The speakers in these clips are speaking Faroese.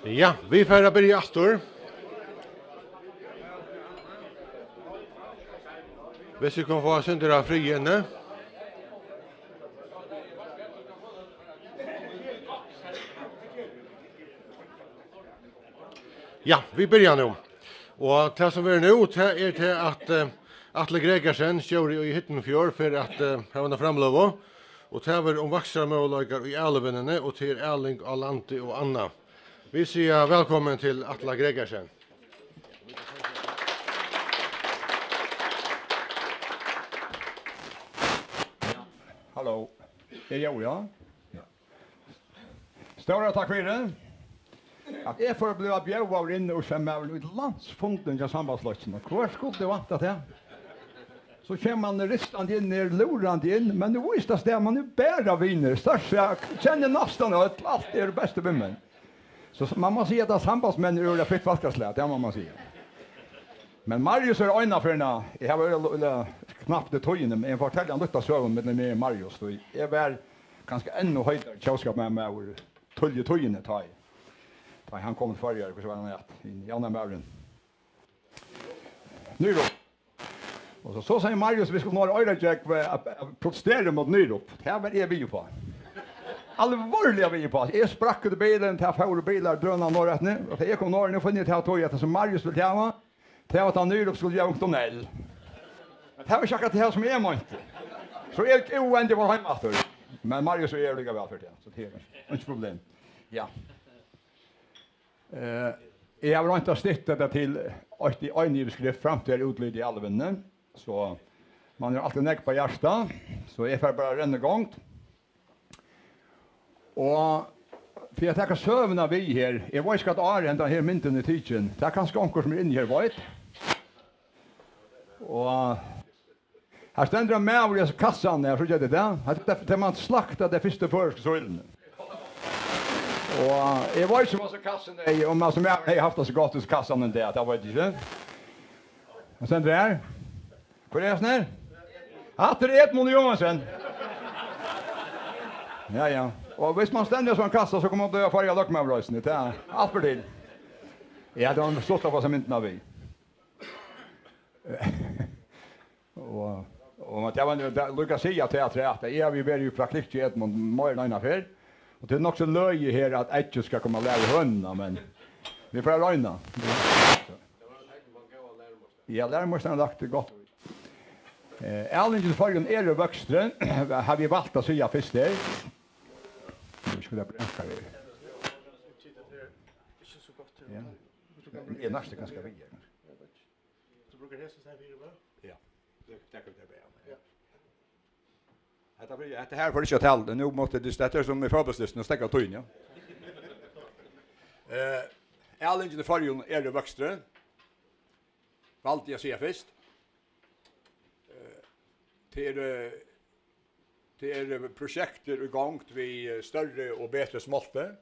Ja, vi får börja efter. Hvis vi kan få synder av fri inne. Ja, vi börjar nu. Og det som vi nu til at Atle Gregersen kjører i Hyttenfjord for at ha en framløve. Og det var vaksere måløyker i elvene og til Erling Alanti og Anna. Vi sier velkommen til Atle Gregersen. Hallå, jag ja. Stora tack för det. Att jag får bli bjöd in och sen med ut landsfonden till sambandslösningen. Kvar skulle det vara det. Så kommer man ristande in ner, lurande in, men nu visste det man nu bära vinner. Störst jag känner nästan att allt är det bästa vimmen. Så man måste säga att sambandsmän är det fritt vaskarslätt, det man säga. Men Marius är öjna för henne. Jag har knappt det tøyene, men jeg forteller en lukta søvn med Marius. Jeg var ganske ännu høyder kjøskap med meg over tøyene ta i. Da han kom førre, så var han i Janne Mauren. Nyrop. Og så sier Marius vi skulle nå Øyrekjek protestere mot Nyrop. Det var jeg vi på. Alvorlig vi på. Jeg sprakk ut bilen til fire biler drønne norrettene. Og jeg kom norrettene og funnet til tøyet som Marius ville ta. Det var at Nyrop skulle gjøre en tunnel. Det var ikke akkurat det her som jeg måtte. Så jeg er uendig på hjemme. Men Marius er lika vel for det. Så det er ikke problem. Ja. Jeg har ikke snittet det til en givskrift frem til utlyd i alvene. Så man har alltid nekk på hjertet. Så jeg får bare renne gongt. Og for jeg tenker søvnene vi her. Jeg vet ikke at Arjen, den her mynden i tidsen. Det er kanskje onker som er inne her, vet. Og her stender han med over disse kassene, jeg tror ikke det. Det man slakta det første første søylene. Og jeg vet ikke hva som kassene er, om man som jeg har haft det så godt hos kassene enn det, det vet jeg ikke. Hva stender det her? Hvor er det sånn her? Atter Edmund Johansen. Ja. Og hvis man stender som en kassa, så kommer man dø farge løk med røysene. Det er alt for til. Ja, det var stått av hva som mynden av vi. Och jag var Lucas säga till att jag vi blir ju praktiskt ett mot mer än affär. Och det är nog så löje här att ett ska komma lära hönna men vi får räna. Ja, där måste han lagt det gott. Erling Falken är det vuxen har vi valt att säga först där. Nu ska det bränka det. Ja. Det är nästan ganska vi. Så brukar det så här va? Ja. Det kan det vara. Det här får inte jag tala. Nu måste det stätta som med förbudslisten och stäcka tyn, ja. Erling i Falken är det vuxen. Valt jag säga först. Det är projekter igång vi större och bättre smålte.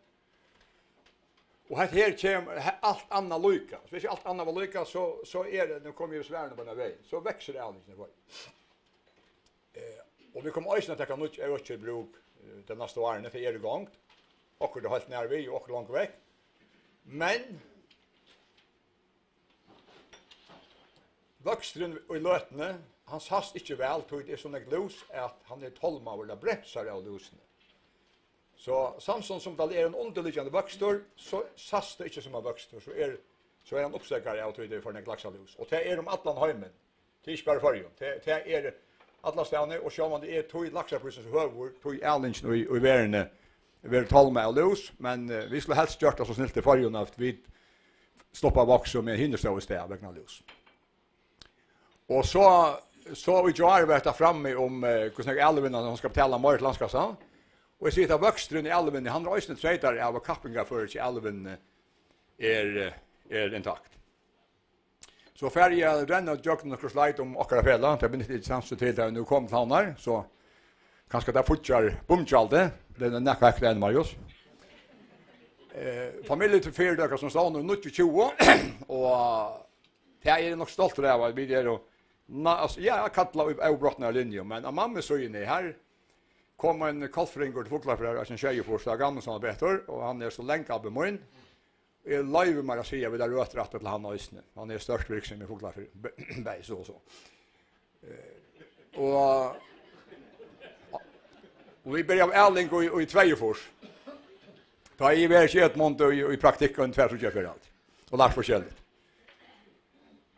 Och här kommer allt annat lycka. Så hvis allt annat var lycka så är det, nu kommer ju svärna på den vägen. Så växer det alldeles nivå. Och vi kommer också att ta något överbruk den nästa åren för är det igång. Och det helt nära vi och långt väck. Men vuxen och lötne han sast inte väl tog det som ett los att han är 12 år eller bremsar av losen. Så Samson som det är en underliggande vuxstor så sast det inte som en vuxstor så är han uppsäkare av tog det för en glaxalus. Och det är de allan hemmen. Det är inte bara förr. Det är alla städer och så man det är tog laxaprisen så hög tog Erlings och i världen vi 12 år los men vi skulle helst gjort så snällt till förr att vi stoppa vaxa med hinderstå istället vägna los. Och så vi drar vart framme om hur snägt Elvin han ska betala mer till landskassan. Och jag ser att vuxen i Elvin han har ju trätar av kappingar för att Elvin är intakt. Så färja renna och jogga några slide om akra fälla. Det blir inte chans till det nu kom han här så kanske där fortsätter bumchalde den näckväcklen Marius. Familjen till fyra som står nu 20 och det är nog stolt över att vi är och alltså jag kallar avbrottna linjer men mamma så inne här kommer en kalfringer till fotbollsspelare som tjej för så gammal som bättre och han är så länge av mun är live med att säga vid där röträtt till han Ösnen. Han är störst verksam i fåglar för berg så. Och vi börjar Erling i Tvejefors. Ta i väl ett månad i praktiken tvärtom för allt. Och lagt forskjelligt.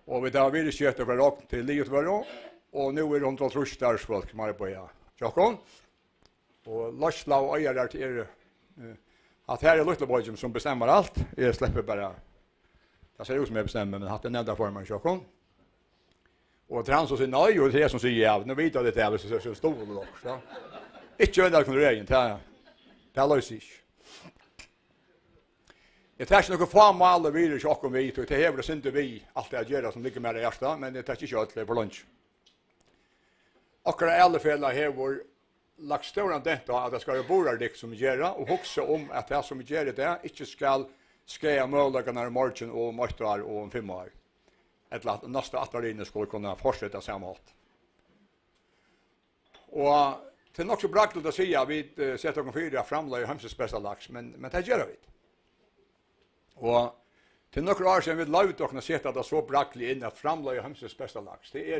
Och vi där vill köta för rakt till Liotvarå och nu är det 130 starsfolk som är på ja. Jakob. Och Lars och Ejer där till att här är Little Boy som bestämmer allt. Jag släpper bara. Det ser ut som jag bestämmer men att den enda formen Jakob. Och det han som säger nej och det som säger ja. Nu vet jag det är så stor också. Inte över från regeringen. Det löser sig. Jag tar inte några formal och vidare chock om vi. Det hävdas inte vi allt att göra som ligger med det hjärta. Men det tar inte allt för lunch. Akkurat alla fälla hävor lagt stora detta att det ska vara borardikt som gör och också om att det som gör det inte ska skräja möjligheterna i morgon och om 8 år och om 5 år. Eller att nästa attarlinje skulle kunna fortsätta samma hårt. Och det är också bra att säga att vi sätter oss 4 framlägg hemsens bästa lax, men det gör vi. Och till några år sedan vi lagt och sett det så brackligt in att framlägg hemsens bästa lax. Det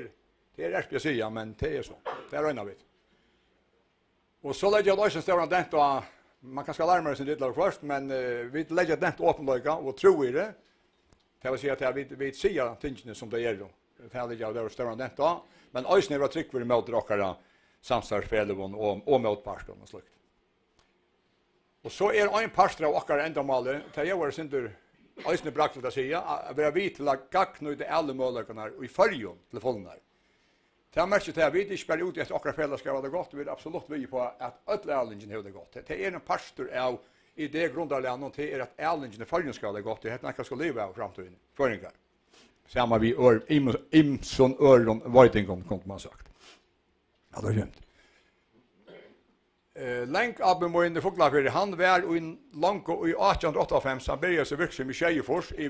är rätt att säga, men det är så. Det är röjna vi. Och så lägger jag lösen stora dent och man kan ska larma sin lilla först, men vi lägger dent åpenlöjka och tror i det. Det vill säga att vi ser tingene som det är då. Det lägger jag stora dent och men ösnen var tryck för mot rockara samstarfällen och motparten och slikt. Och så är en pastor av akkurat ändamålet. Det jag var synder ösnen brakt att säga att vi vet till att gagna ut alla möjligheterna i förjon telefoner. Det är märkt att vi inte spelar ut att akkurat fälla ska vara det gott. Vi är absolut vi på att alla ärlingen har det gott. Det är en pastor av i det grundarlägen och det är att ärlingen i förjon ska vara det gott. Det heter att ska leva av framtiden. Föringar. Samma vi imson öron Whitington kom man sagt. Ja, det är jämt. Länk abbe in i Fuglarfjord. Han var i Lanko i 1885 så han började sig verksam i Tjejefors i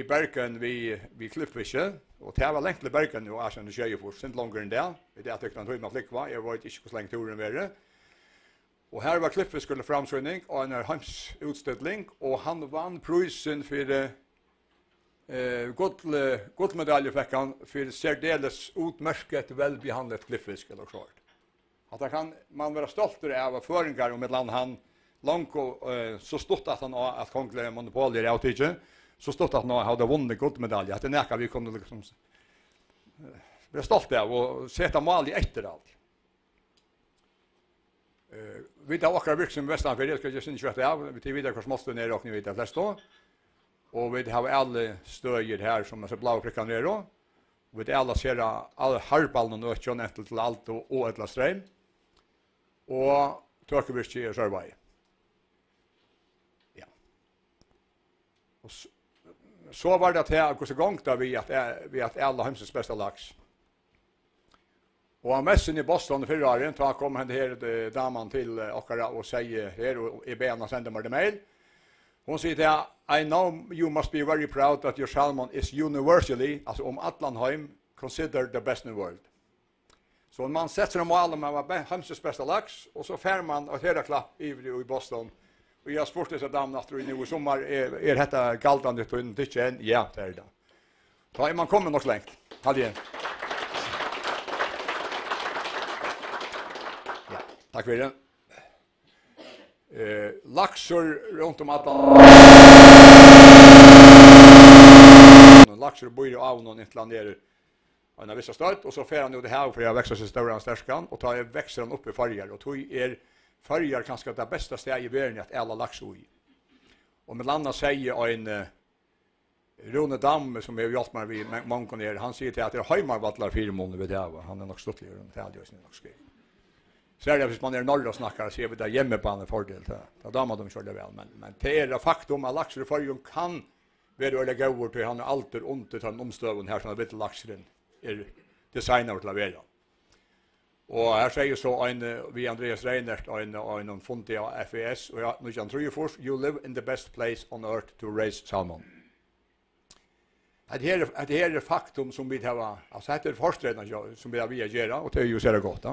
Bergen vid Klippfiske. Och det var längt till Bergen nu och i Tjejefors. Inte längre än det. Det är att jag kan ta med flickva. Jag vet inte hur länge turen var. Och här var Klippfiske skulle framsynning och en hemsutställning. Och han vann prisen för guldmedalj fick han för särdeles utmärkt välbehandlat klippfisk eller så. Att kan man vara stolt över föringar och mellan han Lanko så stort att han att konkurrera monopoler i outage så stort att han hade vunnit guldmedalj att det näka vi kunde liksom bli stolt av och sätta mål i efter allt. Vi där åker verksam i Västland för det ska jag inte köra av vi till vidare kurs måste ner och ni vet att stå. Och vi har alla stöjer här som är så blå prickar ner då. Och vi alla ser alla harballen och ökön efter till allt och ett ström. Och törkevirke är servaj. Ja. Och så var det här hur så gångt där vi att alla hemsens bästa lax. Och av mässen i Boston förra året så kom han här damen till och säger här och i bena sända mig det mail. Hon säger att I know you must be very proud that your salmon is universally, alltså Atlanheim, considered the best in the world. Så man sätter dem alla med var hemsens bästa lax och så fär man ett hela klapp i Boston. Och jag spurte dessa damen att nu i sommar är detta galtande på en ditchen? Ja, det är det. Då är man kommer nog längt. Hade igen. Ja, tack för det. Laxor runt om Atlanten. Laxor bor av någon ett land ner en vissa stad och så fär han ju det här för att växa sig större än stärkan och tar växer han upp i färger och tog färger kanske det bästa steg i världen att alla laxor i. Och med landa säger en Rune Damm som är hjälpt mig vid många ner han säger till att det är hemmavallar 4 månader vid det han är nog stottlig runt det hade jag nog skrivit. Så är det hvis man är norr och snackar så är vi där hemmaplan en fördel till. Då dammar de själva väl men det är faktum att laxar i färgen kan vara eller gå till han alltid ont till omstöven här som vet laxren är designer till att vara. Och här säger så vi Andreas Reinert och en fond av FES och nu kan tror ju först you live in the best place on earth to raise salmon. Det här är faktum som vi har alltså det är forskningen som vi har göra och det är ju så det gott.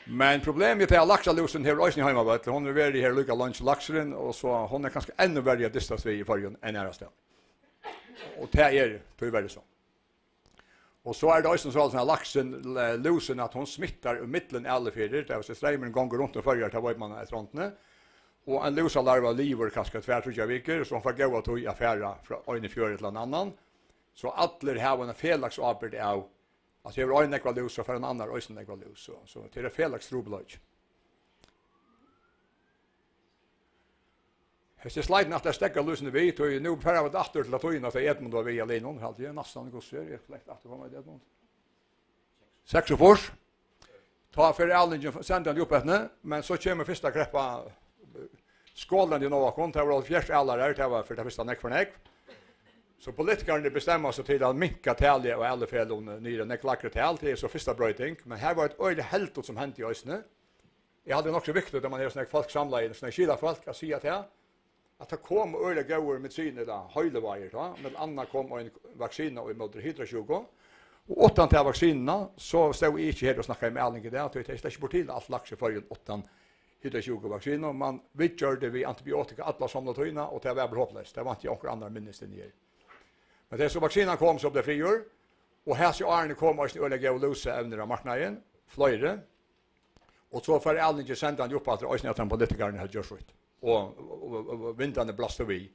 Men problemet är att laxalusen här ösning hemma vet hon är väldigt här lika lunch laxren och så hon är kanske ännu värre distans vi i förrjun än nära sted. Och det är tyvärr så. Och så är det också så att laxen lusen att hon smittar i mitten alla fyrer där så strämmen gånger runt och förjar tar man ett rantne. Och en lusa larva lever kanske 2-3 veckor så hon får gå att i affära från en fjärde till en annan. Så alla har en felaks avbörd av att jag har en ekval lus och för en annan ösen ekval lus så det är felaks trobladj. Det är sliden att det stäcker lusen vi och nu för av åter till att in att Edmund och vi alene hade jag nästan gå så jag släkt att komma i Edmund. 6 och fors. Ta för allingen sända upp henne men så kommer första greppa skålen i Nova kont har väl fjärde alla där det var för det första neck för neck. Så politikerna bestämmer sig till att minka talet och alla fel om nya necklackre tal det är så första bröting men här var ett öde helt som hänt i Ösne. Jag hade också viktigt att man är såna folk samlar in såna skilda folk att säga att det kom öde gåor med syne där höjlevajer då men andra kom en vaccin och mot hydrosjuka och 8 till vaccinerna så stod jag inte här och snackade med Erling där att det är inte bort till att laxa för 8 hydrosjuka vacciner man vitjörde vi antibiotika alla samla tyna och det var hopplöst det var inte några andra minneslinjer. Men det så vaccinen kom så blev frigjord och här så Arne kom och skulle lägga lösa ämnen av marknaden flöjde och så för alla inte sända upp att det är på lite garn har gjort och vindarna blåste vi.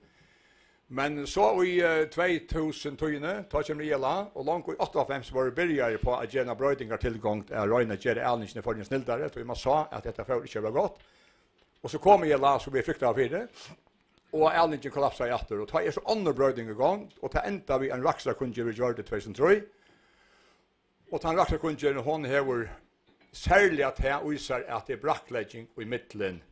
Men så i 2000 tar kommer hela och långt i 85 så var det började på att gena brödingar tillgång till Röna Jerry Alningsne för den snillare och man sa att detta får inte vara gott. Och så kommer hela så vi fruktar för det. Och Alningen kollapsade efter och tar så andra bröding igång och tar ända vi en raxra kunde vi gjorde 2003. Och han raxra kunde hon har särskilt att här visar att det är brackläggning i mitten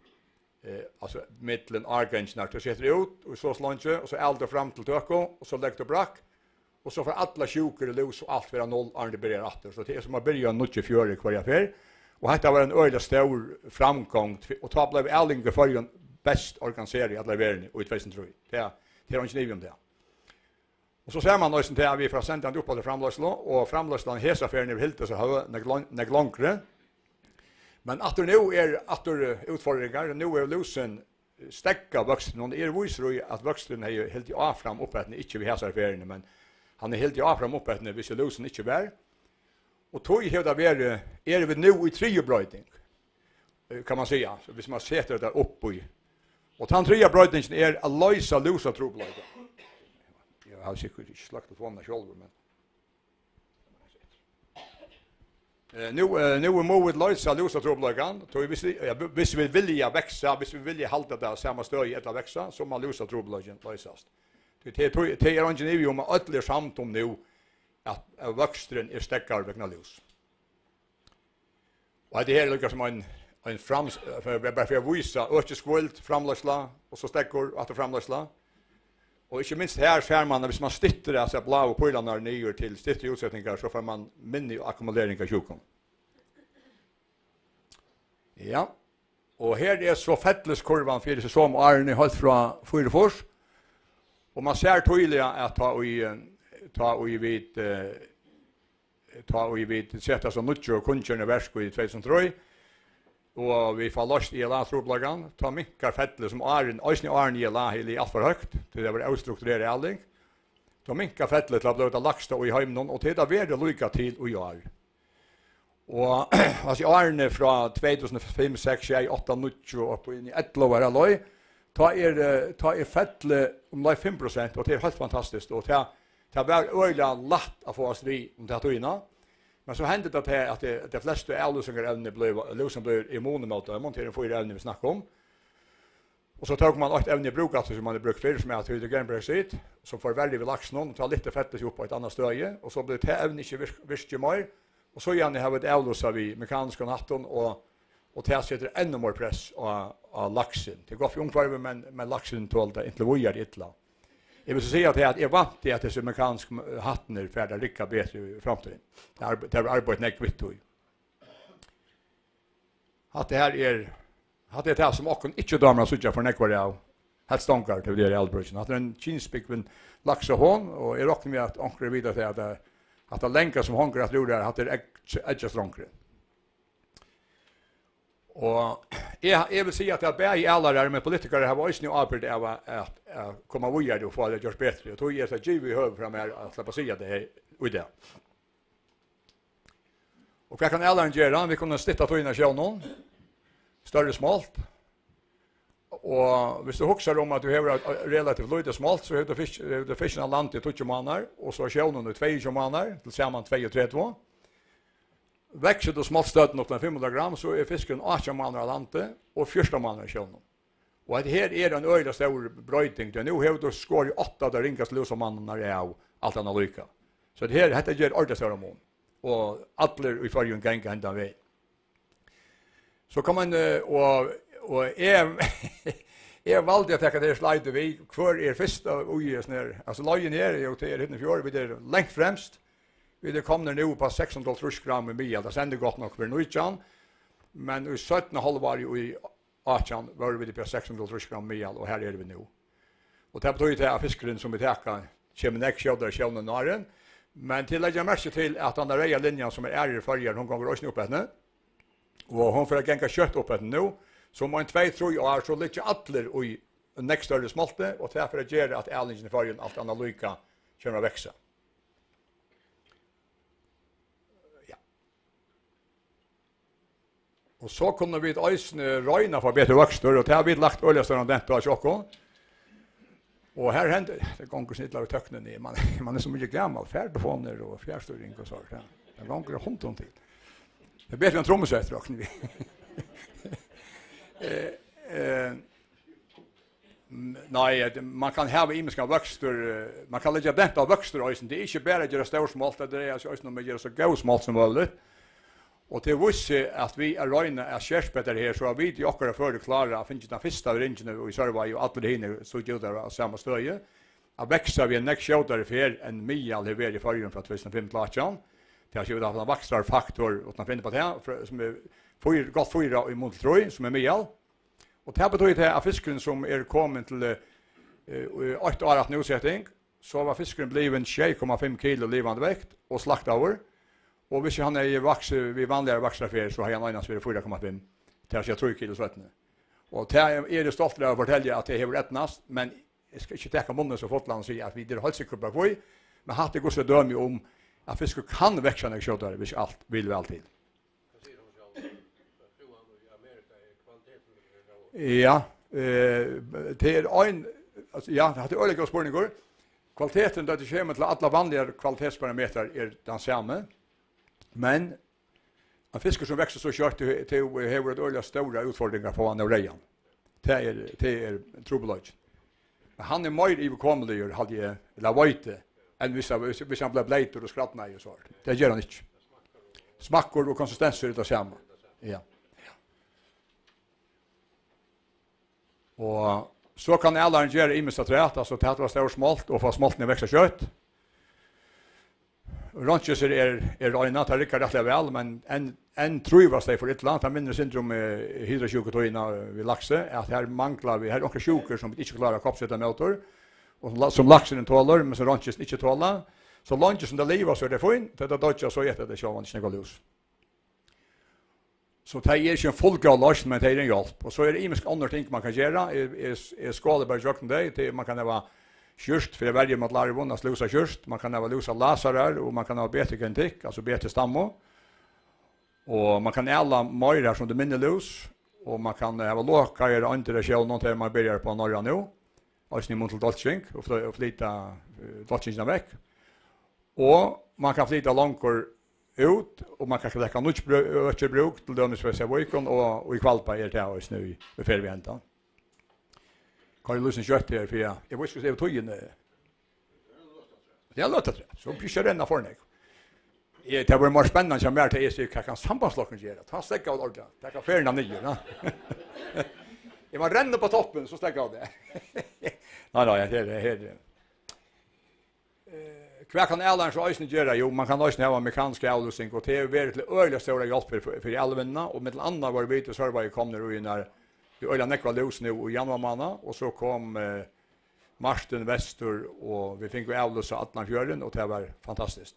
alltså mitten argentina så sätter det ut och så slunche och så älter fram till töko och så lägger det brack och så får alla sjukare lus och allt vara noll är det börjar åter så det är som att börja nutje fjärde kvar affär och detta var en öde stor framgång och ta blev Erling för bäst organiserad alla världen och i 2003 det är inte niv om det. Och så ser man nu sen att vi från centrum upp på framlöslan och framlöslan hesa affären är helt så har neglonkre. Men att det nu är att utfordringar nu är lusen stäcka vuxen och är visar att vuxen är ju helt av fram upp att inte vi hesa affären men han är helt av fram upp att vi så lusen inte vär. Och tog ju det vara är vi nu i tredje brödning. Kan man säga så hvis man sätter det upp i och den tredje brödningen är att lösa lusa trobladar. Jag har säkert inte slagt på honom själv men nu är modet lösa lusa trobladar. Så hvis vi vilja växa, hvis vi vilja hålla det samma stöd eller växa så man lusa trobladar lösas. Det är inte niv om att alla samt om nu att växten är stäckar vegna lus. Och det är lika som en frams för att visa ökeskvult framlösla och så stäckor att framlösla. Och inte minst här ser man när man stitter alltså blå och pojlarna ner till stitter utsättningar så får man minne ackumulering av sjukdom. Ja. Och här är så fettelskurvan för det som Arne hållt från Fyrfors. Och man ser tydligt att ta och vid sätta så mycket och kunna verka i 2003. Och vi får lost i alla troblagan ta minkar fettle som Arne i alla i allt för högt till det var ostrukturerad allting. Ta minkar fettle till att blåta laxta och i hemnon och till det var lika till och gör. Och alltså Arne från 2005 6 8 9 upp in i 11 år alloy ta är fettle om 5% och det är helt fantastiskt och det var öliga lätt att få oss vi om det innan. Men så hände det att de flesta ällusingar ämne blev immuna mot det. Monteren får ämne vi snackar om. Och så tog man ett ämne brukat som man har brukt för som är att hydrogenperoxid som får väldigt vid laxen och tar lite fett upp på ett annat stöje och så blir det ämne inte virke mer och så gärna har vi ett ällusar vi mekaniska natten och det sätter ännu mer press av laxen. Det går för ungefär men laxen tål det inte vojar illa. Jag vill säga att jag vant det att det mekaniska hatten är färdiga rycka bättre i framtiden. Det har arbetat nekvitt tog. Att det här är det här som också inte damer att sutja för nekvar av helt stånkar till det i Albruggen. Att det är en kinspikven lax och hon och jag råknar med att onkrar vidare till att det länkar som honkar att gjorde att det är ägga strånkare. Och jag vill säga att det är i alla där med politiker har varit nu avbryt av att komma vidare och få det görs bättre. Jag tror jag att vi hör fram här att släppa säga det här och det. Och vad kan alla göra? Vi kommer snitta till nationen. Större smalt. Och hvis du huxar om att du har relativt lite smalt så är det fisken land i 2 månader och så sjönen i 2 månader till samman 2 växer då smaltstöten upp till 500 gram så är fisken 18 månader landet och 14 månader sjönen. Och det här är en öjla stor bröjting. Nu har du skor i 8 där ringas lösamannen är av allt annat lycka. Så det här heter ger ordentligt stora mån. Och alla i förrjun gänga ända väg. Så kan man och är valde att ta det slide vi för första ojes ner. Alltså lagen är ju till i fjör vi det längt främst. Vi kommer nu på 600 gram med mil. Det sänder gott nog för Nujjan. Men i 17 halvår i 18 var vi på 600 gram mil och här är vi nu. Och det betyder att fiskaren som vi täcker kommer näck sjödar sjön och naren. Men till lägga märke till att den där röda linjen som är i förr hon går också upp henne. Och hon får gänga kött upp henne nu. Så man 2-3 år så ligger alla i näck större smalte och därför att göra att älgen i förrjun allt annat lycka kommer att växa. Och så kunde vi ösna röjna för bättre växter och det har vi lagt öljestörande dent av tjocko. Och här händer det gånger snittlar och töcknen i man är så mycket gammal färdfoner och fjärrstyrning och så där. Det gånger hunton till. Det bättre än trommesätt också vi. Nej, man kan ha imiska växter, man kan lägga dent av växter och det är inte bara att göra storsmalt, det är alltså också med göra så god smalt som möjligt. Och till visse att vi är röjna är kärspettar här så har vi till åkare för det klara att finna den första ringen i Sörvaj och alla det hinner så gör det av samma stöje. Att växa vi en näck sjödare för en mial här i förrjun för 2005 platsen. Det har ju varit en växtarfaktor och man finner på det som är gott 4 i mot 3 som är mial. Och det här betyder att fisken som är kommit till 8 år att nusättning så var fisken blivit 6,5 kilo levande vikt och slaktavor. Och hvis han är vi vanliga växtraffär så har han annars vid 4,5 till 3 kilo svettne. Och det är det stolt att fortälja att det har rättnast men jag ska inte täcka munnen så Fotland säger att vi det har säkert på kvoi men har det går så döm om att fisk kan växa när köttar hvis allt vill vi alltid. Ja, det är en alltså ja, det hade öliga spårningar. Kvaliteten där det kommer till alla vanliga kvalitetsparametrar är den samma. Men en fiskar som växer så kört till har ett öliga stora utfordringar på han och rejan. Det är trubbelage. Men han är mer överkomlig hade jag eller vite än hvis han blev blöt och skrattna och så. Det gör han inte. Smaker och konsistenser är det samma. Ja. Och så kan alla göra imista trät, alltså att det stor smalt och få smalten växa kött. Ranches är röjna, det rycker rätt väl, men en truvas sig för ett land, han minner syndrom hydrasjukotoina vid laxe, att här manglar vi, här är några sjukor som inte klarar kroppssätta motor, och som laxen tålar, men som ranches inte tålar. Så lunches som det livar så är det fint, det dodger så jätte det sjön inte går loss. Så det är inte en fullgång lösning, men det är en hjälp. Och så är det imisk andra ting man kan göra. Är skåleberg jokken det. Man kan ha kyrst för att välja mot larvon, att lusa kyrst. Man kan ha lusa lasarar och man kan ha bete gentik, alltså bete stammo. Och man kan alla möjrar som det minner lus. Och man kan ha låkar och inte det själv någonting man börjar på norra nu. Alltså ni mot till dotching och flytta dotchingna väck. Och man kan flytta långkor ut och man kan lägga något bruk till dömes för sig vikon och i kvalpa är det här nu i färväntan. Kan du lyssna kött här för jag vill se tojen. Det är låter det. Så pyschar den för dig. Det var mer spännande som mer till sig kan sambandslocken göra. Ta stäcka av ordet. Ta affärerna ner, va? Jag var ränna på toppen så stäcka av det. Nej, det är Kvar kan alla så ösnen göra jo man kan ösnen ha mekanisk avlösning och det är verkligen öliga stora hjälp för älvarna och med andra var vi till Sörberg kom när vi när vi öliga nekva los nu i januari månad och så kom Marsten Väster och vi fick avlösa Atlanfjörden och det var fantastiskt.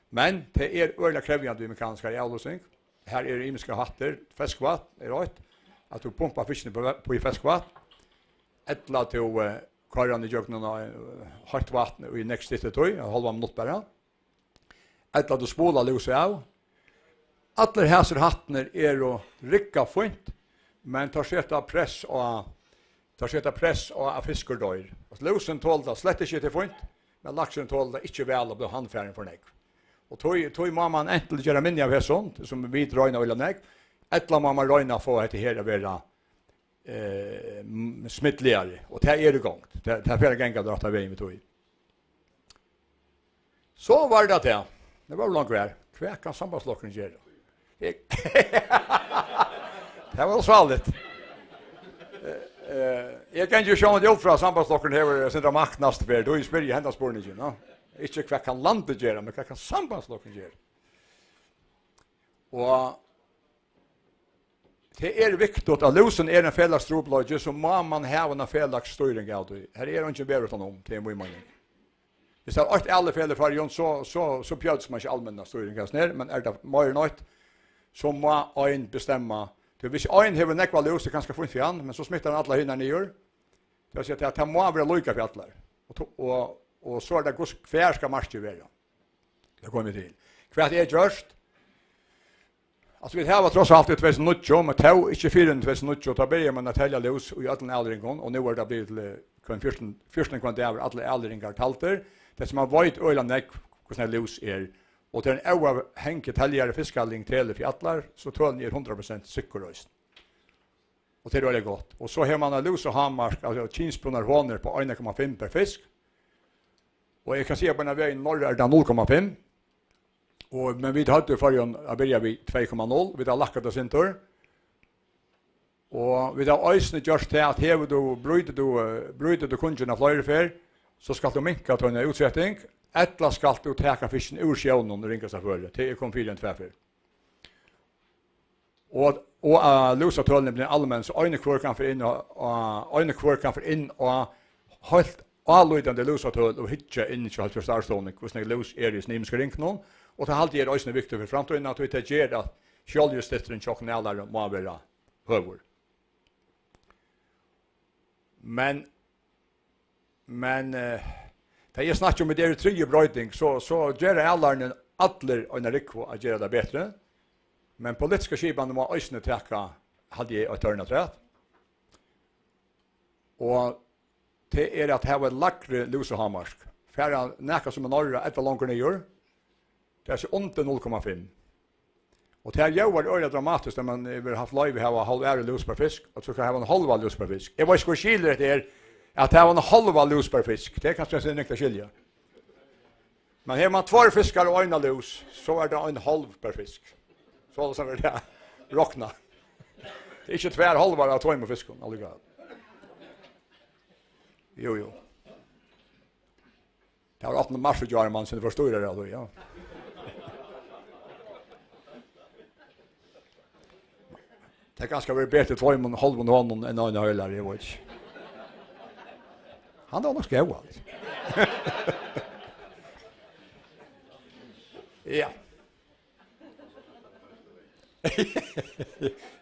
Men det är öliga krävande med mekanisk avlösning Här är imiska hatter, feskvatt är rätt. Att du pumpar fisken på i feskvatt. Ettla till karran i jöknen hårt vatten i next sitter toy, halva minut bara. Ettla du spola lusa av. Alla häser hattner är och rycka fint, men tar sätta press och fiskerdøyr. Lusen tålda slett ikke til fint, men laksen tålda ikke vel å bli handfæren for nek. Og tog må man enten gjøre minne av sånt, som vi drøyna vil ha nek, etla må man røyna få etter her å være smittligere, og det er i gang. Det er flere ganger dratt av veien med tog. Så var det det. Det var langt vær. Hva kan sambandslokkeren gjøre? Det var svalligt. Jag kan ju sjå det fra sambandslokkeren her sindra maknast ver. Då spyr jeg hendas borningen, no. Ikke hva kan landet gjøre, men hva kan sambandslokkeren gjøre. Og det er viktig at lusen er en felags troblodje, så må man ha en felags styring av det. Her er ikke bedre utenom til mye mange. Hvis det er alle feler for Jon, så bjøds man ikke allmänna styring av sned, men er det mer nøyt, så må en bestemme. Hvis en har nekva lus, det kanskje funnet for han, men så smittar han alla hinna nyer. Det vil si at det må være lykka for atler. Og så er det hver skal marsje være. Det kommer vi til. Hva er gjørst? Altså vi har tross alt i 2019, men det er ikke 4 i 2019, da begynner man å telle lus i alle aldringen, og nå er det blitt til 14 kvantiver alle aldringer talter. Det som man vet øyla nek hvordan lus er, og det er en avhengig teljere fiskalling til for atler, så tølen er 100% sikkerøysen. Og det er veldig godt. Og så har man lus og hammarsk, altså kinsbrunnar håner på 1,5 per fisk. Og jeg kan si at på denne veien norr er det 0,5. Men vi hadde forrige å begynne vi 2,0. Vi har lakket det sin tur. Og vi har øysene gjort til at hever du, bryter du kunden av flere fer, så skal du minka til en utsetting. Etla skal du teka fisken ur sjøvnen og ringa seg før. Det er kom 4,2. Og lusatølene blir allmenn, så øyne kvar kan for inn og helt avløydende lusatøl og hitje inn i 20 starstående, hvordan jeg lus er i snimiske ringen. Og det er alltid øyne viktig for fremtiden at vi ikke gjør at kjøljustitteren tjokknælere må være høver. Men det er snakket om det er trygge brøyding, så gjør allerne atler øyne rikvo at gjøre det bedre. Men politiska skibene må øyne teka hadde jeg et ørnet rett. Og det er at her var lakre lusehammarsk. Færre nekka som er norra etter langer nyår. Det er så under 0,5. Og det her gjør øyne dramatisk, da man vil ha løyve her og halv ære lus per fisk, og så kan ha en halva lus per fisk. Jeg var ikke skilder det er at det er en halva lus per fisk. Det kan jeg ikke skilja. Men har man 2 fiskar og øyne lus, så er det en halv per fisk. Så som er det rockna. Det er ikke 2 halvar av 2 med fiskene, alligevel. Jo. Det var 18 mars og gjør man, så det forstår det da, ja. Det er ganske vært bedre 2 med halv hånden enn en høyler, jeg vet ikke. Han var nok skrevet, altså. Ja.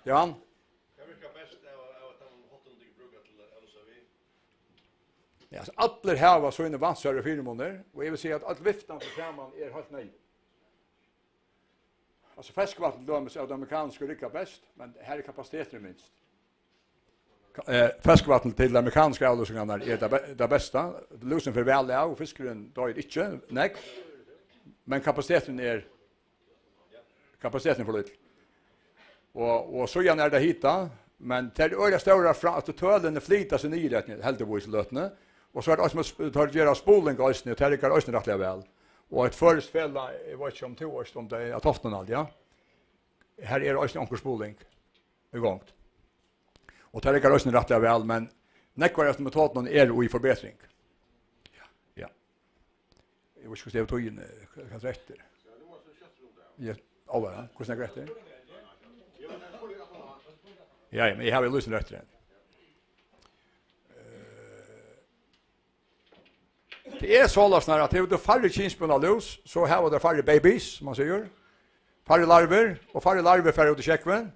Johan? Jag vill bäst att han hotar bruka till LSV. Ja, så alla här var så inne vansare 4 månader, och jag vill säga att allt viftan för framan är helt nej. Alltså färskvatten dömes av de amerikanska rycka bäst, men här är kapaciteten minst. Färskvatten till de amerikanska avlösningarna är det bästa. Lusen för väl av och fiskaren dör inte, nej. Men kapaciteten för lite. Och så gärna är det hitta, men det är öra stora fram att tölen flyttar sig ner det helt det boys lötne. Och så är det också tar göra spoling ösnen och tärkar ösnen rättliga väl. Och ett först fälla var inte om 2 år om det är toften all, ja. Här är ösnen onkel spoling igång. Och tärkar ösnen rättliga väl, men näckvar efter metoden är i förbättring. Ja. Jag vill skulle ta in kan rätt. Ja, alla, hur snackar rätt? Ja, men jag har lyssnat rätt rätt. Det är så låsnar att det är färre kinsbundna lus, så här var det färre babies, som man säger. færre larver, og færre larver færre ut i kjekkven,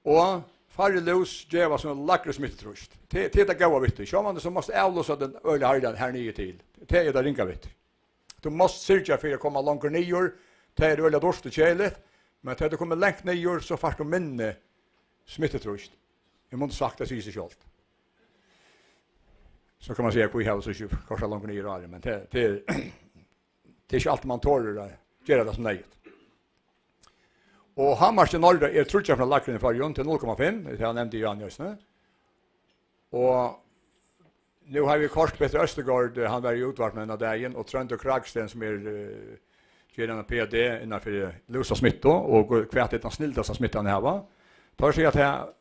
og færre lus djeva som lakre smittetrust. Det er det gaua vittig. Så man så måste avlåsa den øyla herden her nye til. Det er det ringa vittig. Du måste syrja for å komme langer nyer, det er øyla dorst og kjelet, men til du kommer lengt nyer, så færst du minne smittetrust. Jeg måtte sagt det sier seg selv. Så kan man säga att vi har så ju kanske långt ner i rör, men det är inte allt man tårer att göra det som nöjet. Och Hammars i norra är trutja från lakren i förrjun till 0,5, det har jag nämnt i Jan just nu. Och nu har vi kort Peter Östergaard, han var i utvartningen av dagen, och Trönd och Kragsten som är gerande PD innanför lusa smitto och kvätet den snilldaste smittan här va. Tar sig att jag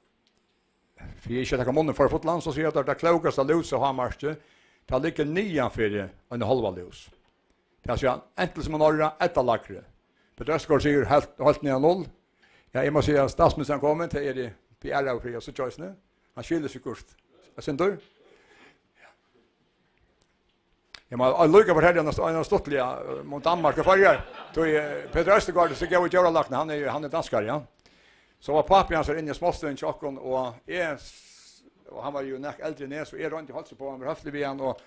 för jag inte kan för fotland så säger att det klokaste lus och Hammarste det ligger nian för en halva lus. Det är så enkel som norra ett lakre. Peter Östergaard säger helt ner 0. Ja, jag måste säga att statsministern kommer till det PR och för så choice nu. Han skiljer sig kort. Jag sen då. Jag måste lucka för här en stottliga mot Danmark och förra. Då Peter Östergaard så går vi göra lakna. Han är danskare, ja. Så var pappa hans inne i småsten chockon och han var ju näck äldre ner så runt i halsen på honom höflig vi han och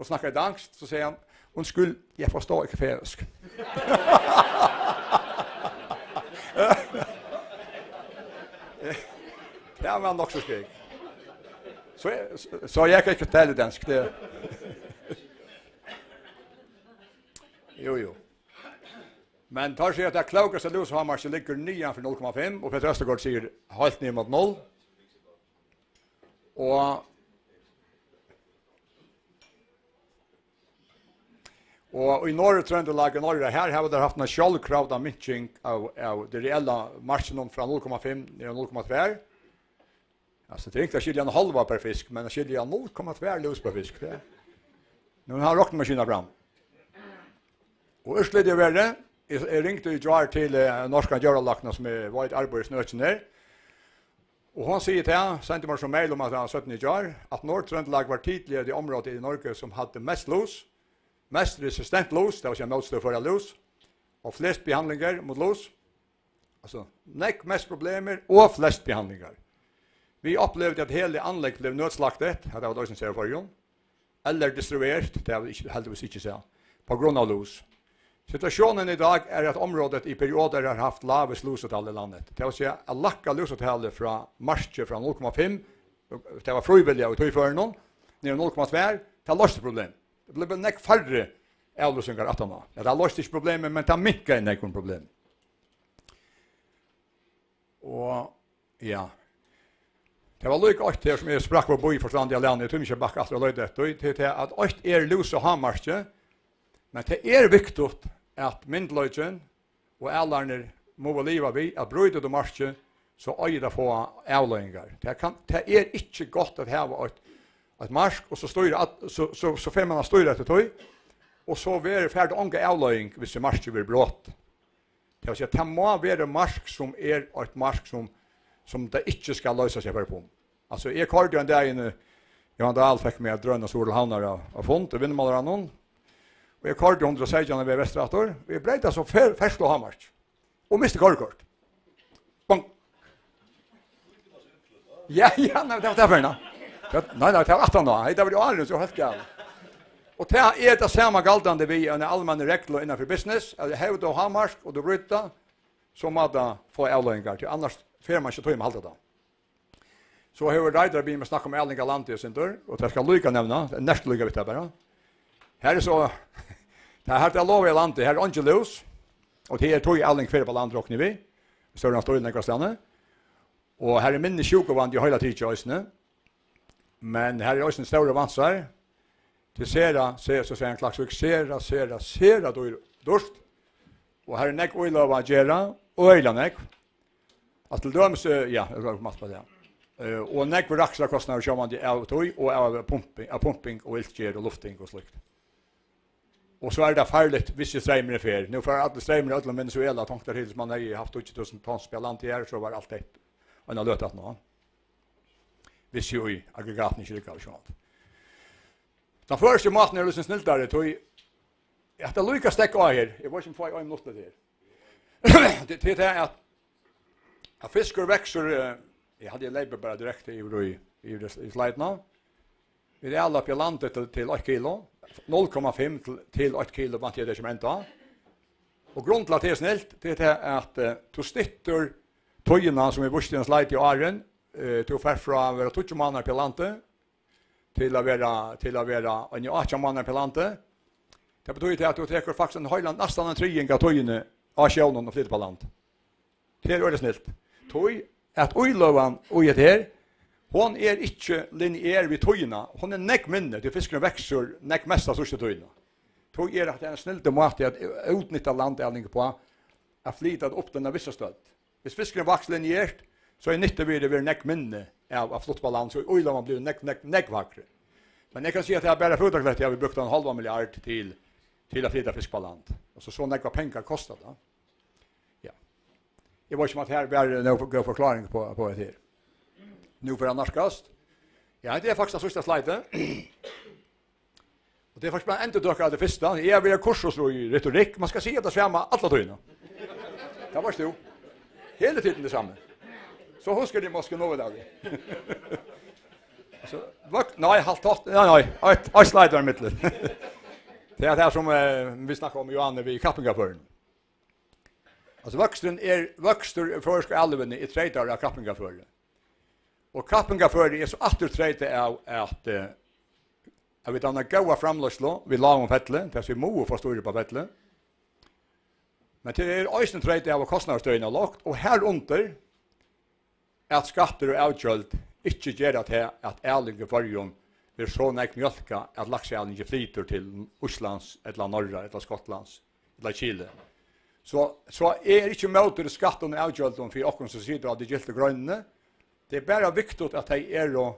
snackar dansk så säger han hon skulle jag förstår inte färsk. Ja men också skrik. Så jag kan inte tala dansk det. Jo. Men tar sig att det klokaste lus har man ligger 9 för 0,5 och Peter Östergaard säger helt ner mot 0. Och i norra Trøndelag och norra här har vi haft en självkrav av minskning av det reella marschen från 0,5 ner 0,2. Alltså det är inte skilja en halva per fisk men skilja 0,2 lus per fisk. Nu har rockmaskinen fram. Och ursligt är värre. Jag ringde i jar till norska djurlakna som är varit arbetsnötsen där. Och hon säger till han, sände mig som mail om att han har 17 jar, att Nord-Trøndelag var tidigare det område i Norge som hade mest lus, mest resistent lus, det vill säga motstå för lus, och flest behandlingar mot lus. Alltså, mest problemer och flest behandlingar. Vi upplevde att hela anlägget blev nödslaktet, det var det som säger förrjun, eller destruerat, det var heldigvis inte så, på grund av lus. Situationen idag är att området i perioder har haft lavest lusutall i landet. Det vill säga att lacka lusutallet från marsche från 0,5, det var frivilliga och tog för någon, ner 0,2, det löste problem. Det blev en färre avlusingar att ha. Det löste inte problemet, men det mycket en ekon problem. Och ja, det var lika åt det som jag sprack på boi förståndiga länder, jag tror inte backa att jag löjde det, till att åt lus och hammarsche, men det är viktigt att myndlöjden och allarna må leva vid att bryta de marsche så öjda få avlöjningar. Det är inte gott att ha ett marsk och så får man styra till tog och så är det färdigt ånga avlöjning hvis marsche blir brott. Det vill säga att det må vara marsk som är ett marsk som det inte ska lösa sig för på. Alltså jag kallade en dag inne Johan Dahl fick mig att dröna Solhalnar av fond och vinnmålar någon. Och jag kallade 116 vid Västrator. Vi brejtade så färst och hammars. Och miste kallkort. Bong! Ja, det var därför. Nej, det var 18 då. Det var ju aldrig så helt galet. Och det är det samma galdande vi en allmän regel innanför business. Att hävda och hammars och du bryta så måste få avlöningar till. Annars får man inte ta med allt det. Så har vi reidare begynt med snakka om Erlinga Lanti sin dörr. Och det ska lycka nämna. Det är näst lycka vitt här bara. Här är så... Det här är lov i landet. Här är Angelus. Och det är tog Erling kvar på landrockning vi. Större än större än stanna. Och här är minne sjukvård i hela tiden. Men här är också en större vansar. Till sera, så säger en klagsvik, sera dorst. Och här är nek oila av agera, oila nek. Att till döms, ja, det var massor på det. Och nek för extra kostnader kör man det av tog och av pumping och iltger och lufting och slikt. Och så är det farligt vissa strämmer för. Nu för att strämmer alla Venezuela tänkte till man har haft 2000 ton spelant här så var allt det. Och har lötat nå. Visst ju aggregaten inte lika så. Den första maten är liksom snällt där tog att det lyckas stäcka här. Jag var inte för en något där. det är att fiskar växer jag hade lägger bara direkt i sliden. Vi är alla på landet till 1 kilo. 0,5 till 1 kilo vant jag det som ända. Och grund till att det är snällt det är att du stittar tojorna som är vuxen slide i åren till förfra vara 20 månader på landet till att vara en 18 månader på landet. Det betyder att du tar faktiskt en höjland nästan en tredjedel av tojorna av sjön och flyttar på land. Det är snällt. Toj att oilövan och det här hon är inte linjär vid tojorna. Hon är näck minne till fisken växer näck mest av sista tojorna. Tog att det är en snällt måte att utnyttja landdelning på att flytta upp den av vissa stöd. Hvis fisken växer linjärt så är nytta vid det näck minne av flott på land så oilövan blir näck vackre. Men jag kan säga att det är bara företaget jag har brukt 1,5 miljard till att flytta fisk på land. Och så näck vad pengar kostar då. Ja. Jag var som att här blir någon förklaring på det här. Nu för annarskast. Ja, det är faktiskt sista sliden. Och det är faktiskt bara inte döka det första. Jag vill ha kurser så i retorik. Man ska se att det svärma alla tojorna. Det var stå. Hela tiden detsamma. Så huskar de måste nå idag. Så nej, halt åt. Nej. Ett slide i mitten. Det är det som vi snackar om Johanne vid Kappingafören. Alltså växter förska alven i 3 dagar av Kappingafören. Och Kappingafören är så återträte av att jag vet att goda framlöslo vi la om fettle, det är mo för stora på fettle. Men det är östen träte av kostnadsstöjna lagt och här under att skatter och avgjöld inte gör att ärliga förjon är så näck mjölka att laxälingen flyter till Islands eller norra eller Skottlands eller Chile. Så är inte möter skatten och avgjöld för oss som sitter av det gilda gröna. Det är bara viktigt att de är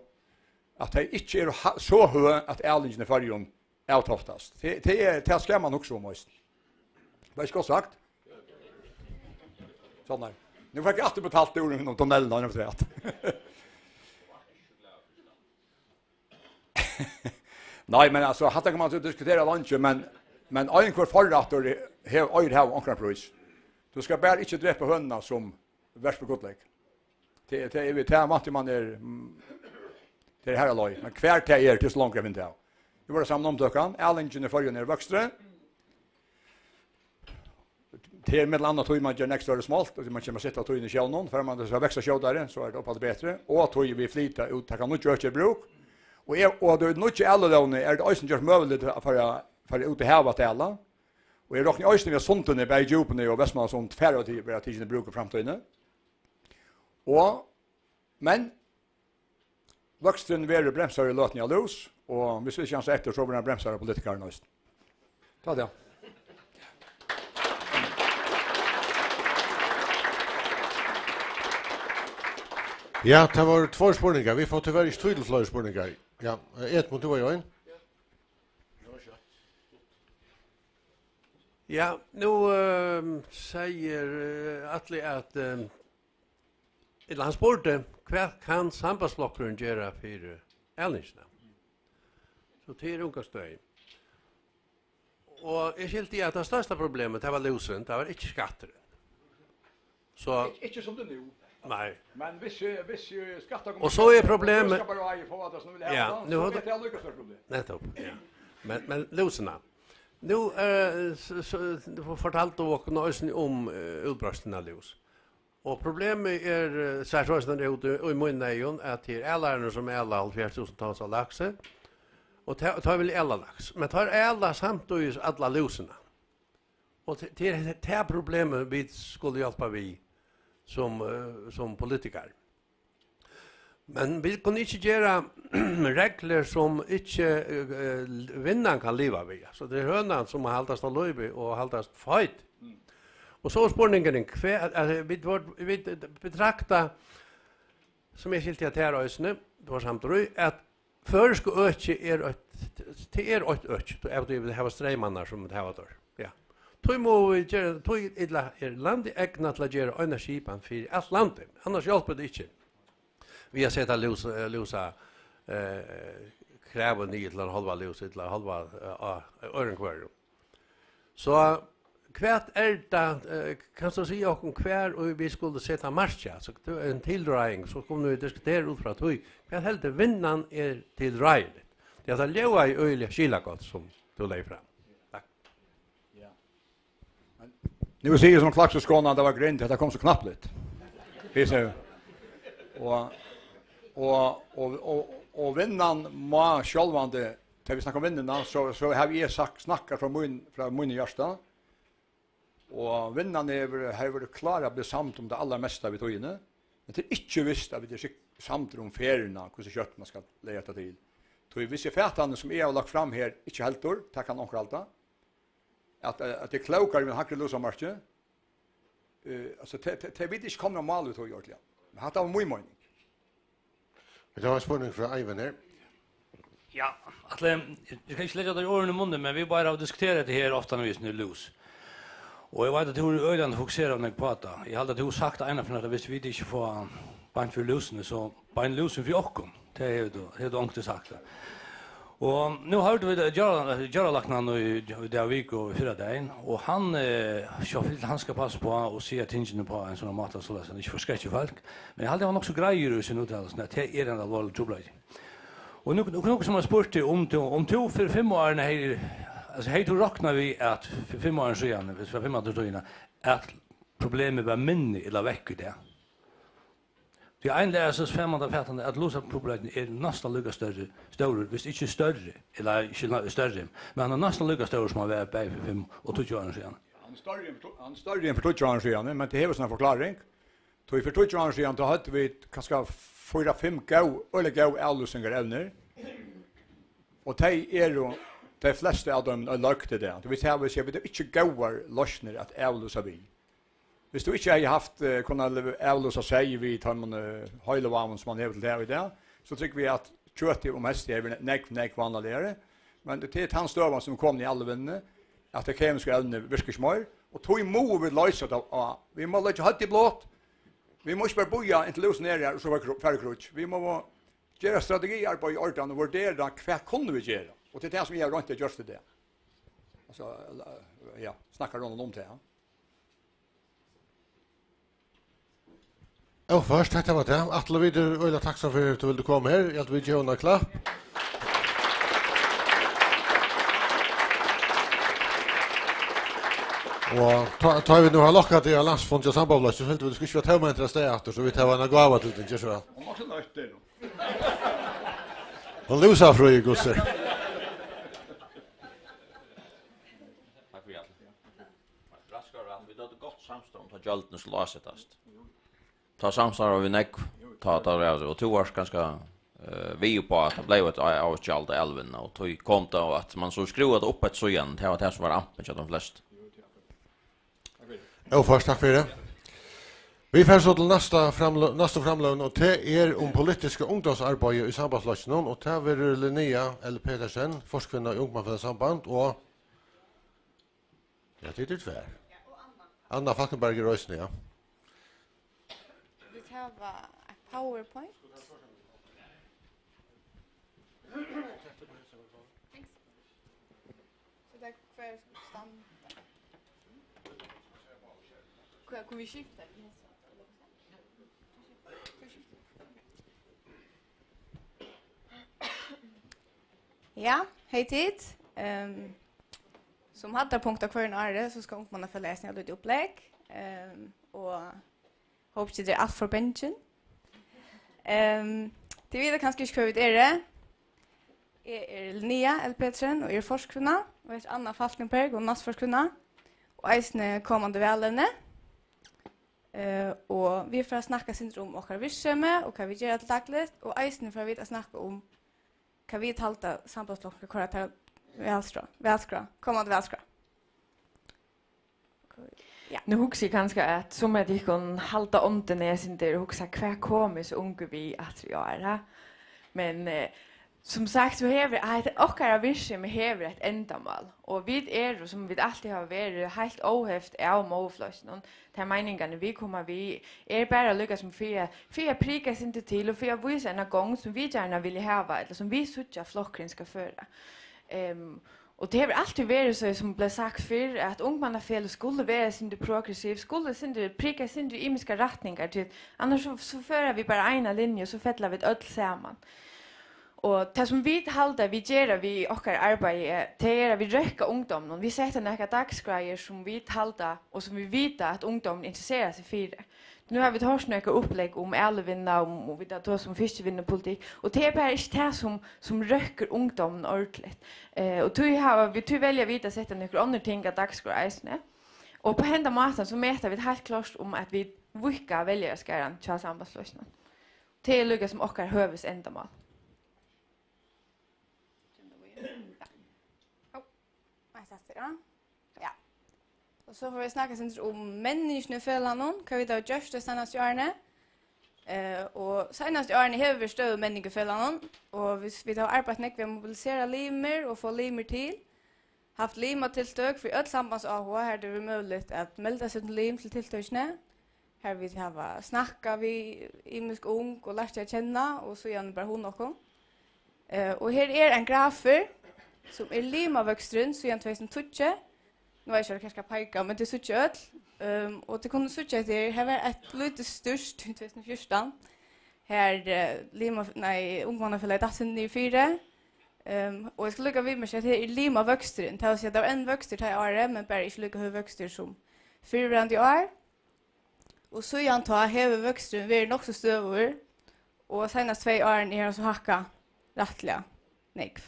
att de inte är så höga att ärlingen i förjon avtoftast. Det ska man också om oss. Vad ska jag sagt? Sån där. Nu får jag alltid betalt ur inom tunneln när jag får rätt. Nej, men alltså hade kan man så diskutera lunchen men en kvar förrätter har ankra pris. Du ska bara inte drepa hönna som värst för godlek. Det är vi tar matte man är det är här alloj, men kvar till till så långt jag vet inte. Vi var samman om dökan, Allingen för ner växtre. Till med annat tog man gör nästa år smalt och man kommer sätta tog in i självnon för man ska växa självdare så är det uppåt bättre och tog vi flyta ut ta kan nog göra bruk. Och det är nog inte alla då är det också just möjligt för ut i havet alla. Och är dock ni också vi sånt när på Djupen och Västmanland sånt färre till vara tiden brukar framtiden. Och men vuxen vill bromsar i låtning av lus och vi ska chans efter så blir bromsar politiker näst. Ta det. Ja, det var 2 spurningar. Vi får tyvärr inte tydligt fler spurningar. Ja, ett mot du var en. Ja, nu säger Atle att han spurte vad kan sambandsblockaren göra för älningsna? Så det är unga stöj. Och jag skilte att det största problemet det var lusen, det var inte skatter. Så Inte som det nu. nej. Men hvis skattar Och så är problemet. Ja, nu har det är lika stort problem. Nettopp, ja. Men luserna. Nu så fortalte du om utbrösten av lus. Och problemet är så här så ute i munnen att det är alla som är alla 70 000 tons av lax. Och tar väl alla lax. Men tar alla samtidigt alla luserna. Och det här problemet vi skulle hjälpa vi som politiker. Men vi kan inte göra regler som inte vinnaren kan leva vid. Så det är hönan som har haltast av löjbe och haltast fight. Och så spårningen vi betrakta som jag skilt att här ösne, det var samtidigt att försk öke är ett öke. Då vi har strämannar som det här var. Ja. Tog må vi göra, tog är landet ägna till att göra energipan för allt landet. Annars hjälper det inte. Vi har sett att lusa kräver ny till en halva lus till en halva örenkvar. Så Kvärt det, kan du säga om kvar och vi skulle sätta marsch, så det är en tilldragning så kommer vi diskutera ut från att kvar helt vinnan är tilldragligt. Det är att leva i öliga skilagott som du lägger fram. Tack. Ja. Nu säger som Klax och Skåne det var grint att det kom så knappligt. Vi ser och vinnan må självande till vi snackar om vinnarna så har vi snackar från min hjärta. Och vinnan har varit klara att bli samt om det allra mesta vi tog inne. Men det är inte visst att vi är samt om färgerna, hur kött man ska leta till. Så vi ser fätande som jag har lagt fram här, inte helt år, tack han onkel allt. Att det är klokare med hackre losa marschen. Alltså det vill inte komma mal ut och gjort det. Men det var mycket mening. Det var en spårning från Ivan här. Ja, jag kan inte lägga det i åren i munnen, men vi bara har diskuterat det här ofta när vi är nu lus. Och jag vet att du är öjande fokuserad på det. Jag hade att du sagt ena för att hvis vi inte får band för lusene, så band lusen för åkken. Det är det ångte sagt. Och nu har vi Göra Lacknan i Davik och i förra dagen. Och han ska passa på och se tingene på en sån mat så att han inte förskräcker folk. Men jag hade han också grejer i sin uttalelse att det är en allvarlig trubbel. Och nu som har spurt om 2 för 5 år när alltså hej då räknar vi att för 5 år sedan, för 5 år sedan att problemet var mindre eller väck i det. Det är en så spännande fattande att lösa problemet är nästan lika större, visst inte större eller inte större, men han är nästan lika stor som han var på för 5 och 20 år sedan. Han större än för 20 år sedan, men det har sån förklaring. Så för 20 år sedan då hade vi kanske 4-5 gå avlösningar ävner. Och det är då de flesta av dem lagte det. Det vill säga vi ser inte gåar lösner att avlösa vi. Hvis du inte har haft kunnat avlösa sig vid tar man höjlevarmen som man är där i det, så tycker vi att kött och mest är näck vanligare. Men det är hans stövan som kom i alla vänner att det kemiska ämne virkar smör och tog mo vi lösa det. Vi må lägga hatt i blått. Vi måste bara boja inte lösa ner och så var färdigkrutch. Vi må göra strategier på i ordan och värdera vad kunde vi göra. Och det är det som jag inte görs till det. Alltså ja, snackar om det här. Ja, först tack det var det. Atle vidare ölla tacksam för att du ville komma här. Jag vill ge en klapp. Och tar vi nu har lockat det landsfond och sambandslös så skulle vi ska ta med intresse efter så vi tar en gåva till den Joshua. Om också lärt det då. Och Lusa från Gusser. Tack för hjälp. Raskar att vi då gott samstånd att jalten skulle avsättas. Ta samsar vi neck ta det och 2 år ganska vi på att det blev ett avskjalt elven och tog kom då att man så skruvade upp ett så igen det var det som var ampen till de flesta. Ja, först tack för det. Vi får så till nästa framlån och det är om politiska ungdomsarbete i sambandslösen och det är Linnea L. Petersen, forskvinna i Ungdomsförbundets samband och ja, det är tvär. Anna Falkenberg i Rösne, ja. Vi har a PowerPoint. Så där kvar stanna. Kan vi skifta? Ja, hej tid. Som hade punkter kvar en året så ska man få läsning av lite upplägg. Och hoppas det är allt för benchen. Det vill kanske inte kvar ut det. Är Linnea L. Petersen och är forskvinna. Och är Anna Falkenberg och nassforskvinna. Och eisne kommande välene. Og vi får snakka sin om okkar virksomhet og hva vi gjør til dagligt, og eisne får vi snakka om hva vi talta sambandslokker kvar til välskra, kommande välskra. Ja. Nu huxar jag kanske att som att jag kan halta om den när jag sitter och huxar hva kommer så unge vi att göra. Men som sagt så har vi okkara virksomhet hever ett ändamål. Och vi är som vi alltid har varit helt ohäft av målflöjsen. De meningarna vi kommer vi är bara lyckas som för prika sig inte till och för visa en gång som vi gärna vill ha eller som vi söker flockren ska föra. Och det har alltid varit så som blev sagt för att ungmannafält skulle vara sin progressiv, skulle sin pricka sin imiska riktningar till annars så för vi bara ena linje så fettlar vi öll samman. Och det som vi halda vi gör vi och arbete det är vi röka ungdomen vi sätter några dagsgrejer som vi halda och som vi vet att ungdomen intresserar sig för det. Nu har vi hört några upplägg om älvinna och vi tar som fiskevinnepolitik och det är bara inte det som röker ungdomen ordentligt. Och vi väljer vita sätta några andra ting att dagsgrejerna. Och på hända maten så mäter vi helt klart om att vi vilka väljarskaran till sambandslösningen. Det är lugga som åker hövs ändamål. Ja. Och så får vi snacka sen om människorna i fällan, kan vi ta just det senaste året. Och senaste året har vi stöd människor i fällan och vi har arbetat mycket med att mobilisera limer och få limer till. Haft lima tilltök för öll sambands AH här det är möjligt att melda sig till lim till tilltöksne. Här vi har snacka vi imisk ung och lärt sig känna och så igen bara hon också. Och här är en grafer som är limaväxtren så igen 2012. Nu är jag kanske peka men det är så öll. Och det kunde sucha det här var ett lite störst i 2014. Här ungmannafället dassen i 4. Och jag skulle lycka vid med att det är lima växtren. Det var en växter till året men bara inte lycka hur växter som 4 år. Och så jag antar hela växtren vi är också stövor. Och senast 2 åren är så hacka rättliga nekv.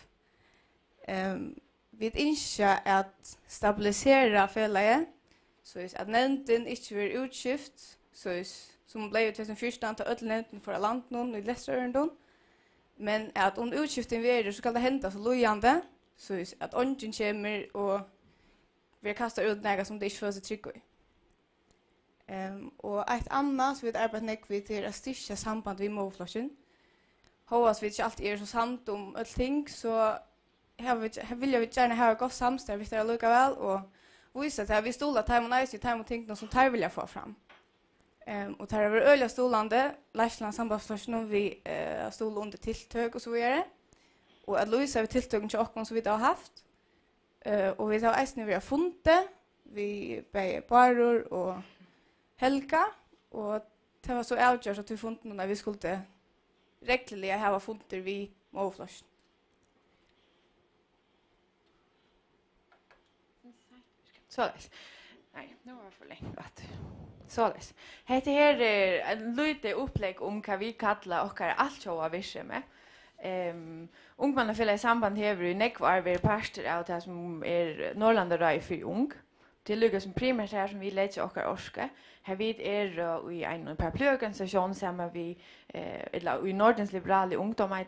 Vi önskar att stabilisera fället så att nämnden inte blir utskift så som blev 2014 till öll nämnden för land någon i Lesterören. Men att om utskiften blir så kan det hända så lojande så att ongen kommer och vi kastar ut några som det inte får sig trygg i. Och ett annat som vi arbetar mycket till att styrka samband vid målflasken. Hoppas vi inte alltid är så sant om allting så vill jag gärna ha ett gott samstarv vid det lika väl och visa att vi stolar time och nice time och ting som tar vill jag få fram. Och tar över öliga stolande, Lärsland sambandsflasken vi stol under tilltök och så vidare. Och att Louisa har tilltöken till åkken som vi har haft. Och vi har ägstning vi har funnet, vi bär Baror och Helga. Och det var så avgörs att vi funnet när vi skulle räckliga ha funnet vid målflasken. Således. Nej, nu var det för länge. Således. Hette här är en lite upplägg om vad vi kallar och allt sjåa virksomhet. Ungmannafället i samband hever i nekvar vi parter av det som är Norrlandaröj för ung. Det lyckas som primärt här som vi lägger och orska. Här vid är i en paraplyorganisation samma vi eller i Nordens liberala ungdom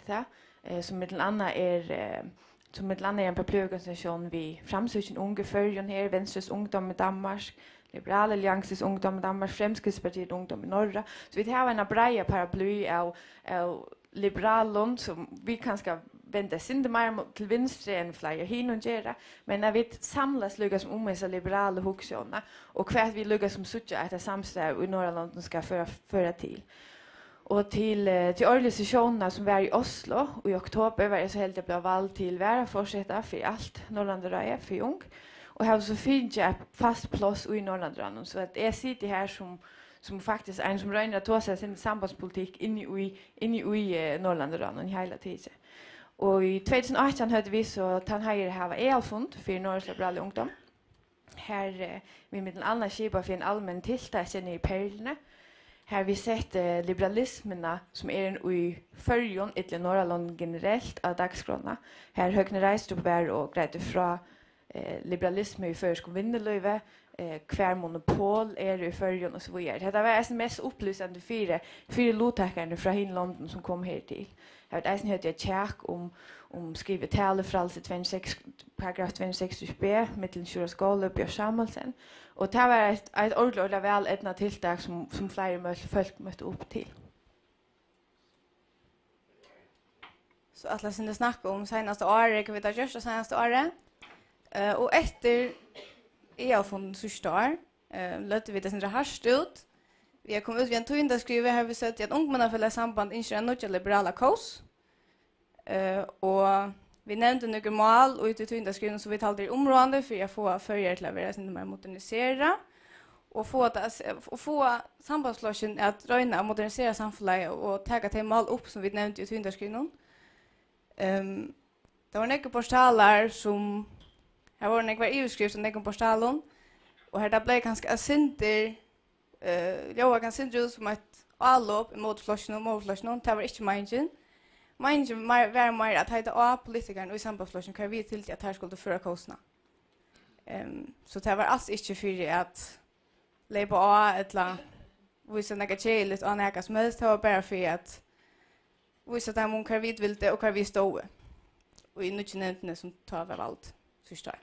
som ett annat är som ett land är en paraplyorganisation vi framsöken unge förjon här Venstres ungdom i Danmark. Liberala allianses ungdom i Danmark, Fremskrittspartiet ungdom i Norra. Så vi har en breja paraply av liberalon som vi kanske vända sin mer till vänster än fler hin och göra. Men när vi samlas lyckas om dessa liberala huggsjona och kvart vi lyckas som sucha att det samstarv i norra London ska föra till. Och till årliga sessionerna som var i Oslo och i oktober var det så helt att bli vald till vara fortsätta för allt Norrlandaröje för ung. Och här så finns jag fast plats i Norrlandsranden så att jag sitter här som faktiskt en som röjnar att ta sig sin sambandspolitik in i Norrlandsranden hela tiden. Och i 2018 hade vi så att han hade här elfond för Norrlands liberala ungdom. Här vi med en annan skipa för en allmän tilltag i Perlene. Här vi sett liberalismerna som är i förjon i Norrland generellt av dagskrona. Här Högne Reistrup var och grejde fra liberalism i förskovindelöve, kvar monopol är i förjon och så vidare. Det var det mest upplysande fyra lottakarna från Hinlanden som kom här till. Jag vet hört jag check om skrivet talefralse 26 paragraf 26b mittel Sjura Skåle Björn Samuelsen. Och det var ett ordentligt väl ett tilltag som flera folk mötte upp till. Så att läsa snacka om senaste året, kan vi ta just det senaste året. Och efter EL-fonden sista år lötte vi det sin harst ut. Vi har kommit ut vid en tunda skriver här vi sett att ungmannafället samband inte är något liberala kos. Och Vi nämnde några mål och ute i tyndaskriven så vi talade i områden för att få förare till att vara sin mer modernisera och få sambandsflöschen att röjna och modernisera samhället och ta till mål upp som vi nämnde i tyndaskriven. Det var några portaler som här var några överskrift som några portalen och här det blev ganska synder jag var ganska synder som ett allop mot flöschen och mot flöschen det var inte meningen. Meningen var mer att hejta av politikern och i sambandsflöschen kan vi till att här skulle föra kostna. Så det var alls inte för att leva av eller visa några tjeligt och några som helst. Det var bara för att visa att man kan vill det och kan vi stå och i nuvarande som tar över allt förstår.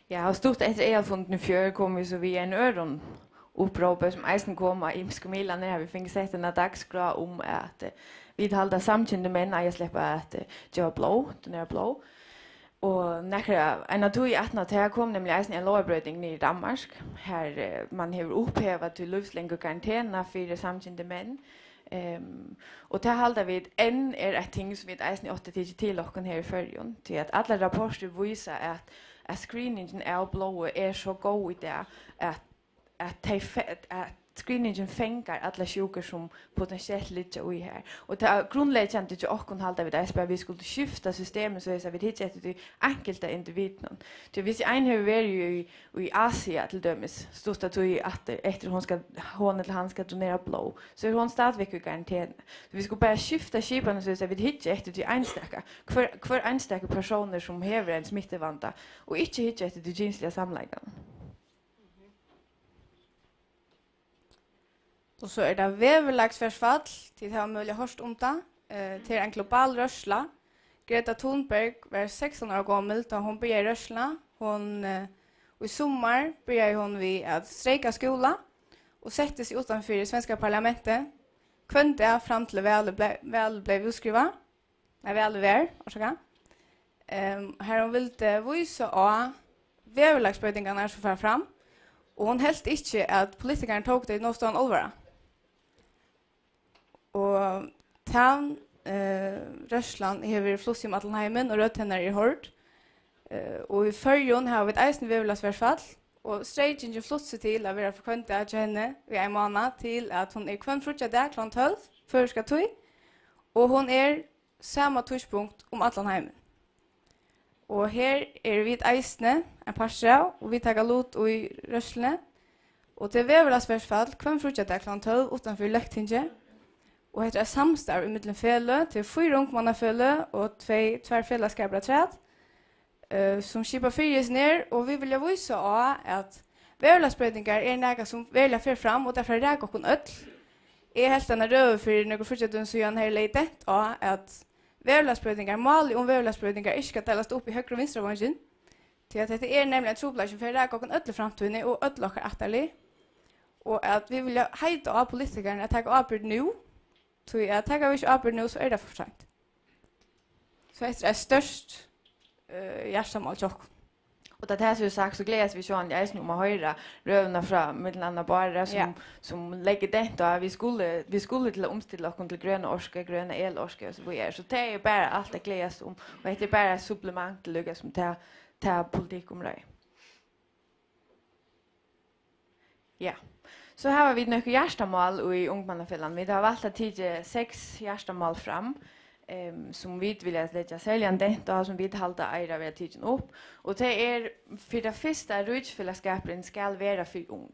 Ja, och stort efter elfunden i fjör kom vi så vi en öron upproper som eisen kommer i Skomilan när vi fick sett en dagsgra om att vi halda samkända män att släppa att göra blå, den är blå. Och när en av i 18 kom nämligen eisen en lovbrötning i Danmark. Här man har upphävat till livslängd och karantän för samkända män. Och det halda vi en ett ting som vi eisen 8 till och här i förrjun till att alla rapporter visar att screeningen av blå är så god i det att screeningen fänger alla sjukar som potentiellt ligger i här. Och det är grundläggande att jag kan hålla vid att vi skulle skifta systemet så att vi hittar till enkelta individen. Så hvis en har varit i Asien till dömes stod det att efter hon eller han ska donera blod så är hon stadigvæk i karantän. Så vi skulle bara skifta skiparna så att vi hittar efter till enstaka. Kvar enstaka personer som har en smittevanta och inte hittar efter till gynsliga samläggande. Och så är det väverlagsfärsfall till att ha möjlighet hörst om det till en global rörsla. Greta Thunberg var 16 år gammal då hon började rörsla. Och i sommar började hon vid att strejka skola och sätta sig utanför det svenska parlamentet. Kvönte fram till väl blev utskriva. Nej, väl var, varsågod. Här hon ville visa av väverlagsböjningarna som far fram. Och hon helt inte att politikern tog det någonstans allvar. Och tan Rössland har flott i Mattenheimen och Rödtennar i hård. Och i förrjun har vi ett eisen vävlagsfärsfall. Och strejken flott sig till att vara förkvönta att henne i en månad till att hon är kvönfrutja där kl. 12 för ska tog. Och hon är samma touchpunkt om Mattenheimen. Och här är vi ett eisne, en parstra, och vi tar lot i rösslene. Och det är vävlagsfärsfall kvönfrutja där kl. 12 utanför Løgtinge. Och heter samstarv i mittlen fälle till 4 ungmannafälle och 2 fällaskabra träd som skipar fyrjes ner. Och vi vill visa av att vävlagsbrytningar är något som väl för fram och därför räkar hon öll. Är helt annan röv för några fortsättning så gör här lite av att vävlagsbrytningar, mål om vävlagsbrytningar inte ska tällas upp i högra och vänstra våningen. Till att det är nämligen troplage för räkar hon öll framtiden och öll lockar atterlig. Och att vi vill hejta av politikerna att ta avbryt nu. Så jag tackar vi inte avbryt nu så är det för sent. Så det är störst hjärtamål tjock. Och det här som sagt så gläds vi sjön jag nu med höra rövna från mellan bara som lägger det då vi skulle till omställa oss till gröna elorska och så vidare. Så det är bara allt det gläds om och det är bara supplement till lyckas som ta politik om det. Ja. Så här har vi några hjärtamål i ungmannafällan. Vi har valt att titta 6 hjärtamål fram. Som vi vill lägga säljande då som vi håller eira vid tiden upp och det är för det första rutfällskapen ska vara för ung.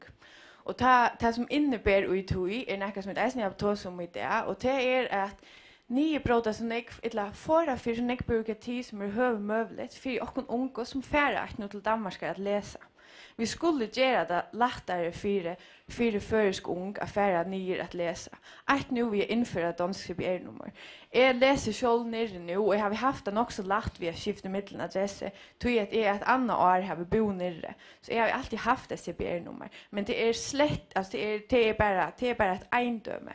Och det som innebär utoi är något som är nästan på som med det och det är att ni broder som eller förra för som byråkrati som är hövmövligt för och unga som färra att till Danmark att läsa. Vi skulle göra det lättare för försk ung affärer nyer att läsa. Att nu vi införa dansk CPR-nummer. Jag läser själv nere nu och jag har haft den också lätt vid att skifta mitteladresser. Tror att jag ett annat år har bo nere. Så jag har alltid haft ett CPR-nummer. Men det är slett, alltså det är bara ett eindöme.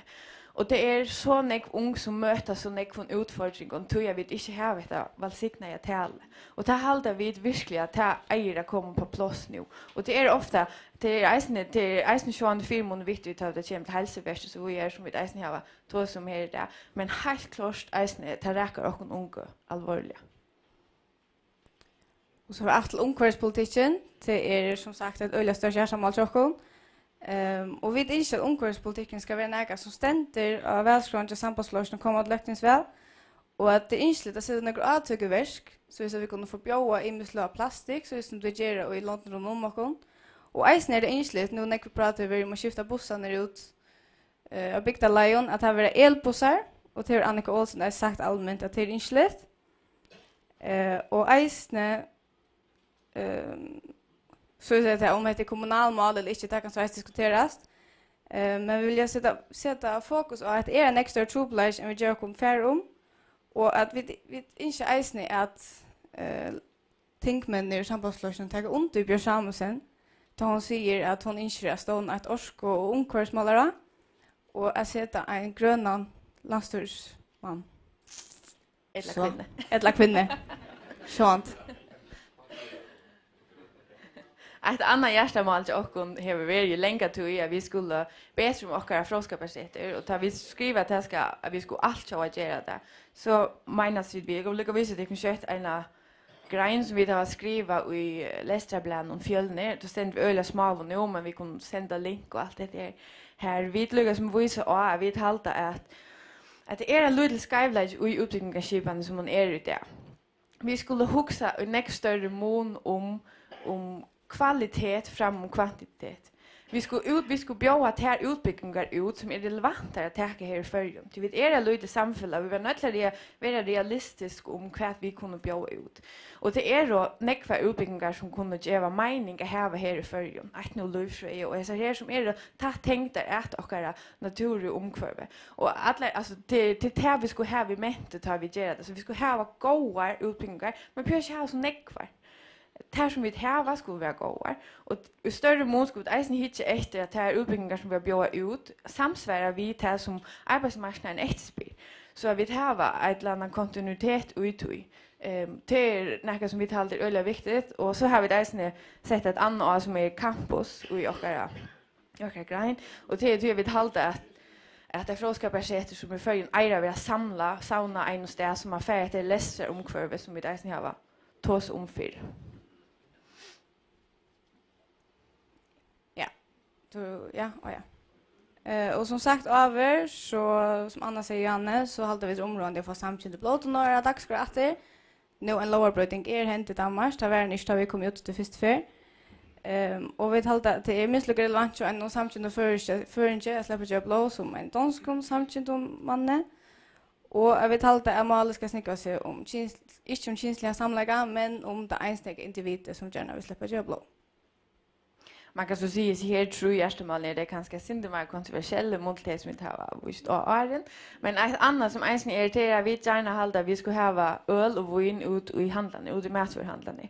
Och det är så nek ung som möter så nek från utfordring och tror jag vet inte har det välsigna jag tal. Och det håller vi verkligen att ta ära komma på plats nu. Och det är ofta det är eisen sjön filmen viktigt att det kommer till hälsovård så vi är som vi eisen har två som är där. Men helt klart eisen det räcker och unga allvarliga. Och så har vi ungkvärspolitiken. Det är som sagt ett öliga större hjärtamål. Och vi inte att ungkvärspolitiken ska vara näga som ständer av välskrånande samtalslösning och komma att lökningsväl. Och att det är inte att sätta några avtökerverk så att vi kan få bjöa i musla plastik så som det gör i London och Nomakon. Och eisen är det inte nu när vi pratar om att skifta bussarna ut av Bygda Lion att det är elbussar och det har Annika Olsen har sagt allmänt att det är inte och eisen så är det om det är kommunalmål eller inte, det kan så diskuteras. Men vi vill sätta fokus på att det är en extra troublage än vi gör kom färre och att vi inte eisne att tinkmän i samtalslösningen tar ont i Björn Samuelsen då hon säger att hon inte står ett orsko och ungkvärsmålare och att sätta en grönan landstyrsman. Eller kvinna. Sånt. Ett annat hjärtamål till oss har varit länge till att vi skulle bättre om våra frågskapacitet och att vi skriver att vi skulle allt att göra det. Så menas vi går lika visa att det kan köta en grein som vi har skrivit i Lestrabladen om fjällene. Då ständer vi öliga små nu men vi kan sända länk och allt det där. Här vi lyckas som visar att vi halta att det är en liten skivläge i utbyggnadskipan som man är ute. Vi skulle huxa en nästa större mån om kvalitet fram kvantitet. Vi skulle bjöa att här utbyggningar ut som är relevanta att täcka här i förrjun. Till vi är lite samfälla, vi var nödvändigt att vara realistisk om vad vi kunde bjöa ut. Och det är då nekva utbyggningar som kunde ge mening att ha här i förrjun. Att nu livsfri och så här som är det tatt tänkt att och natur och omkvarve. Och alla alltså det här vi skulle ha vi mente tar vi göra det. Så vi skulle ha goda utbyggningar men vi inte ha så nekvar. Det som vi har skulle vara goda. Och i större mån skulle vi eisen hitta efter att det här utbyggningar som vi har bjöd ut samsvarar vi det som arbetsmarknaden efterspyr. Så vi har ett eller annan kontinuitet utui. Det är något som vi talar är väldigt viktigt. Och så har vi eisen sett ett annat som är campus i åkara grein. Och det är vi talar att det frågskapacitet som är för en eira vill samla sauna en sted som har färdigt till läsare omkvarve som vi eisen har tås omfyr. Och som sagt över så som Anna säger Janne så håller vi ett område för samtidigt blått och några dagsgrader. Nu en lowerbröting hänt i Danmark, där var inte vi kom ut till först för. Och vi håller att det är minst lika relevant så en samtidigt för inte släppa jobb blå som en dansk samtidigt manne. Och jag vet hålla att man ska snicka sig om inte om känsliga samlägga men om det enstaka individer som gärna vill släppa jobb blå. Man kan så säga så här tror jag det är ganska synd mer kontroversiella mot som inte har visst åren men ett annat som ens irriterar vi gärna hålla vi skulle ha öl och vin ut i handlarna ut i matvaruhandlarna.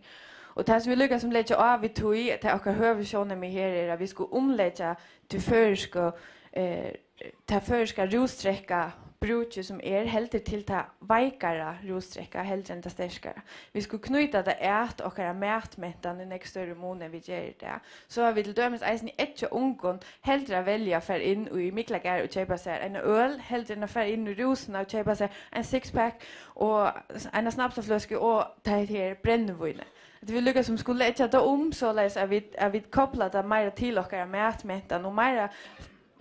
Och det som vi lyckas som lägga av vi tog i till och huvudvisionen med här är att vi skulle omlägga till förska rosträcka brukar som helt till ta vikara rosträcka helt än det stärskare. Vi skulle knyta det ät och göra mätmättan i nästa större mån vi gör det. Så har vi till dömes eisen i ett ungon helt välja för in i Miklagar och köpa sig en öl helt än för in i rosen och köpa sig en sixpack och en snapsflaska och ta ett här brännvin. Det vill lyckas som skulle lägga det så läs är vi koppla det mer till och göra mätmättan och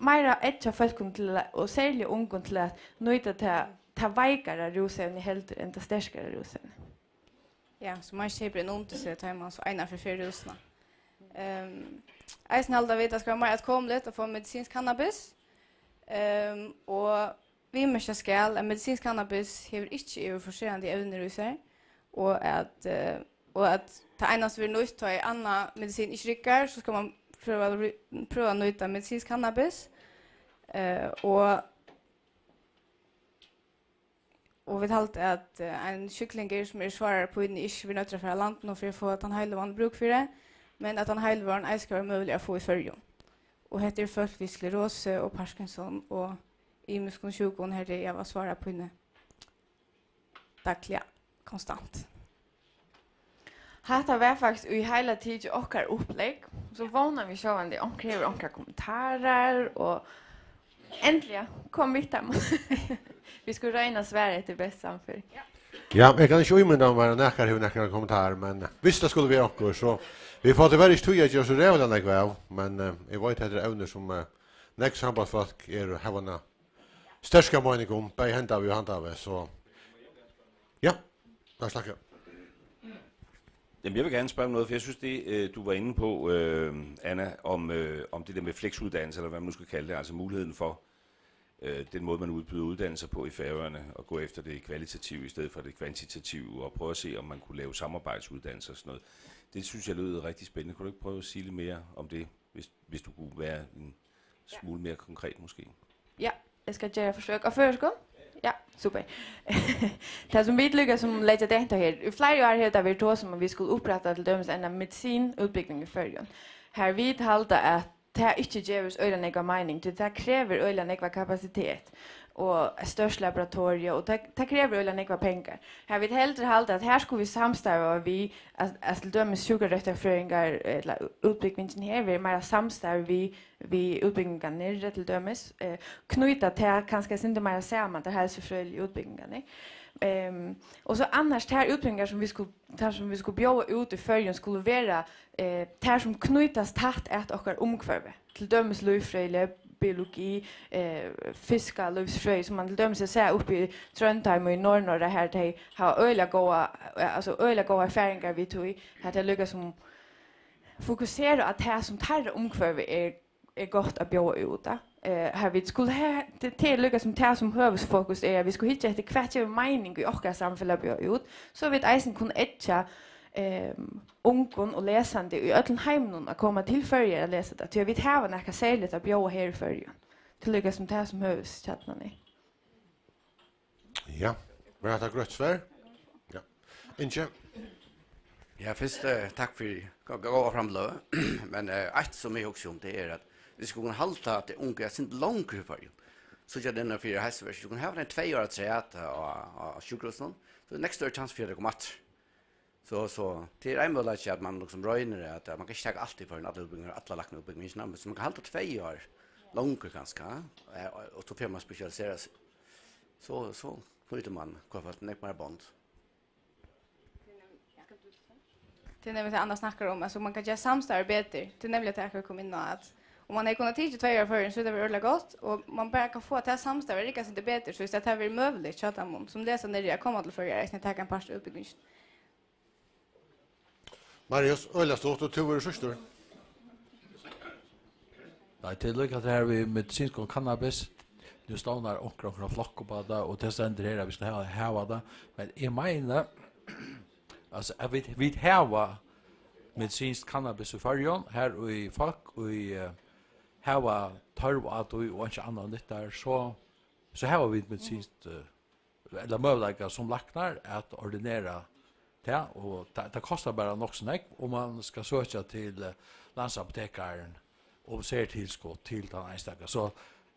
Mera etja folk till och sälja ungen till att nöjta ta vikara rosen i helt än det stärskare rosen. Ja, så man köper en så tar man så ena för 4 rosna. Eisen håller vi att ska vara mer åtkomligt och få medicinsk cannabis. Och vi måste skall medicinsk cannabis har inte överforcerande ämnen i sig och att ta ena så vi nöjt ta i andra medicin i ryckar så ska man pröva nöjta medicinsk cannabis. Och vi talte att en kyckling som svarar på in inte vi nötter för landet och för att få att han heilvan bruk för det men att han heilvan är ska vara möjligt att få i förrjun. Och heter folk vid skleros och Parkinson och i muskon sjukon här det jag var svara på inne. Dagliga, konstant. Hatta var faktiskt i hela tiden okkar upplägg. Så vana vi sjåvande omkring onkra kommentarer och äntligen kom vi där. Vi skulle räkna Sverige till bäst samför. Ja, jag kan inte umynda om vad näkar hur näkar kommentar, men visst det skulle vi också så vi får det väldigt tydligt att göra så rävla väl, men jag vet att det är ävner som näck sambandsfolk är havana störska mening om på hända vi handa vi så ja, där snackar. Jamen, jeg vil gerne spørge om noget, for jeg synes, det du var inde på, Anna, om det der med fleksuddannelse, eller hvad man nu skal kalde det, altså muligheden for den måde, man udbyder uddannelser på i Færøerne, og gå efter det kvalitative i stedet for det kvantitative, og prøve at se, om man kunne lave samarbejdsuddannelser og sådan noget. Det synes jeg lød rigtig spændende. Kunne du ikke prøve at sige lidt mere om det, hvis du kunne være en smule mere konkret måske? Ja, jag ska göra försök. Och först gå? Ja, super. Det som vi lyckas som lägger det inte här. I flera år här där vi tog som vi skulle upprätta till dömes en medicinutbildning i förrjun. Här vi halda att det inte ger öjla nega mening. Det kräver öjla nega kapacitet och störst laboratorie och det kräver öjla nega pengar. Här vi hellre halda att här skulle vi samstarva vi att till dömes sjukarrättarfröringar eller utbildningen här vi mer samstarva vi utbyggningar nere till dömes knyta till kanske inte mer samman till hälsofröjliga utbyggningar. Och så annars det här utbyggningar som vi skulle bjöa ut i förrjun skulle vara det här som knytas tätt ett och omkvarve till dömes lövfröjliga biologi, fiska, livsfröj som man till dömes ser uppe i Trondheim och i norr här de har öliga goda erfarenheter vi tog i att det lyckas som fokusera att det som tar omkvarve är gott att bjöa ut. Här vi skulle här det lyckas som tar som huvudfokus är vi skulle hitta ett kvarts mening i och samhälle bjöa ut så vi eisen kunna etcha ungkon och läsande i ölln heimnun att komma till förr att läsa det. Jag vet här vad jag säger lite att bjöa här i förr. Till lyckas som tar som huvudchattarna. Ja, men det grøtt svar. Ja. Inge. Ja, först tack för gå framlö. Men ett som jag också om det är att vi ska kunna hålla att det unga är inte långt för förrjun. Så jag denna för hälsovård. Du kan ha en 2 år att säga att sjukhusen. Så nästa år chans för det kommer att Så det är en möjlighet att man liksom röjner att man kan inte ta alltid för en alla utbyggnader, alla lackna utbyggnader, men så man kan hålla 2 år långt ganska, och så får man specialisera sig. Så knyter man kvar att näck mer band. Det är nämligen det andra snackar om, alltså man kan göra samstarv bättre. Det är nämligen det jag kom in och att om man är kunnat tidigt 2 år förrän så är det väl ordentligt gott och man bara kan få att det här samstarv rikast inte bättre så istället har vi möjligt chatamon som läser när jag kommer till förra resten ta en par utbyggning. Marius, ölla stort och två syster. Nej, det är att det här vi medicinsk och cannabis. Nu stannar och flock på det och det ständer här vi ska ha det. Men jag menar alltså jag vet vi har medicinsk cannabis i förrjun här i folk och i har torv att och inte annat det där så har vi medicinskt eller möjligheter som lacknar att ordinera ja, och det kostar bara nog så mycket om man ska söka till landsapotekaren och se tillskott till den enstaka. Så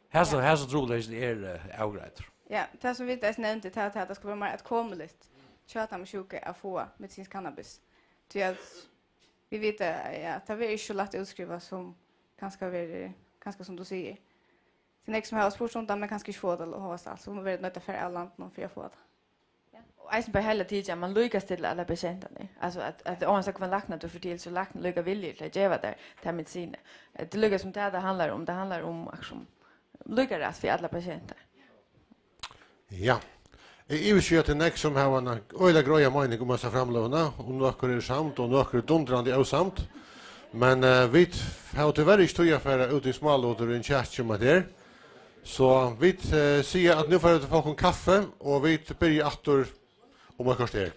här så tror jag det är avgrejt. Ja, det som vi inte nämnde det att det ska vara mer ett kommunligt köta med sjuka att få medicinsk cannabis. Så att vi vet att det är inte lätt att utskriva som ganska som du säger. Sen som har sport sånt men kanske inte få det eller hos allt så man vill nöta för alla någon för att få det. Eisen på hela tiden man lyckas till alla patienterna. Alltså att om man ska kunna lackna då för till så lackna lycka villigt att ge där till medicin. Det lyckas som det handlar om liksom lycka rätt för alla patienter. Ja. I vill säga till näck som har en öliga gröja mening om massa framlövna och några är samt och några dundrande osamt. Men vi har tyvärr inte tog för ut i smålåter i en chat som där. Så vi säger att nu får vi få en kaffe och vi börjar åter om vad kostar.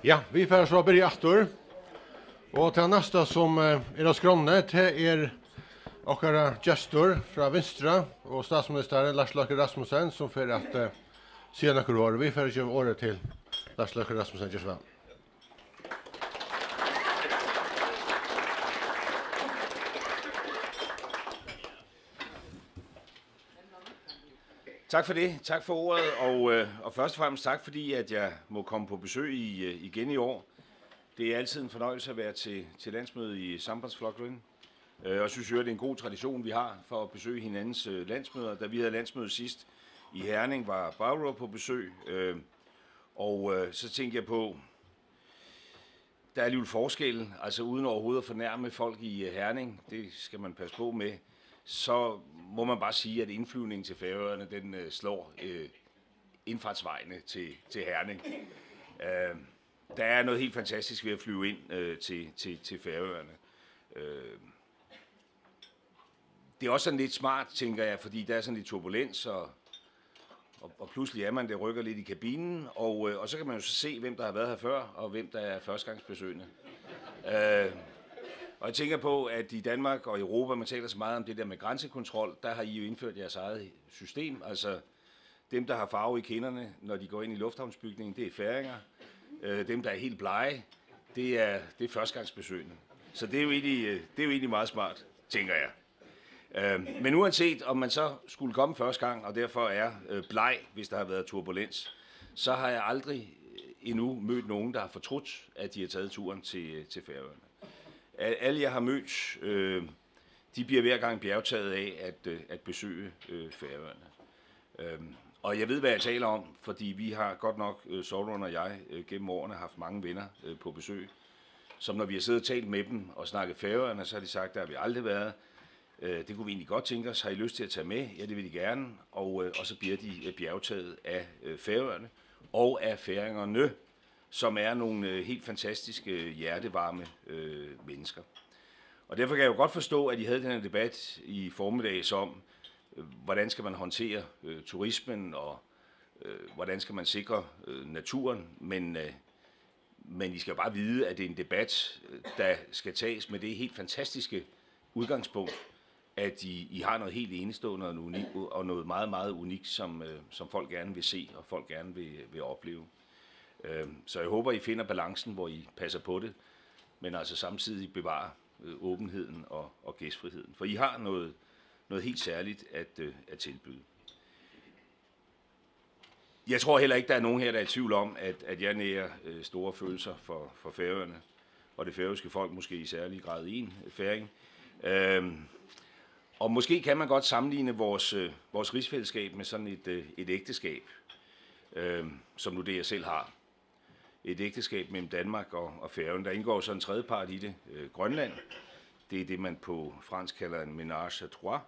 Ja, vi får så börja efter. Och till nästa som är av skrånne, det är åkara gestor från Vinstra och statsminister Lars Løkke Rasmussen som för att se några år. Vi får ge ordet till Lars Løkke Rasmussen just väl. Tak for det. Tak for ordet, og først og fremmest tak, fordi at jeg må komme på besøg igen i år. Det er altid en fornøjelse at være til landsmøde i Sambandsflokkurin. Og jeg synes jo, det er en god tradition, vi har for at besøge hinandens landsmøder. Da vi havde landsmøde sidst i Herning, var Barbara på besøg. Og så tænkte jeg på, der er alligevel forskel, altså uden overhovedet at fornærme folk i Herning, det skal man passe på med, så må man bare sige, at indflyvningen til Færøerne, den slår indfartsvejene til Herning. Der er noget helt fantastisk ved at flyve ind til Færøerne. Det er også sådan lidt smart, tænker jeg, fordi der er sådan lidt turbulens, og pludselig er man, det rykker lidt i kabinen, og så kan man jo så se, hvem der har været her før, og hvem der er førstegangsbesøgende. Og jeg tænker på, at i Danmark og Europa, man taler så meget om det der med grænsekontrol, der har I jo indført jeres eget system. Altså dem, der har farve i kinderne, når de går ind i lufthavnsbygningen, det er færinger. Dem, der er helt blege, det er førstegangsbesøgende. Så det er jo egentlig meget smart, tænker jeg. Men uanset om man så skulle komme første gang, og derfor er bleg, hvis der har været turbulens, så har jeg aldrig endnu mødt nogen, der har fortrudt, at de har taget turen til Færøerne. Alle jeg har mødt, de bliver hver gang bjergtaget af at besøge Færøerne. Og jeg ved, hvad jeg taler om, fordi vi har godt nok, Solrun og jeg, gennem årene haft mange venner på besøg, som når vi har siddet og talt med dem og snakket Færøerne, så har de sagt, der har vi aldrig været. Det kunne vi egentlig godt tænke os. Har I lyst til at tage med? Ja, det vil de gerne. Og så bliver de bjergtaget af Færøerne og af færingerne, som er nogle helt fantastiske, hjertevarme mennesker. Og derfor kan jeg jo godt forstå, at I havde den her debat i formiddags om, hvordan skal man håndtere turismen, og hvordan skal man sikre naturen. Men I skal bare vide, at det er en debat, der skal tages med det helt fantastiske udgangspunkt, at I har noget helt enestående og noget meget, meget unikt, som folk gerne vil se, og folk gerne vil opleve. Så jeg håber, I finder balancen, hvor I passer på det, men altså samtidig bevarer åbenheden og gæstfriheden. For I har noget helt særligt at tilbyde. Jeg tror heller ikke, der er nogen her, der er i tvivl om, at jeg nærer store følelser for Færøerne, og det færøske folk måske i særlig grad en færing. Og måske kan man godt sammenligne vores rigsfællesskab med sådan et ægteskab, som nu det jeg selv har. Et ægteskab mellem Danmark og Færøerne. Der indgår så en tredje part i det, Grønland. Det er det, man på fransk kalder en ménage à trois.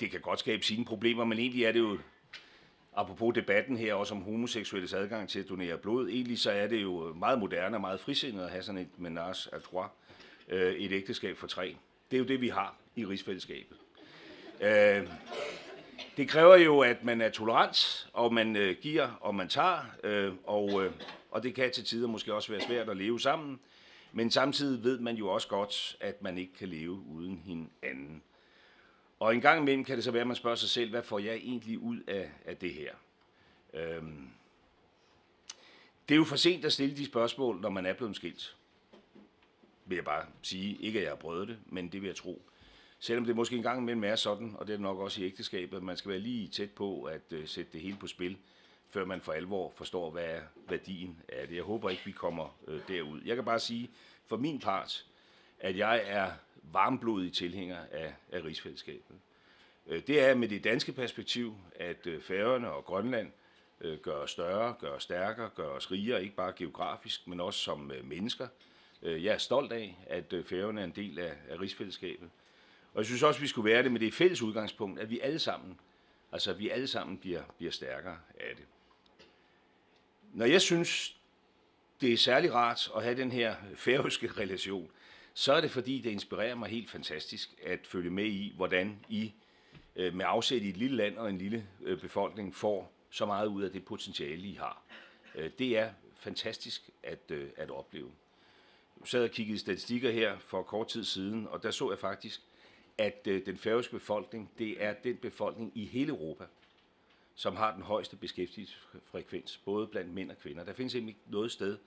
Det kan godt skabe sine problemer, men egentlig er det jo, apropos debatten her også om homoseksuelles adgang til at donere blod, egentlig så er det jo meget moderne og meget frisindet at have sådan et ménage à trois, et ægteskab for tre. Det er jo det, vi har i rigsfællesskabet. Det kræver jo, at man er tolerant, og man giver, og man tager, og det kan til tider måske også være svært at leve sammen, men samtidig ved man jo også godt, at man ikke kan leve uden hinanden. Og en gang imellem kan det så være, at man spørger sig selv, hvad får jeg egentlig ud af det her? Det er jo for sent at stille de spørgsmål, når man er blevet skilt. Vil jeg bare sige. Ikke at jeg har prøvet det, men det vil jeg tro. Selvom det måske en gang imellem er sådan, og det er nok også i ægteskabet, at man skal være lige tæt på at sætte det hele på spil, før man for alvor forstår, hvad er værdien af det. Jeg håber ikke, vi kommer derud. Jeg kan bare sige for min part, at jeg er varmblodig tilhænger af rigsfællesskabet. Det er med det danske perspektiv, at Færøerne og Grønland gør os større, gør os stærkere, gør os rigere, ikke bare geografisk, men også som mennesker. Jeg er stolt af, at Færøerne er en del af rigsfællesskabet. Og jeg synes også, vi skulle være det med det fælles udgangspunkt, at vi alle sammen bliver stærkere af det. Når jeg synes, det er særlig rart at have den her færøske relation, så er det fordi, det inspirerer mig helt fantastisk at følge med i, hvordan I med afsæt i et lille land og en lille befolkning får så meget ud af det potentiale, I har. Det er fantastisk at opleve. Jeg sad og kiggede statistikker her for kort tid siden, og der så jeg faktisk, at den færøske befolkning, det er den befolkning i hele Europa, som har den højeste beskæftigelsesfrekvens, både blandt mænd og kvinder. Der findes ikke noget sted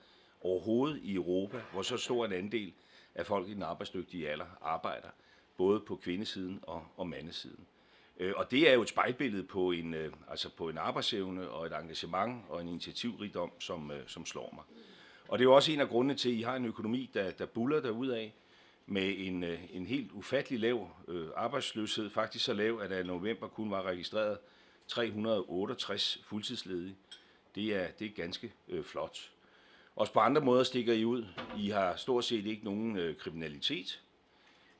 overhovedet i Europa, hvor så stor en andel af folk i den arbejdsdygtige alder arbejder, både på kvindesiden og mandesiden. Og det er jo et spejlbillede på en arbejdsevne og et engagement og en initiativrigdom, som slår mig. Og det er jo også en af grundene til, at I har en økonomi, der buller derudad med en helt ufattelig lav arbejdsløshed. Faktisk så lav, at der i november kun var registreret 368 fuldtidsledige. Det er ganske flot. Også på andre måder stikker I ud. I har stort set ikke nogen kriminalitet.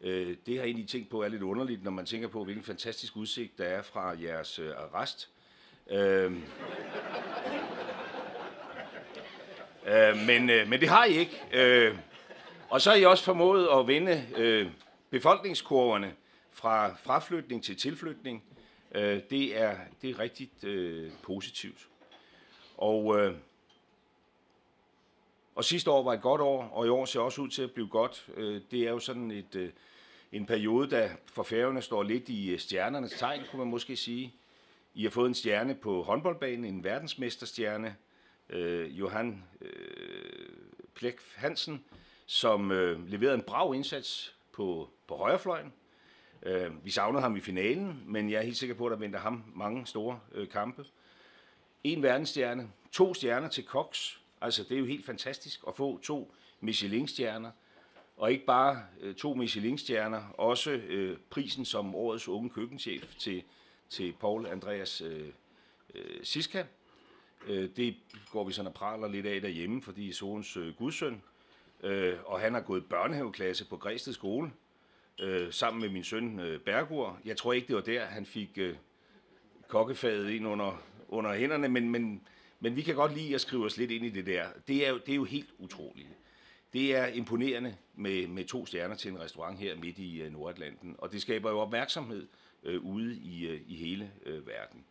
Det har jeg egentlig tænkt på er lidt underligt, når man tænker på, hvilken fantastisk udsigt der er fra jeres arrest. Men det har I ikke. Og så har I også formået at vende befolkningskurverne fra fraflytning til tilflytning. Det er rigtig positivt. Og sidste år var et godt år, og i år ser også ud til at blive godt. Det er jo sådan en periode, der for Færøerne står lidt i stjernernes tegn, kunne man måske sige. I har fået en stjerne på håndboldbanen, en verdensmesterstjerne, Johan Plek Hansen, som leverede en brav indsats på højrefløjen. Vi savnede ham i finalen, men jeg er helt sikker på, at der venter ham mange store kampe. En verdensstjerne, 2 stjerner til koks. Altså, det er jo helt fantastisk at få 2 Michelin-stjerner. Og ikke bare 2 Michelin-stjerner, også prisen som årets unge køkkenchef til Paul Andreas Siska. Det går vi sådan og praler lidt af derhjemme, fordi Sorens gudsøn. Og han har gået børnehaveklasse på Græsted skole, sammen med min søn Bergur. Jeg tror ikke, det var der, han fik kokkefaget ind under hænderne, men vi kan godt lide at skrive os lidt ind i det der. Det er jo helt utroligt. Det er imponerende med 2 stjerner til en restaurant her midt i Nordatlanten, og det skaber jo opmærksomhed ude i hele verden.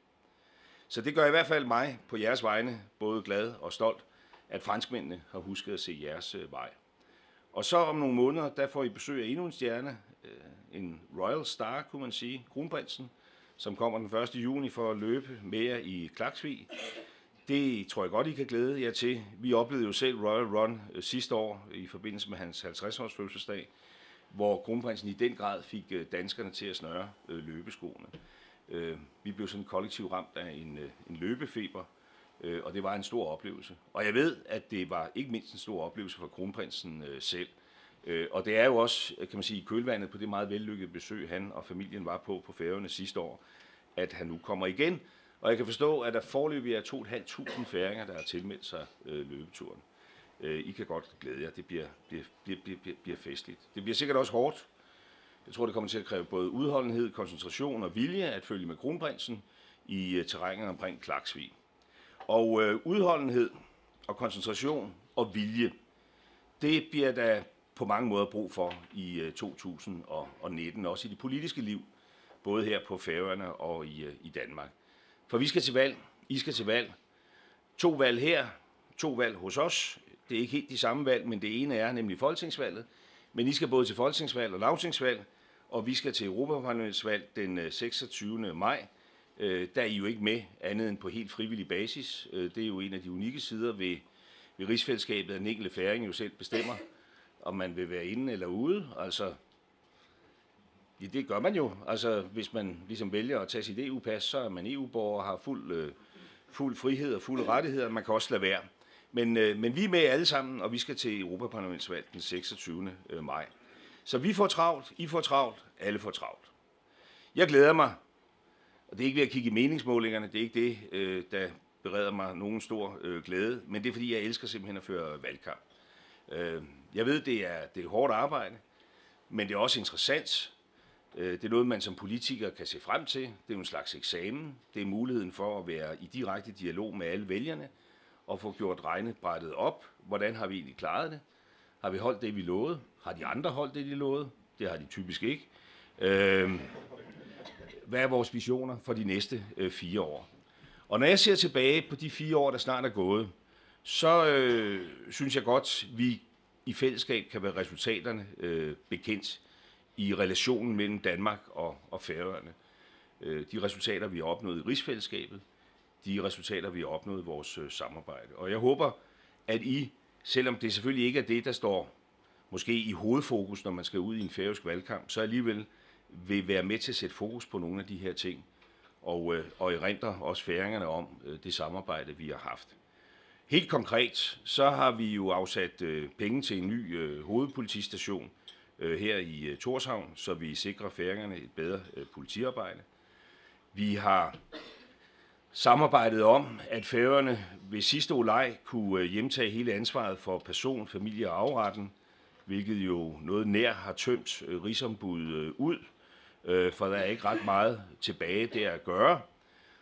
Så det gør i hvert fald mig på jeres vegne både glad og stolt, at franskmændene har husket at se jeres vej. Og så om nogle måneder, der får I besøg af endnu en stjerne, en Royal Star, kunne man sige, kronprinsen, som kommer den 1. juni for at løbe med jer i Klaksvig. Det tror jeg godt, I kan glæde jer til. Vi oplevede jo selv Royal Run sidste år i forbindelse med hans 50-års fødselsdag, hvor kronprinsen i den grad fik danskerne til at snøre løbeskoene. Vi blev sådan kollektivt ramt af en løbefeber, og det var en stor oplevelse. Og jeg ved, at det var ikke mindst en stor oplevelse for kronprinsen selv. Og det er jo også, kan man sige, kølvandet på det meget vellykkede besøg, han og familien var på Færøerne sidste år, at han nu kommer igen. Og jeg kan forstå, at der foreløbig er 2.500 færinger, der har tilmeldt sig løbeturen. I kan godt glæde jer. Det bliver festligt. Det bliver sikkert også hårdt. Jeg tror, det kommer til at kræve både udholdenhed, koncentration og vilje at følge med kronprinsen i terrænet omkring Klaksvig. Og udholdenhed og koncentration og vilje, det bliver der på mange måder brug for i 2019, også i det politiske liv, både her på Færøerne og i Danmark. For vi skal til valg, I skal til valg. 2 valg her, 2 valg hos os. Det er ikke helt de samme valg, men det ene er nemlig folketingsvalget. Men I skal både til folketingsvalg og lagtingsvalg, og vi skal til Europaparlamentsvalg den 26. maj. Der er I jo ikke med andet end på helt frivillig basis. Det er jo en af de unikke sider ved rigsfællesskabet, at den enkelte færing jo selv bestemmer, om man vil være inde eller ude. Altså, ja, det gør man jo. Altså, hvis man ligesom vælger at tage sit EU-pas, så er man EU-borger og har fuld frihed og fuld rettigheder. Man kan også lade være. Men vi er med alle sammen, og vi skal til Europaparlamentsvalg den 26. maj. Så vi får travlt, I får travlt, alle får travlt. Jeg glæder mig, og det er ikke ved at kigge i meningsmålingerne, det er ikke det, der bereder mig nogen stor glæde, men det er fordi, jeg elsker simpelthen at føre valgkamp. Jeg ved, det er hårdt arbejde, men det er også interessant. Det er noget, man som politiker kan se frem til. Det er jo en slags eksamen. Det er muligheden for at være i direkte dialog med alle vælgerne og få gjort regnebrættet op. Hvordan har vi egentlig klaret det? Har vi holdt det, vi lovede? Har de andre holdt det, de lovede? Det har de typisk ikke. Hvad er vores visioner for de næste 4 år? Og når jeg ser tilbage på de 4 år, der snart er gået, så synes jeg godt, vi i fællesskab kan være resultaterne bekendt i relationen mellem Danmark og Færøerne. De resultater, vi har opnået i rigsfællesskabet, de resultater, vi har opnået i vores samarbejde. Og jeg håber, at I, selvom det selvfølgelig ikke er det, der står måske i hovedfokus, når man skal ud i en færøsk valgkamp, så alligevel vil være med til at sætte fokus på nogle af de her ting, og erindre også færingerne om det samarbejde, vi har haft. Helt konkret, så har vi jo afsat penge til en ny hovedpolitistation her i Tórshavn, så vi sikrer færingerne et bedre politiarbejde. Vi har samarbejdet om, at Færøerne ved sidste olej kunne hjemtage hele ansvaret for person, familie og afretten, hvilket jo noget nær har tømt Rigsombuddet ud, for der er ikke ret meget tilbage der at gøre.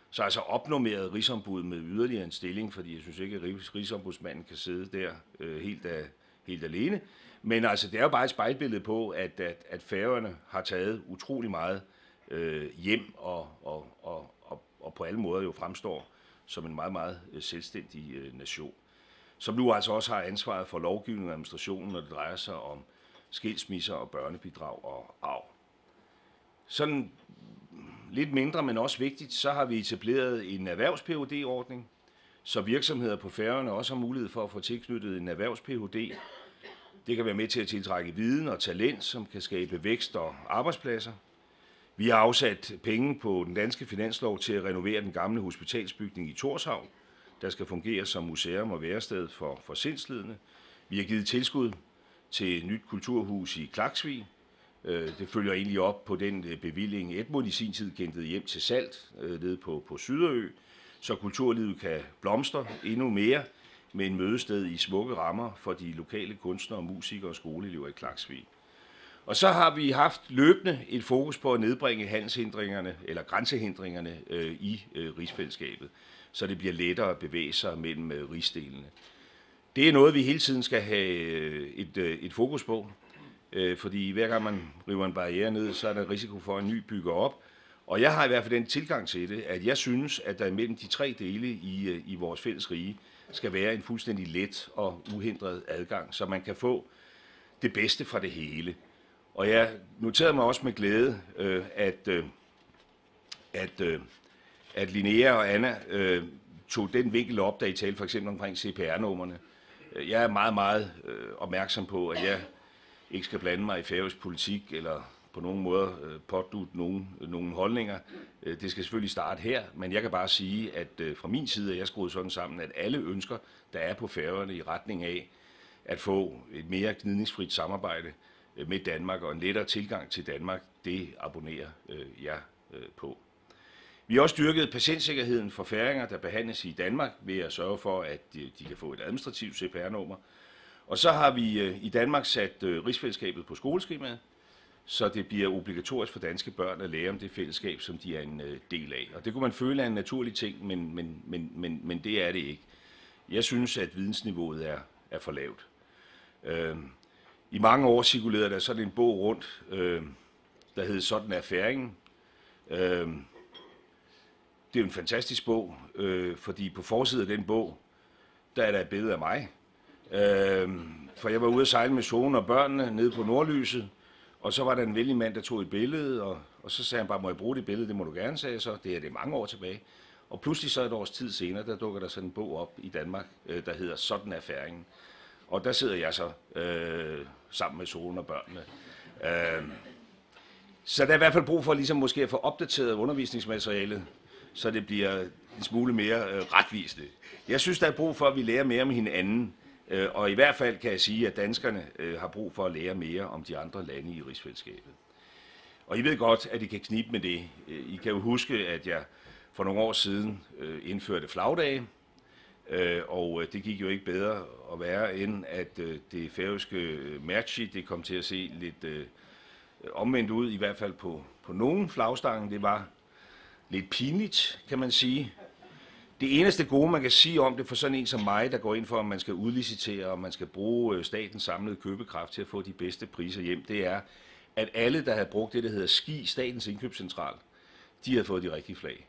Så altså opnormeret Rigsombuddet med yderligere en stilling, fordi jeg synes ikke, at Rigsombudsmanden kan sidde der helt alene. Men altså, det er jo bare et spejlbillede på, at Færøerne har taget utrolig meget hjem og på alle måder jo fremstår som en meget, meget selvstændig nation, som nu altså også har ansvaret for lovgivning og administration, når det drejer sig om skilsmisser og børnebidrag og arv. Sådan lidt mindre, men også vigtigt, så har vi etableret en erhvervs-PhD-ordning, så virksomheder på Færøerne også har mulighed for at få tilknyttet en erhvervs-PhD. Det kan være med til at tiltrække viden og talent, som kan skabe vækst og arbejdspladser. Vi har afsat penge på den danske finanslov til at renovere den gamle hospitalsbygning i Tórshavn, der skal fungere som museum og værested for sindslidende. Vi har givet tilskud til et nyt kulturhus i Klaksvig. Det følger egentlig op på den bevilling, Edmund i sin tid kendte hjem til Salt nede på Syderø, så kulturlivet kan blomstre endnu mere med en mødested i smukke rammer for de lokale kunstnere, musikere og skoleelever i Klaksvig. Og så har vi haft løbende et fokus på at nedbringe handelshindringerne eller grænsehindringerne i rigsfællesskabet, så det bliver lettere at bevæge sig mellem rigsdelene. Det er noget, vi hele tiden skal have et fokus på, fordi hver gang man river en barriere ned, så er der risiko for, at en ny bygger op. Og jeg har i hvert fald den tilgang til det, at jeg synes, at der mellem de tre dele i vores fælles rige skal være en fuldstændig let og uhindret adgang, så man kan få det bedste fra det hele. Og jeg noterede mig også med glæde, at Linnea og Anna tog den vinkel op, da I talte for eksempel omkring CPR-nummerne. Jeg er meget, meget opmærksom på, at jeg ikke skal blande mig i færøsk politik eller på nogen måde pådutte nogen holdninger. Det skal selvfølgelig starte her, men jeg kan bare sige, at fra min side er jeg skruet sådan sammen, at alle ønsker, der er på Færøerne i retning af at få et mere gnidningsfrit samarbejde med Danmark og en lettere tilgang til Danmark, det abonnerer jeg på. Vi har også styrket patientsikkerheden for færinger, der behandles i Danmark, ved at sørge for, at de kan få et administrativt CPR-nummer. Og så har vi i Danmark sat rigsfællesskabet på skoleskemaet, så det bliver obligatorisk for danske børn at lære om det fællesskab, som de er en del af. Og det kunne man føle er en naturlig ting, men det er det ikke. Jeg synes, at vidensniveauet er for lavt. I mange år cirkulerede der sådan en bog rundt, der hed Sådan er færingen. Det er jo en fantastisk bog, fordi på forsiden af den bog, der er der et billede af mig. For jeg var ude at sejle med Sonen og børnene nede på Nordlyset, og så var der en venlig mand, der tog et billede, og så sagde han bare, må jeg bruge det billede? Det må du gerne, sagde jeg så. Det er mange år tilbage. Og pludselig så et års tid senere, der dukker der sådan en bog op i Danmark, der hedder Sådan er færingen. Og der sidder jeg så sammen med Solen og børnene. Så der er i hvert fald brug for ligesom måske at få opdateret undervisningsmaterialet, så det bliver en smule mere retvisende. Jeg synes, der er brug for, at vi lærer mere om hinanden, og i hvert fald kan jeg sige, at danskerne har brug for at lære mere om de andre lande i rigsfællesskabet. Og I ved godt, at I kan knibe med det. I kan jo huske, at jeg for nogle år siden indførte flagdage, og det gik jo ikke bedre at være, end at det færøske merci, det kom til at se lidt omvendt ud, i hvert fald på nogle flagstangen. Det var lidt pinligt, kan man sige. Det eneste gode, man kan sige om det for sådan en som mig, der går ind for, at man skal udlicitere, og man skal bruge statens samlede købekraft til at få de bedste priser hjem, det er, at alle, der havde brugt det, der hedder SKI, Statens Indkøbscentral, de havde fået de rigtige flag.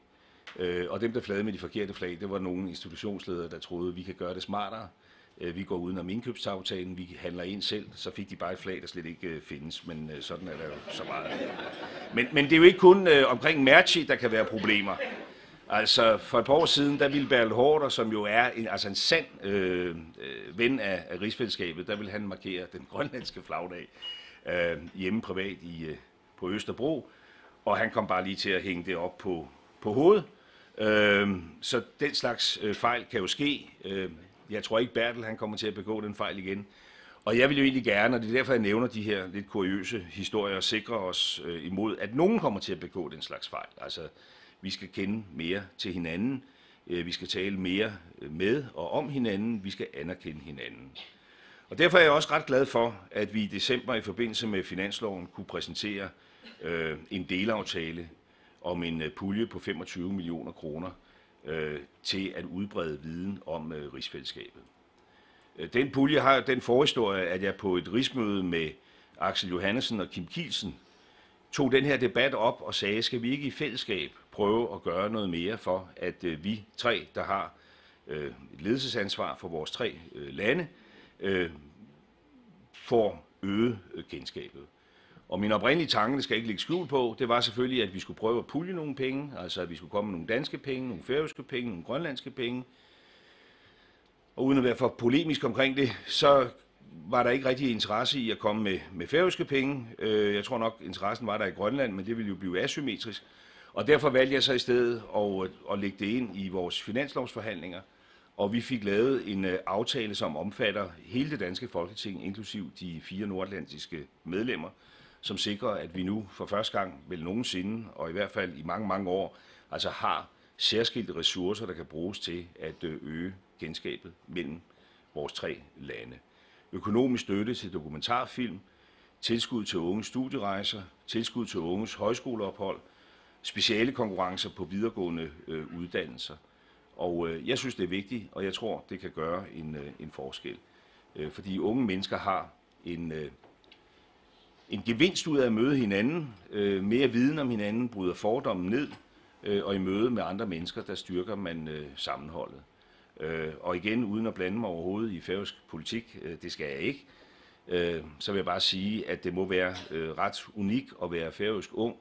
Og dem, der flagede med de forkerte flag, det var nogle institutionsledere, der troede, at vi kan gøre det smartere. Vi går udenom indkøbsaftalen, vi handler ind selv, så fik de bare et flag, der slet ikke findes, men sådan er der jo så meget. Men det er jo ikke kun omkring Merci, der kan være problemer. Altså for et par år siden, der ville Bertel Haarder, som jo er en sand ven af rigsfællesskabet, der ville han markere den grønlandske flagdag hjemme privat på Østerbro, og han kom bare lige til at hænge det op på hovedet. Så den slags fejl kan jo ske. Jeg tror ikke, Bertel han kommer til at begå den fejl igen. Og jeg vil jo egentlig gerne, og det er derfor, jeg nævner de her lidt kuriøse historier, og sikre os imod, at nogen kommer til at begå den slags fejl. Altså, vi skal kende mere til hinanden. Vi skal tale mere med og om hinanden. Vi skal anerkende hinanden. Og derfor er jeg også ret glad for, at vi i december i forbindelse med finansloven kunne præsentere en delaftale om en pulje på 25 millioner kroner til at udbrede viden om rigsfællesskabet. Den pulje har den forhistorie, at jeg på et rigsmøde med Axel Johannesen og Kim Kielsen tog den her debat op og sagde, skal vi ikke i fællesskab prøve at gøre noget mere for, at vi tre, der har et ledelsesansvar for vores tre lande, får øget kendskabet. Og min oprindelige tanke, det skal jeg ikke lægge skjul på, det var selvfølgelig, at vi skulle prøve at pulje nogle penge, altså at vi skulle komme med nogle danske penge, nogle færøske penge, nogle grønlandske penge. Og uden at være for polemisk omkring det, så var der ikke rigtig interesse i at komme med færøske penge. Jeg tror nok, interessen var der i Grønland, men det ville jo blive asymmetrisk. Og derfor valgte jeg så i stedet at lægge det ind i vores finanslovsforhandlinger, og vi fik lavet en aftale, som omfatter hele det danske Folketing, inklusiv de 4 nordatlantiske medlemmer, som sikrer, at vi nu for første gang vel nogensinde, og i hvert fald i mange, mange år, altså har særskilte ressourcer, der kan bruges til at øge kendskabet mellem vores tre lande. Økonomisk støtte til dokumentarfilm, tilskud til unges studierejser, tilskud til unges højskoleophold, speciale konkurrencer på videregående uddannelser. Og jeg synes, det er vigtigt, og jeg tror, det kan gøre en forskel. Fordi unge mennesker har en gevinst ud af at møde hinanden, mere viden om hinanden, bryder fordommen ned, og i møde med andre mennesker, der styrker man sammenholdet. Og igen, uden at blande mig overhovedet i færøsk politik, det skal jeg ikke, så vil jeg bare sige, at det må være ret unikt at være færøsk ung,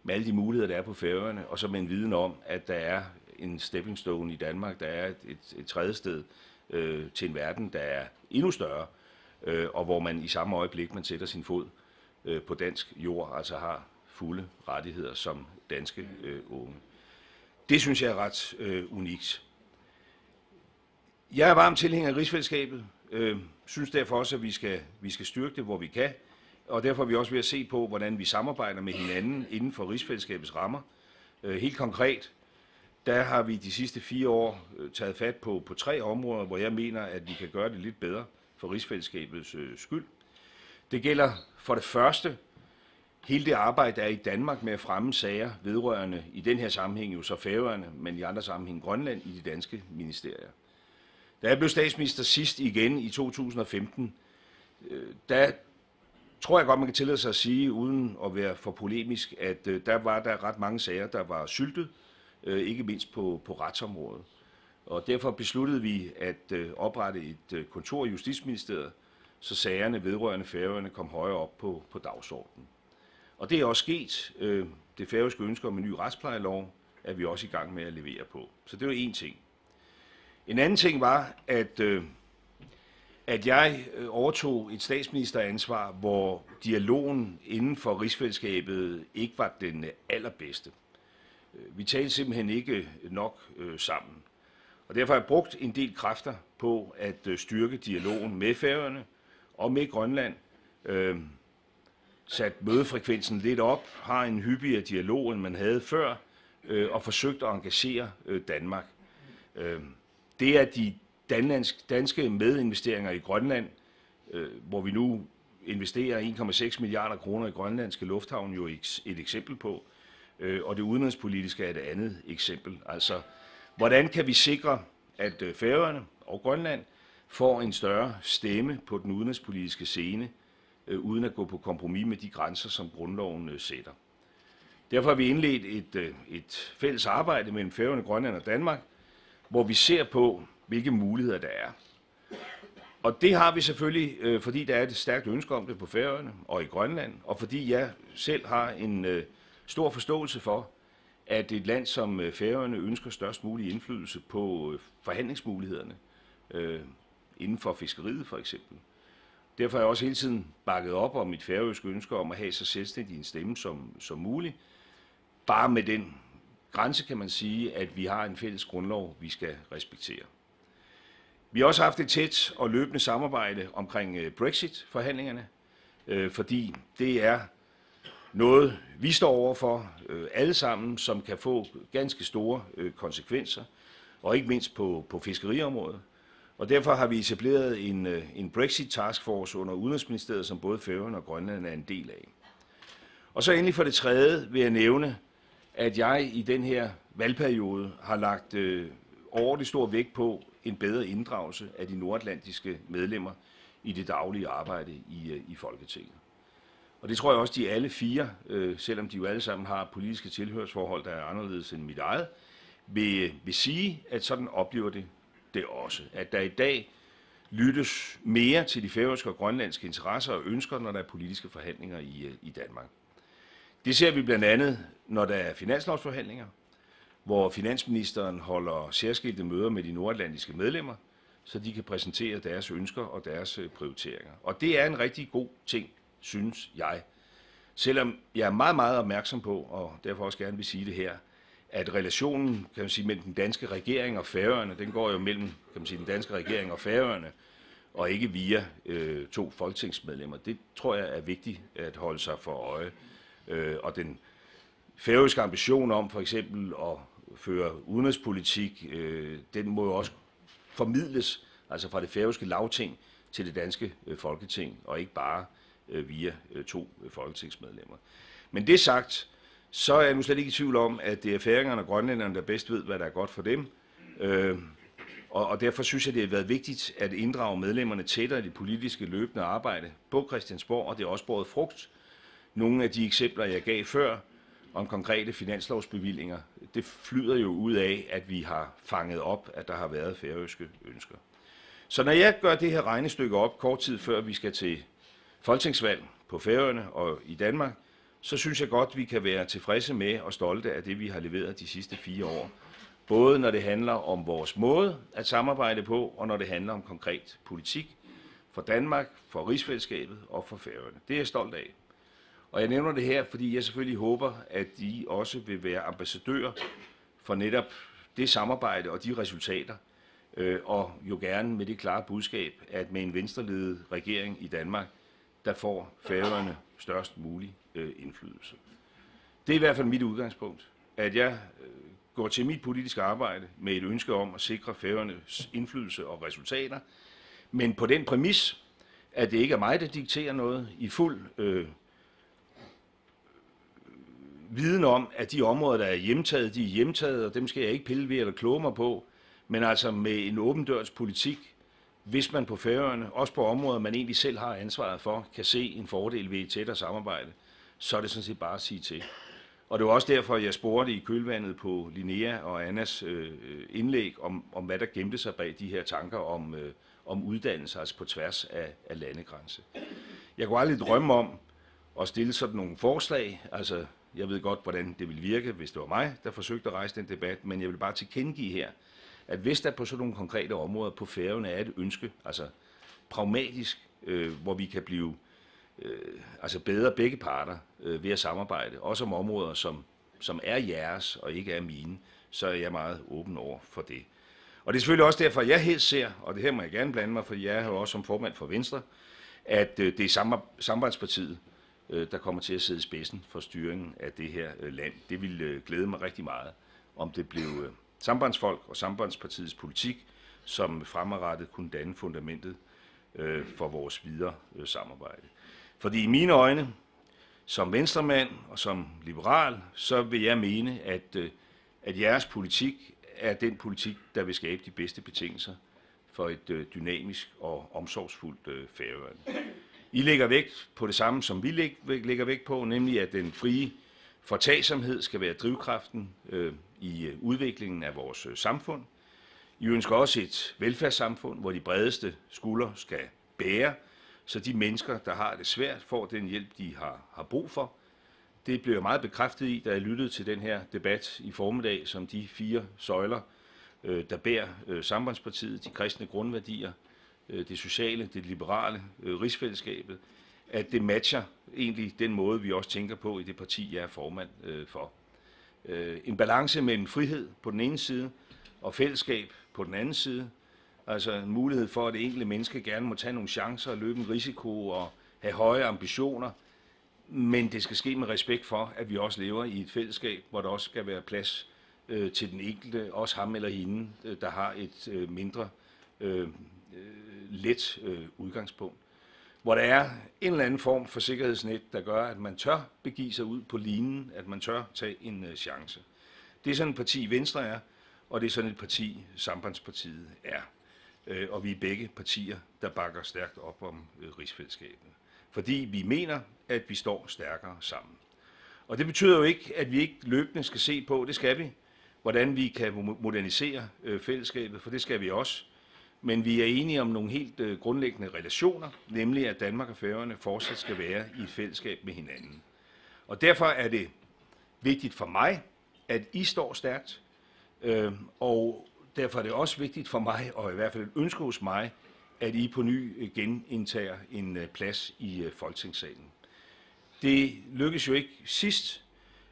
med alle de muligheder, der er på Færøerne, og så med en viden om, at der er en stepping stone i Danmark, der er et tredje sted til en verden, der er endnu større, og hvor man i samme øjeblik, man sætter sin fod på dansk jord, altså har fulde rettigheder som danske unge. Det synes jeg er ret unikt. Jeg er varm tilhænger af rigsfællesskabet, synes derfor også, at vi skal styrke det, hvor vi kan, og derfor er vi også ved at se på, hvordan vi samarbejder med hinanden inden for rigsfællesskabets rammer. Helt konkret, der har vi de sidste 4 år taget fat på 3 områder, hvor jeg mener, at vi kan gøre det lidt bedre for rigsfællesskabets skyld. Det gælder for det første hele det arbejde, der er i Danmark med at fremme sager vedrørende, i den her sammenhæng jo så Færøerne, men i andre sammenhæng Grønland i de danske ministerier. Da jeg blev statsminister sidst igen i 2015, der tror jeg godt, man kan tillade sig at sige, uden at være for polemisk, at der var ret mange sager, der var syltet, ikke mindst på retsområdet. Og derfor besluttede vi at oprette et kontor i Justitsministeriet, så sagerne vedrørende Færøerne kom højere op på dagsordenen. Og det er også sket. Det færøske ønske om en ny retsplejelov er vi også i gang med at levere på. Så det var en ting. En anden ting var, at jeg overtog et statsministeransvar, hvor dialogen inden for rigsfællesskabet ikke var den allerbedste. Vi talte simpelthen ikke nok sammen. Og derfor har jeg brugt en del kræfter på at styrke dialogen med Færøerne og med Grønland. Sat mødefrekvensen lidt op, har en hyppigere dialog, end man havde før, og forsøgt at engagere Danmark. Det er de danske medinvesteringer i Grønland, hvor vi nu investerer 1,6 milliarder kroner i grønlandske lufthavn, jo et eksempel på, og det udenrigspolitiske er et andet eksempel. Altså, hvordan kan vi sikre, at Færøerne og Grønland får en større stemme på den udenrigspolitiske scene, uden at gå på kompromis med de grænser, som grundloven sætter. Derfor har vi indledt et fælles arbejde mellem Færøerne, Grønland og Danmark, hvor vi ser på, hvilke muligheder der er. Og det har vi selvfølgelig, fordi der er et stærkt ønske om det på Færøerne og i Grønland, og fordi jeg selv har en stor forståelse for, at et land som Færøerne ønsker størst mulig indflydelse på forhandlingsmulighederne inden for fiskeriet for eksempel. Derfor har jeg også hele tiden bakket op om mit færøske ønske om at have så selvstændig en stemme som muligt. Bare med den grænse kan man sige, at vi har en fælles grundlov, vi skal respektere. Vi har også haft et tæt og løbende samarbejde omkring Brexit-forhandlingerne, fordi det er noget, vi står overfor alle sammen, som kan få ganske store konsekvenser, og ikke mindst på fiskeriområdet. Og derfor har vi etableret en Brexit-taskforce under Udenrigsministeriet, som både Færøerne og Grønland er en del af. Og så endelig for det tredje vil jeg nævne, at jeg i den her valgperiode har lagt overordentlig stor vægt på en bedre inddragelse af de nordatlantiske medlemmer i det daglige arbejde i Folketinget. Og det tror jeg også, de alle fire, selvom de jo alle sammen har politiske tilhørsforhold, der er anderledes end mit eget, vil sige, at sådan oplever det også. At der i dag lyttes mere til de færøske og grønlandske interesser og ønsker, når der er politiske forhandlinger i Danmark. Det ser vi blandt andet, når der er finanslovsforhandlinger, hvor finansministeren holder særskilte møder med de nordatlantiske medlemmer, så de kan præsentere deres ønsker og deres prioriteringer. Og det er en rigtig god ting, synes jeg. Selvom jeg er meget, meget opmærksom på, og derfor også gerne vil sige det her, at relationen, kan man sige, mellem den danske regering og Færøerne, den går jo mellem, kan man sige, den danske regering og Færøerne, og ikke via to folketingsmedlemmer. Det tror jeg er vigtigt at holde sig for øje. Og den færøske ambition om for eksempel at føre udenrigspolitik, den må jo også formidles, altså fra det færøske lagting til det danske folketing, og ikke bare via to folketingsmedlemmer. Men det sagt, så er jeg nu slet ikke i tvivl om, at det er færingerne og grønlænderne, der bedst ved, hvad der er godt for dem. Og derfor synes jeg, det har været vigtigt at inddrage medlemmerne tættere i det politiske løbende arbejde på Christiansborg, og det er også båret frugt. Nogle af de eksempler, jeg gav før om konkrete finanslovsbevillinger, det flyder jo ud af, at vi har fanget op, at der har været færøske ønsker. Så når jeg gør det her regnestykke op kort tid før vi skal til folketingsvalg på Færøerne og i Danmark, så synes jeg godt, vi kan være tilfredse med og stolte af det, vi har leveret de sidste 4 år. Både når det handler om vores måde at samarbejde på, og når det handler om konkret politik for Danmark, for rigsfællesskabet og for Færøerne. Det er jeg stolt af. Og jeg nævner det her, fordi jeg selvfølgelig håber, at de også vil være ambassadører for netop det samarbejde og de resultater, og jo gerne med det klare budskab, at med en venstreledet regering i Danmark, der får Færøerne størst mulig indflydelse. Det er i hvert fald mit udgangspunkt, at jeg går til mit politiske arbejde med et ønske om at sikre Færøernes indflydelse og resultater, men på den præmis, at det ikke er mig, der dikterer noget, i fuld viden om, at de områder, der er hjemtaget, de er hjemtaget, og dem skal jeg ikke pille ved eller kloge mig på, men altså med en åben dørs politik, hvis man på Færøerne, også på områder, man egentlig selv har ansvaret for, kan se en fordel ved et tættere samarbejde, så er det sådan set bare at sige til. Og det var også derfor, jeg spurgte i kølvandet på Linnea og Annas indlæg om hvad der gemte sig bag de her tanker om uddannelse, altså på tværs af landegrænse. Jeg kunne aldrig drømme om at stille sådan nogle forslag, altså jeg ved godt, hvordan det ville virke, hvis det var mig, der forsøgte at rejse den debat, men jeg vil bare tilkendegive her, at hvis der på sådan nogle konkrete områder på Færøerne er et ønske, altså pragmatisk, hvor vi kan blive altså bedre begge parter ved at samarbejde, også om områder, som er jeres og ikke er mine, så er jeg meget åben over for det. Og det er selvfølgelig også derfor, jeg helst ser, og det her må jeg gerne blande mig, for jeg er jo også som formand for Venstre, at det er Sambandspartiet, der kommer til at sidde i spidsen for styringen af det her land. Det ville glæde mig rigtig meget, om det blev Sambandsfolk og Sambandspartiets politik, som fremadrettet kunne danne fundamentet for vores videre samarbejde. Fordi i mine øjne, som venstremand og som liberal, så vil jeg mene, at jeres politik er den politik, der vil skabe de bedste betingelser for et dynamisk og omsorgsfuldt Færøerne. I lægger vægt på det samme, som vi lægger vægt på, nemlig at den frie Fortagsomhed skal være drivkraften i udviklingen af vores samfund. I ønsker også et velfærdssamfund, hvor de bredeste skuldre skal bære, så de mennesker, der har det svært, får den hjælp, de har brug for. Det blev jeg meget bekræftet i, da jeg lyttede til den her debat i formiddag, som de 4 søjler, der bærer Sambandspartiet, de kristne grundværdier, det sociale, det liberale, rigsfællesskabet, at det matcher egentlig den måde, vi også tænker på i det parti, jeg er formand for. En balance mellem frihed på den ene side og fællesskab på den anden side. Altså en mulighed for, at det enkelte menneske gerne må tage nogle chancer, løbe en risiko og have høje ambitioner. Men det skal ske med respekt for, at vi også lever i et fællesskab, hvor der også skal være plads til den enkelte, også ham eller hende, der har et mindre let udgangspunkt. Hvor der er en eller anden form for sikkerhedsnet, der gør, at man tør begive sig ud på linen, at man tør tage en chance. Det er sådan et parti Venstre er, og det er sådan et parti Sambandspartiet er. Og vi er begge partier, der bakker stærkt op om rigsfællesskabet. Fordi vi mener, at vi står stærkere sammen. Og det betyder jo ikke, at vi ikke løbende skal se på, det skal vi, hvordan vi kan modernisere fællesskabet, for det skal vi også. Men vi er enige om nogle helt grundlæggende relationer, nemlig at Danmark og Færøerne fortsat skal være i et fællesskab med hinanden. Og derfor er det vigtigt for mig, at I står stærkt, og derfor er det også vigtigt for mig, og i hvert fald et ønske hos mig, at I på ny genindtager en plads i Folketingssalen. Det lykkedes jo ikke sidst,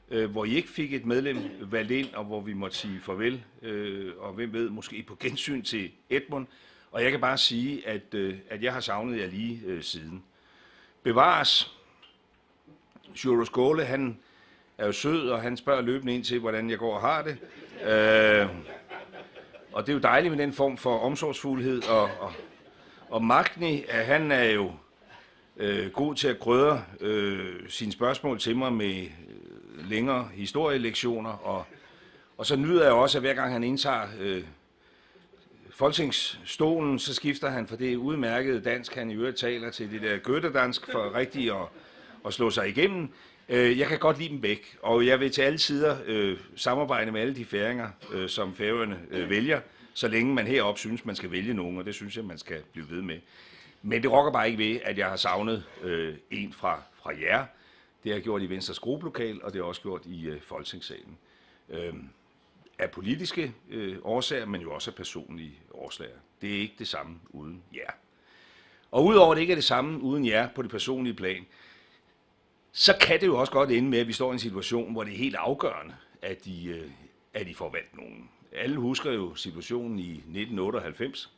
hvor I ikke fik et medlem valgt ind, og hvor vi måtte sige farvel, og hvem ved, måske på gensyn til Edmund. Og jeg kan bare sige, at jeg har savnet jer lige siden. Bevares. Sjuro Skåle, han er jo sød, og han spørger løbende ind til, hvordan jeg går og har det. Og det er jo dejligt med den form for omsorgsfuldhed. Og Magni, han er jo god til at krydre sine spørgsmål til mig med længere historielektioner. Og så nyder jeg også, at hver gang han indtager folketingsstolen, så skifter han for det udmærkede dansk, han i øvrigt taler til det der gøtterdansk for rigtigt at slå sig igennem. Jeg kan godt lide dem væk, og jeg vil til alle sider samarbejde med alle de færinger, som Færøerne vælger, så længe man heroppe synes, man skal vælge nogen, og det synes jeg, man skal blive ved med. Men det rokker bare ikke ved, at jeg har savnet en fra jer. Det har jeg gjort i Venstres gruppelokal, og det har også gjort i Folketingssalen. Af politiske årsager, men jo også af personlige årsager. Det er ikke det samme uden jer. Og udover det ikke er det samme uden jer på det personlige plan, så kan det jo også godt ende med, at vi står i en situation, hvor det er helt afgørende, at I får valgt nogen. Alle husker jo situationen i 1998,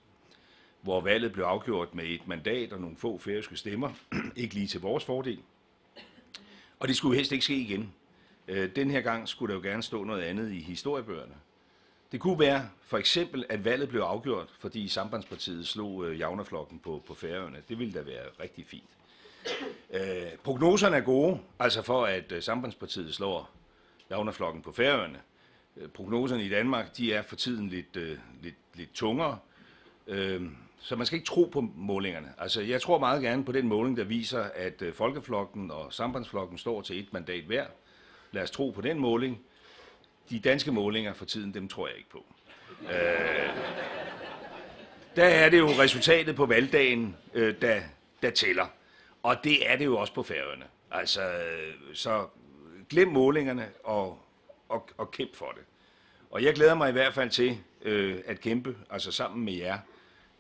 hvor valget blev afgjort med et mandat og nogle få færøske stemmer, ikke lige til vores fordel. Og det skulle helst ikke ske igen. Den her gang skulle der jo gerne stå noget andet i historiebøgerne. Det kunne være for eksempel, at valget blev afgjort, fordi Sambandspartiet slog Javnerflokken på Færøerne. Det ville da være rigtig fint. Prognoserne er gode, altså for at Sambandspartiet slår Javnerflokken på Færøerne. Prognoserne i Danmark, de er for tiden lidt tungere, så man skal ikke tro på målingerne. Altså, jeg tror meget gerne på den måling, der viser, at Folkeflokken og Sambandsflokken står til et mandat hver. Lad os tro på den måling. De danske målinger for tiden, dem tror jeg ikke på. Der er det jo resultatet på valgdagen, der tæller. Og det er det jo også på Færøerne. Altså, så glem målingerne og kæmp for det. Og jeg glæder mig i hvert fald til at kæmpe, altså sammen med jer,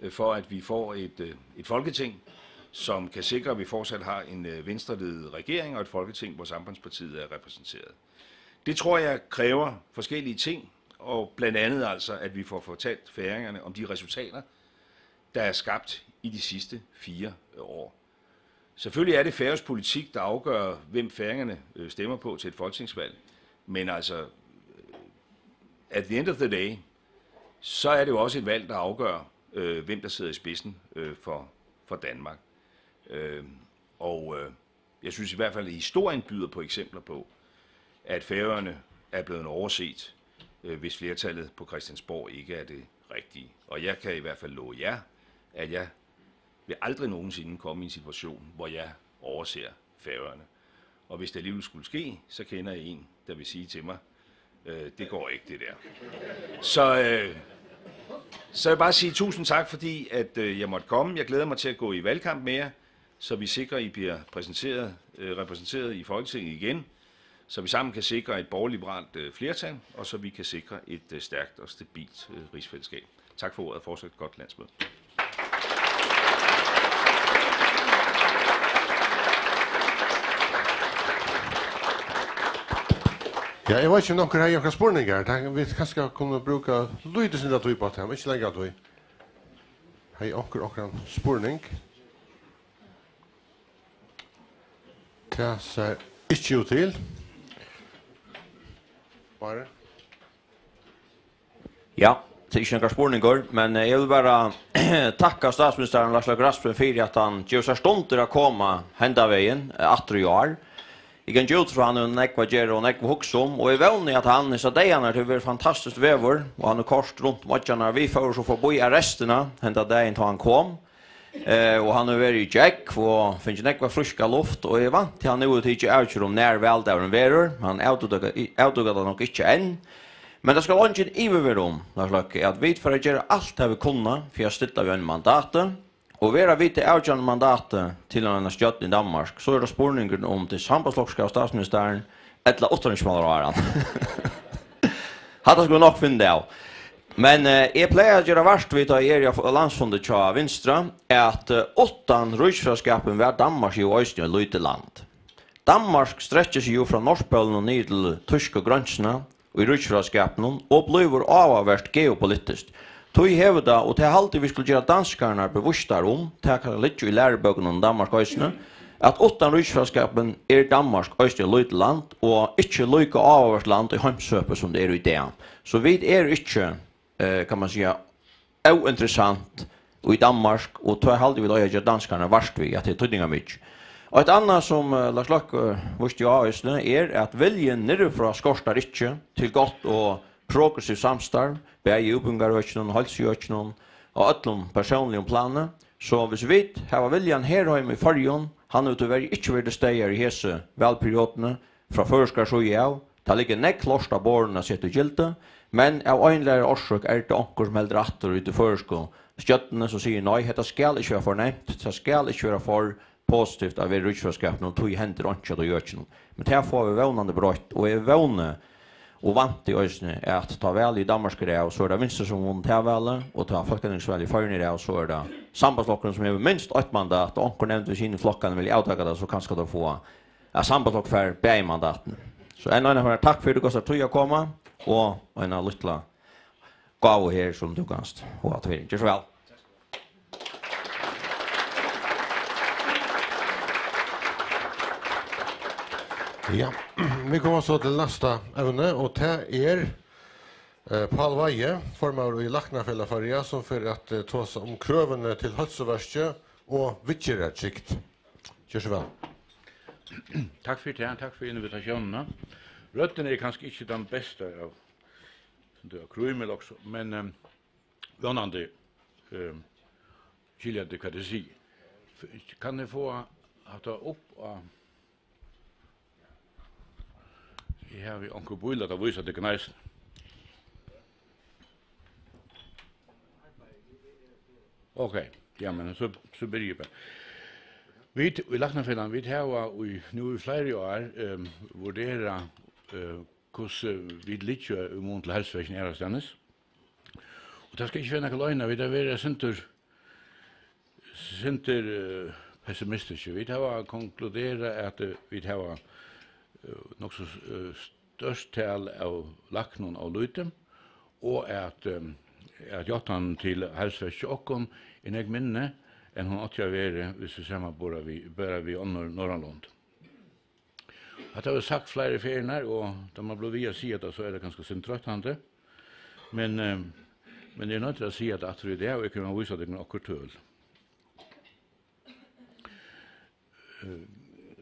for at vi får et folketing, som kan sikre, at vi fortsat har en venstreledet regering og et folketing, hvor Sambandspartiet er repræsenteret. Det tror jeg kræver forskellige ting, og blandt andet altså, at vi får fortalt færingerne om de resultater, der er skabt i de sidste 4 år. Selvfølgelig er det færøsk politik, der afgør, hvem færingerne stemmer på til et folketingsvalg, men altså, at the end of the day, så er det jo også et valg, der afgør, hvem der sidder i spidsen for Danmark. Jeg synes i hvert fald, at historien byder på eksempler på, at Færøerne er blevet overset, hvis flertallet på Christiansborg ikke er det rigtige. Og jeg kan i hvert fald love jer, at jeg vil aldrig nogensinde komme i en situation, hvor jeg overser Færøerne. Og hvis det alligevel skulle ske, så kender jeg en, der vil sige til mig, det går ikke det der. Så jeg vil bare sige tusind tak, fordi at jeg måtte komme. Jeg glæder mig til at gå i valgkamp med jer, så vi sikrer, at I bliver repræsenteret i Folketinget igen, så vi sammen kan sikre et borgerliberalt flertal, og så vi kan sikre et stærkt og stabilt rigsfællesskab. Tak for ordet og fortsat et godt landsmøde. Ja, jeg vet ikke om dere har gjort spørninger. Vi kanskje kunne bruke lydet sin at vi på det, men ikke lenger at vi. Har jeg akkurat spørning? Det ser ikke ut til. Bare. Ja, det er ikke noen spørninger, men jeg vil bare takke statsministeren Lars Løkke Rasmussen for at han gjør seg stund til å komme hendaveien etter i år. Jeg kan ikke utfra han og nekva gjøre og nekva hoksom, og jeg vevner at han i sadeierne til å være fantastisk vever, og han er kort rundt måtjene vi får så få bo i arrestene, hentet dagen til han kom. Og han er vært i Jack, og finnes nekva friska luft, og jeg vant til han nå til ikke avkjør om nær veldavren verer, han avdugat det nok ikke enn. Men det skal ikke ivervære om, Lars Løkke, at vi får gjøre alt det vi kunne, for jeg stiller vi en mandatet, og vera vi til avgjørende mandatet til en stjøtten i Danmark, så det spørningen om til sambandslokkska av statsministeren, eller åtteringsmålere. Hadde skulle nok finne det av. Men jeg pleier å gjøre verst vidt av Eria landsfondet til Vinstra, at 8 rysfraskapen ved Danmark i Øysten og Lyte land. Danmark stretcher seg jo fra Norskpølen og ned til tyske grønnsene, og i rysfraskapen, og blir avverst geopolitisk. Tui hever da, og til halte vi skulle gjøre danskarna bevistar om, til litt i lærebøkene om Danmark Øysene, at 8 rysfraskapen Danmark Øysene og Lyte land, og ikke lykke avverst land i heimsøpet som det i det. Så vi ikke, kan man säga, ointressant i Danmark, og til halte vi da gjøre danskarna varst vi, at det er tydninga mykje. Og et annet som Lars Løkke visste av Øysene at viljen nirrifra skortar ikke til godt og progressiv samstarv, begge i Ubungarøkene, Halsjøkene og øtlom personlige planer. Så hvis vi har viljan herhøym i fargen, han er utover ikke vært steier i hese velperiodene fra førskar så i av, det ligger nekk lorst av bårene sett og gilde, men av øynlære årsøk det onker som helder atter ut i førskar. Skjøttene som sier nei, dette skal ikke være fornemt, det skal ikke være for positivt av vi rutsforskapen og tog hender åndsjøt og gjøkene. Men her får vi vevnande brøtt, og jeg vevner og vant i Øysene at ta vel i Danmarske det, og så det Vinstra som vunnet her vel, og ta folkeningsvel i Føyne det, og så det sambandslokkene som har minst 8 mandat, og onker nevnt ved sine flokkene vil avtake det, så kanskje de få sambandslokk for begge mandatene. Så en av dere takk for at du kan tog å komme, og en av lytla gav her som du kan få at vi. Gjør så vel. Ja, vi kommer så til neste evne, og det Paul Veie, formar i Laknafellafærja, som for at ta seg om krøvene til helseverket og vitjeretsikt. Gjør så vel. Takk for det, takk for invitasjonene. Røtten kanskje ikke den beste av krøymel også, men vannande skiljer det hva det sier. Kan jeg få hatt det opp av Jeg har onkel Bøyla til å vise det gneisen. Ok, ja, men så blir jeg bare. Vi i Laknafjellan, vi har nå i flere år vurderet hvordan vi liker imot til helseveisen av stendes. Og det skal ikke være noe løgn, vi har vært sinter pessimistiske. Vi har konkluderet at vi har nok så størst tal av laknon og lytem, og at jatan til helseverket okkon nek minne enn hun åtja være hvis vi ser bare vi ånder Norrland. At det har sagt flere feriener, og da man blir via si at så det ganske sentrøttende, men det nødt til å si at det er det, og jeg kan vise det noe tøl.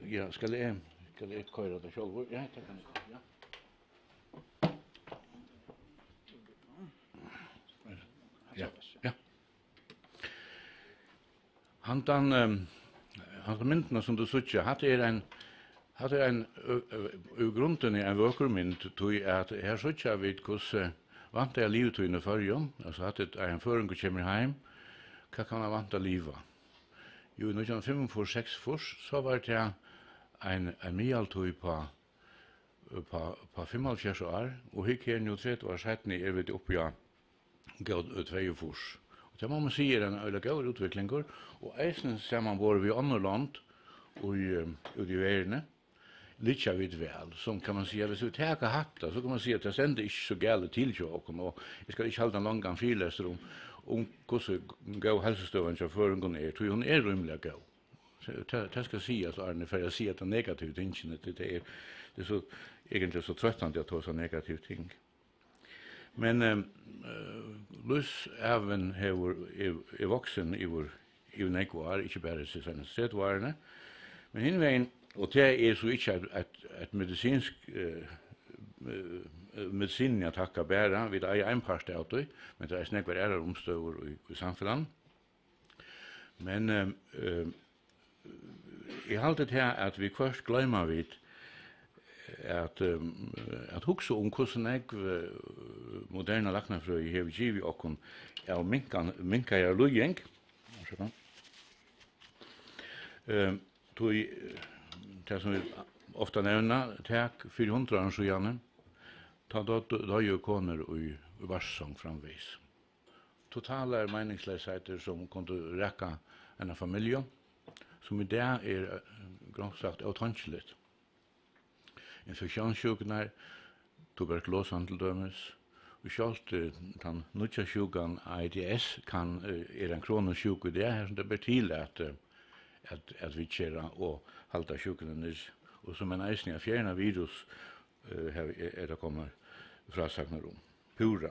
Ja, skal jeg køyre det selv? Ja, det kan jeg. Ja. Han myndene som du sutja, hatt hade en grunden i en vøkermynd tog at her så vet hvordan vant jeg livet til i førjen, altså at en føring kommer hjem, hva kan jeg vant livet? Jo, i 1945-46 så var det en medeltøy på 75 år, og hikk her nå 30 år siden er vi oppe i 42. Og det må man si er en øyelig god utvikling, og eisen ser man bare ved andre land, og i verden, litt av vidt vel, som kan man si, hvis vi tar hatta, så kan man si at det sender ikke så gale til til åkken, og jeg skal ikke holde en lang frilester om hvordan gav helsestøven til føringen tror hun er rymelig gav. Det skal sies, Arne, for jeg sier at det er negative tingene, det er så, egentlig så trøttende at det er så negative ting. Men Lys även är voksen i nekvar, ikke bare sine stedvarene, men hinveien, og det er så ikke et medisinsk medicin jag tackar bära vid en part av det, men det är snäckvar är omstøver i samfunnet. Men I haltet her at vi først glemmer vid at hugsa hvordan jeg moderne laknafrøy har givet okken av minka jeg lujeng. Det som vi ofta nevner, takk 400 år siden, ta da gjør koner i varsång framvis. Totala meningslösheter som kunde räcka en familj, som I det är grovt sagt autankeligt. Infektionssjuknar, tuberkulosan til dømes, og sjalt den nutja sjukan AIDS kan en kronisk sjuk i det her, som det ber til at vi kjera og halda sjukanen og som en eisning av fjärna virus det kommer frasagnar om. Pura.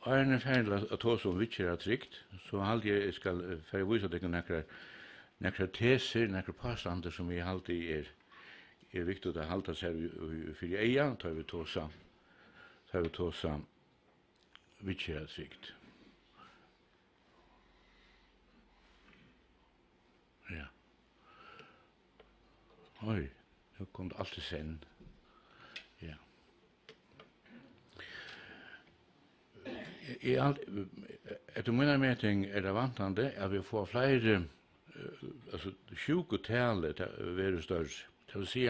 Arne færdig at ta som vi kjera trygt, så halde jeg skal færdig vise deg nekra teser, nekra påstander som vi alltid er viktig å halda seg fyrir eia, tar vi tåsa vitkjera trygt. Ja. Oi, det kom det alltid sen. Ja. Etter min mening det vantande at vi får flere altså sjuketale være større. Det vil si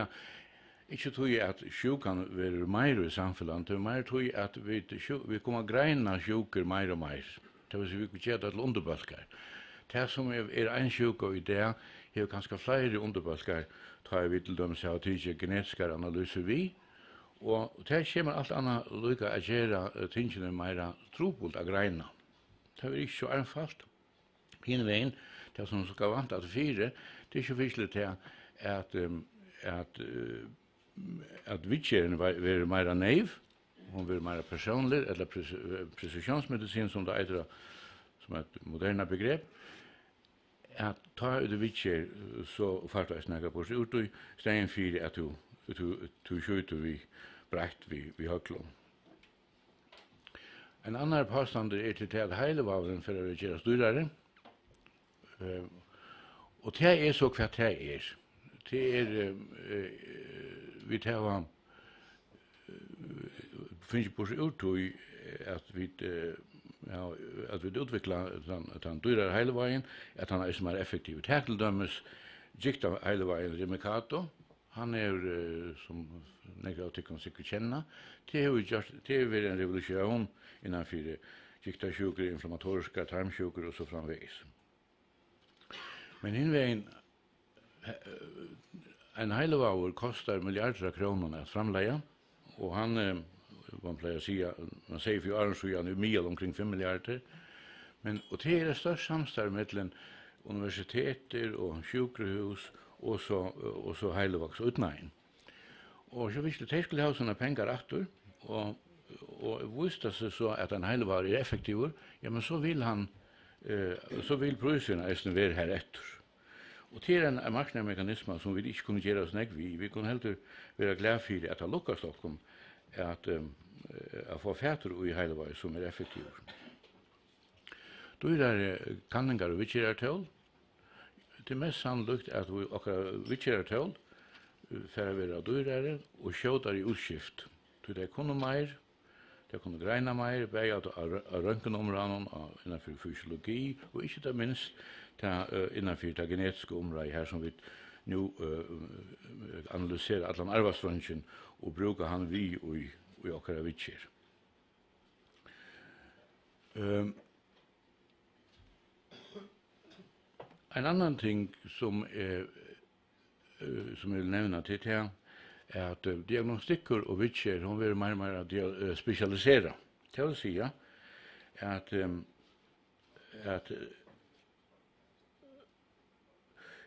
ikke tog at sjukan være mer i samfunnet, det mer tog at vi kommer greina sjuker mer og mer. Det vil si vi gjør det til underbølger. Det som en sjuka i det, har ganske flere underbølger, tar vi til dem seg til genetiske analyser vi, og det kommer alt annet lykka å gjøre tingene mer trobult av greina. Det er ikke så einfalt. Hinveien, det som skal vant at fire, det er ikke virkelig til at vitkjeren vil mer naiv, hun vil mer personlig, eller presisjonsmedisin som det er som et moderne begrep, at ta ut vitkjer så farta snakka på seg ut i stein fire at du skjuter vi brekt vi høklom. En annan påstand til at heilevavren for å gjøre styrere, og det så hva det er. Det vi tar finnes på seg ut i at vi utvikler den dyrere heileveien, at han som effektiv. Det til dømes gikt av heileveien Remikato, han som nekka av tykken sikkert kjenner, det er en revolusjon innanfor gikt av sjuker, inflammatoriska, tarmsjuker og så framveis. Men innveien, en heilevauer kostar milliarder av kroner at framleie, og man pleier å si, man sier for åren så gjerne mil omkring 5 milliarder, og det er størst samstarv mellom universiteter og sjukrahus og så heilevaks utnægen. Og så hvis det skulle ha sånne penger atter, og viste seg så at en heilevauer er effektiv, ja, men så vil prøysen eisen være her etter. Og det er en marknadsmekanisme som vi ikke kunne gjøre oss negvi. Vi kunne heller være glad for at det lukkast okkom at få fæter i heilevei som er effektiv. Da er det kanningar og vitkjærer til. det mest sannolikt at vi vittjer tål for å være dyrere og skjøter i utskift. Det kunne mer, det kunne greina mer, bare av røntgenområden innenfor fysiologi, og ikke det minst innenfor det genetiske området her som vi nu analyserer alle arbeidsrøntgen og bruker han vi i okkara vittjer. En annan ting som jeg vil nevne til her, er at diagnostikker og vittjer, hun vil mer spesialisere. Det vil si at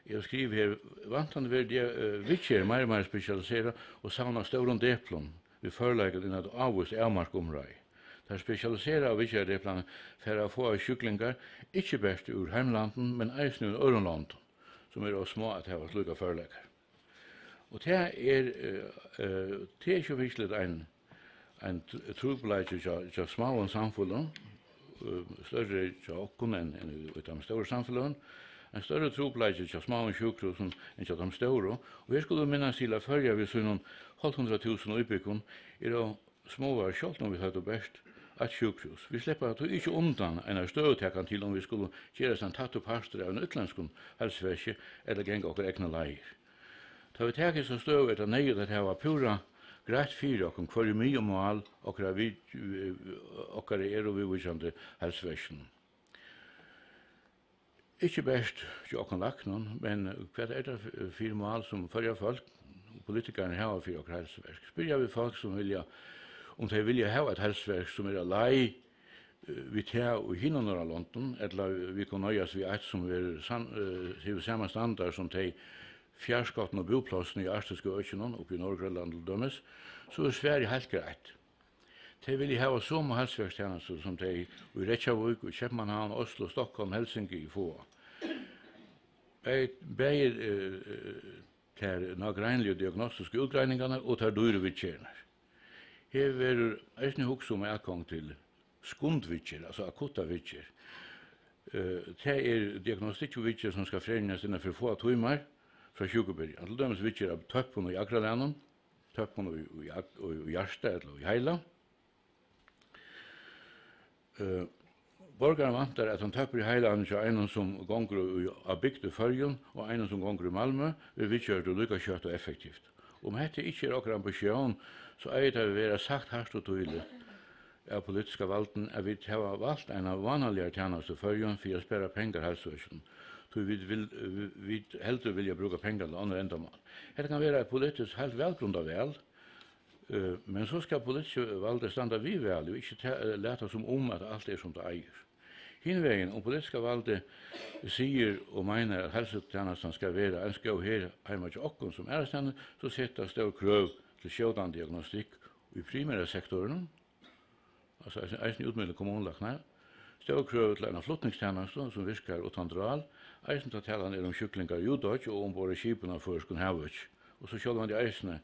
jeg skriver her, vantande vil vittjer mer spesialisere og savna ståren deplom vi førlegger inn at avvist avmarkområde. Der spesialiserer vittjer deplom for å få sjuklingar, ikke best ur heimlanden, men eisen ur ørenlanden, som også små at det var slukka førlegger. Og det ikke virkelig en trobeleid til små samfunn, større til åkken enn i de store samfunn, en større trobeleid til små sjukhusen enn til de store. Og jeg skulle minnes til at før vi så noen 100.000 utbyggene, det småere selv når vi hadde best et sjukhus. Vi slipper at ikke undan en støvtekan til om vi skulle gjøre en tatt opp haster av en utlandsk helseverke eller gjenge okker egna leier. Da vi tenker så støv at det nøyde at det var pura greit fyra okken hver mye mål okker og vi vidkjande helseverken. Ikke best til okken laknon, men hva det fire mål som førja folk, politikerne har for okker helseverk. Spyrir vi folk som vilja om de vilja ha et helseverk som alei vi tar og hinna några London, eller vi kan nøyas vi et som er samme standard som de fjærskatten og boplassen i Arstiske Økjenon oppe i Norgrønland og Dømes, så Sverige helt greit. De vilja ha samme helseverkstjenester som de i Reykjavik, København, Oslo, Stockholm, Helsinki i få. Begge til nagreinlige diagnostiske utgreiningene og til dyrevittjerner. Her vil eisne hugsa om adgang til skundvittjer, altså akutta vittjer. Det diagnostikkvittjer som skal fremnes innenfor få timer fra sjukebyrjan. Til dømes vittjer av tøppen i akralænen, tøppen i hjärsta eller i heila. Borgaren vantar at han tøpper i heilan til en som gonger av bygde Førjun og en som gonger i Malmö, vil vittjer det lykka kjøtt og effektivt. Om dette ikke okkar ambisjon, så det være sagt hardt og tydelig av politiska valden at vi har valgt en av vanligere tjeneste Førjun for å spara pengar helseverken. Så vi heldur vilja bruka pengar til andre endamål. Dette kan være politisk helt velgrundet vel, men så skal politiske valde standa vi vel, og ikke leta som om at alt som det eier. Hinvegen, om politiska valde sier og mener at helsetjenesten skal være en skau her heima til okken som ærestande, så setter større krøv til sjådan diagnostikk i primære sektoren, altså eisen utmiddelige kommunlagene, større krøv til en flotningstjeneste som virker utandral, eisen til talen om sjuklingar i Udodj og ombord i skipene for skun havøk, og så sjådan de eisene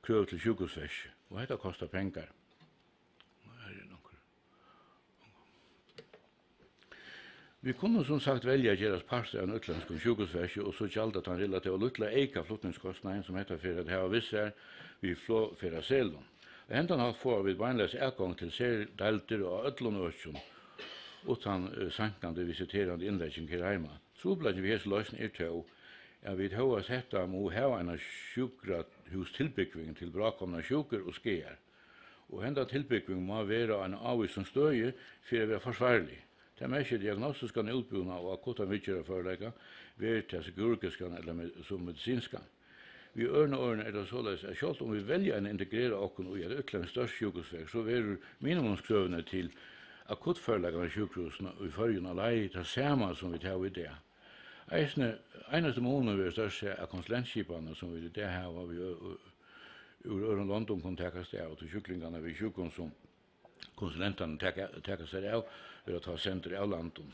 krøv til sjukhusfæsj, og dette kostar pengar. Vi kunne som sagt velja å gjøre parter av en utlandsk sjukhusverk og så gjaldt at han relativt luttla eika flotningskostnaden som heter for at det har visse her vi flå for selon. Hentan har får vi beinleis utgang til serdelter og ødlån økjon utan sankande visiterande innlegging her heima. Trobladjen vi hese løsning til at vi høyas hetta må heva en sjukhus tilbygging til brakomna sjuker og skeer. Og henda tilbygging må være en avvisen støye for å være forsvarlig. Det er mest diagnostiska utbygna og akutta vittjera forelegga, ved til kirurgiska eller som medicinska. Vi ørne er det såleis at selv om vi velger en integrera okken i et utlandsk størst sjukhusverk, så er minimumskrøvene til akuttforeleggarna sjukhusene i Førjun alei det samme som vi tar i det. Eneste måneder vi er størst er konsulentskipene som vi det her var vi ur Øren London kunne takast det av til sjuklingarna vi sjukhus som konsulentene takker seg av ved å ta senter av landen.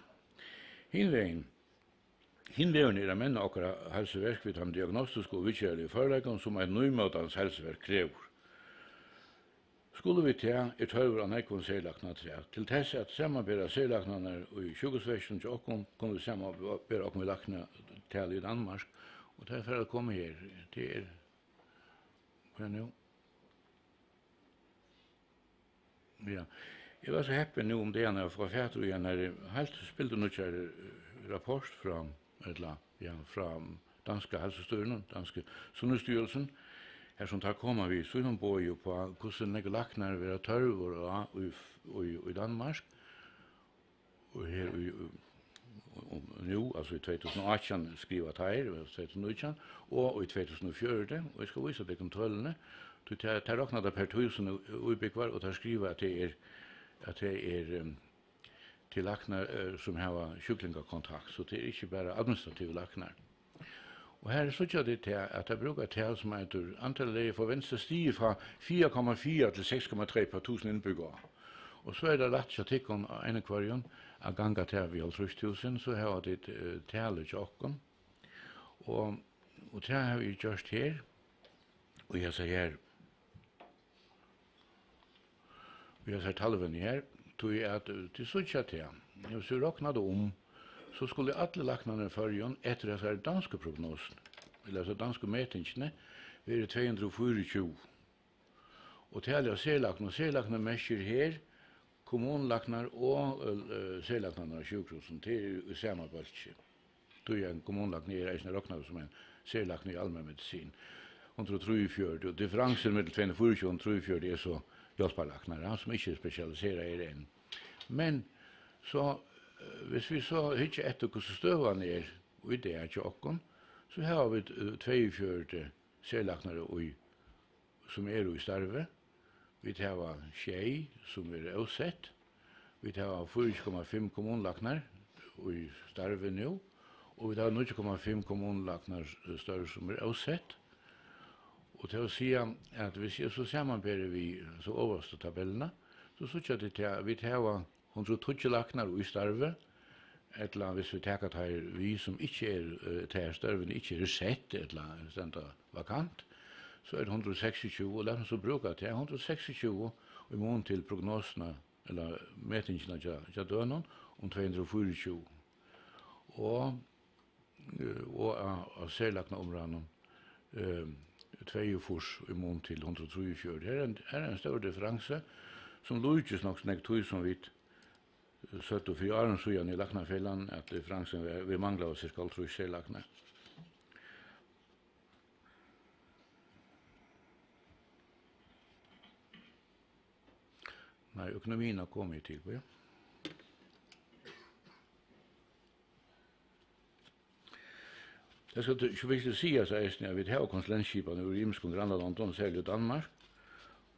Hinvegen er menn okkara helseverk vid han diagnostiske og vittjærlige foreleggen som et nøymåtans helseverk krever. Skulle vi ta tørver av nekvån serlakna tre. Til tess at samarbeida serlaknane i sjukehusverken til okkom kunne vi samarbeida okkom vi lakna tal i Danmark, og det for å komme her, det hva nu? Ja, jeg var så happy nu om det når jeg fra Fætur igjen, når jeg helt spilte noe rapport fra, fra danske helsestyrelsen, danske sunnestyrelsen, her som tar koma vi, så de bor jo på hvordan nega laknar vil ha tørver i Danmark, og her nu, altså i 2018 skriva teir, 2019, og i 2004, og jeg skal vise deg om tøllene, det råkna det per 1000 utbyggvar, og det skriva at det er til laknar som har sjuklingakontakt, så det er ikke bare administrative laknar. Og her så det til at jeg bruker tal som heter antallet leger for venstre stiger fra 4,4 til 6,3 per 1000 innbyggere. Og så det rett statikken av en akvarium, av ganga til vi 50.000, så har det talet til okken. Og det har vi gjort her, og jeg ser her, vi har talven her, tog jeg at det så ikke til, hvis vi råknet om, så skulle alle laknarna i førjen etter disse danske prognosen, eller altså danske metingene, være 224. Og til av serlaknar mesjer her, kommunlaknar og serlaknar av sjukhusen, til i samme bølge. Du er en kommunlaknar er eisne råknar som en serlaknar i allmenn medisin. 143, og differensen mellom 224 og 143 er så hjelparlaknar, som ikke spesialiserer i en. Men så hvis vi så ikke etter hvordan støvann er, og det er ikke okken, så har vi 42 serlaknare som er i starve. Vi har tjei som er avsett. Vi har 4,5 kommunlaknar i starve nå. Og vi har 0,5 kommunlaknar større som er avsett. Og til å si at hvis jeg så sammenberer vi så overste tabellene, så synes jeg at vi har 120 laknar i starve, eller hvis vi tenker at vi som ikke er til starven, ikke er sett, eller stendt vakant, så er det 126, og la oss så bruke til 126 i mån til prognosene, eller metingene til døgnet, om 224. Og av serlakna områdene, 42 i mån til 123. Her er en større differanse, som lukes nok snakk tog som vidt, 74 år siden i Laknarfellan at differensen vi mangler oss cirka 3 serlaknar. Nei, økonomien har kommet til på, ja. Det skal ikke virkelig si at vi har konsulentskipene i Rimskund, Randaland, særlig i Danmark.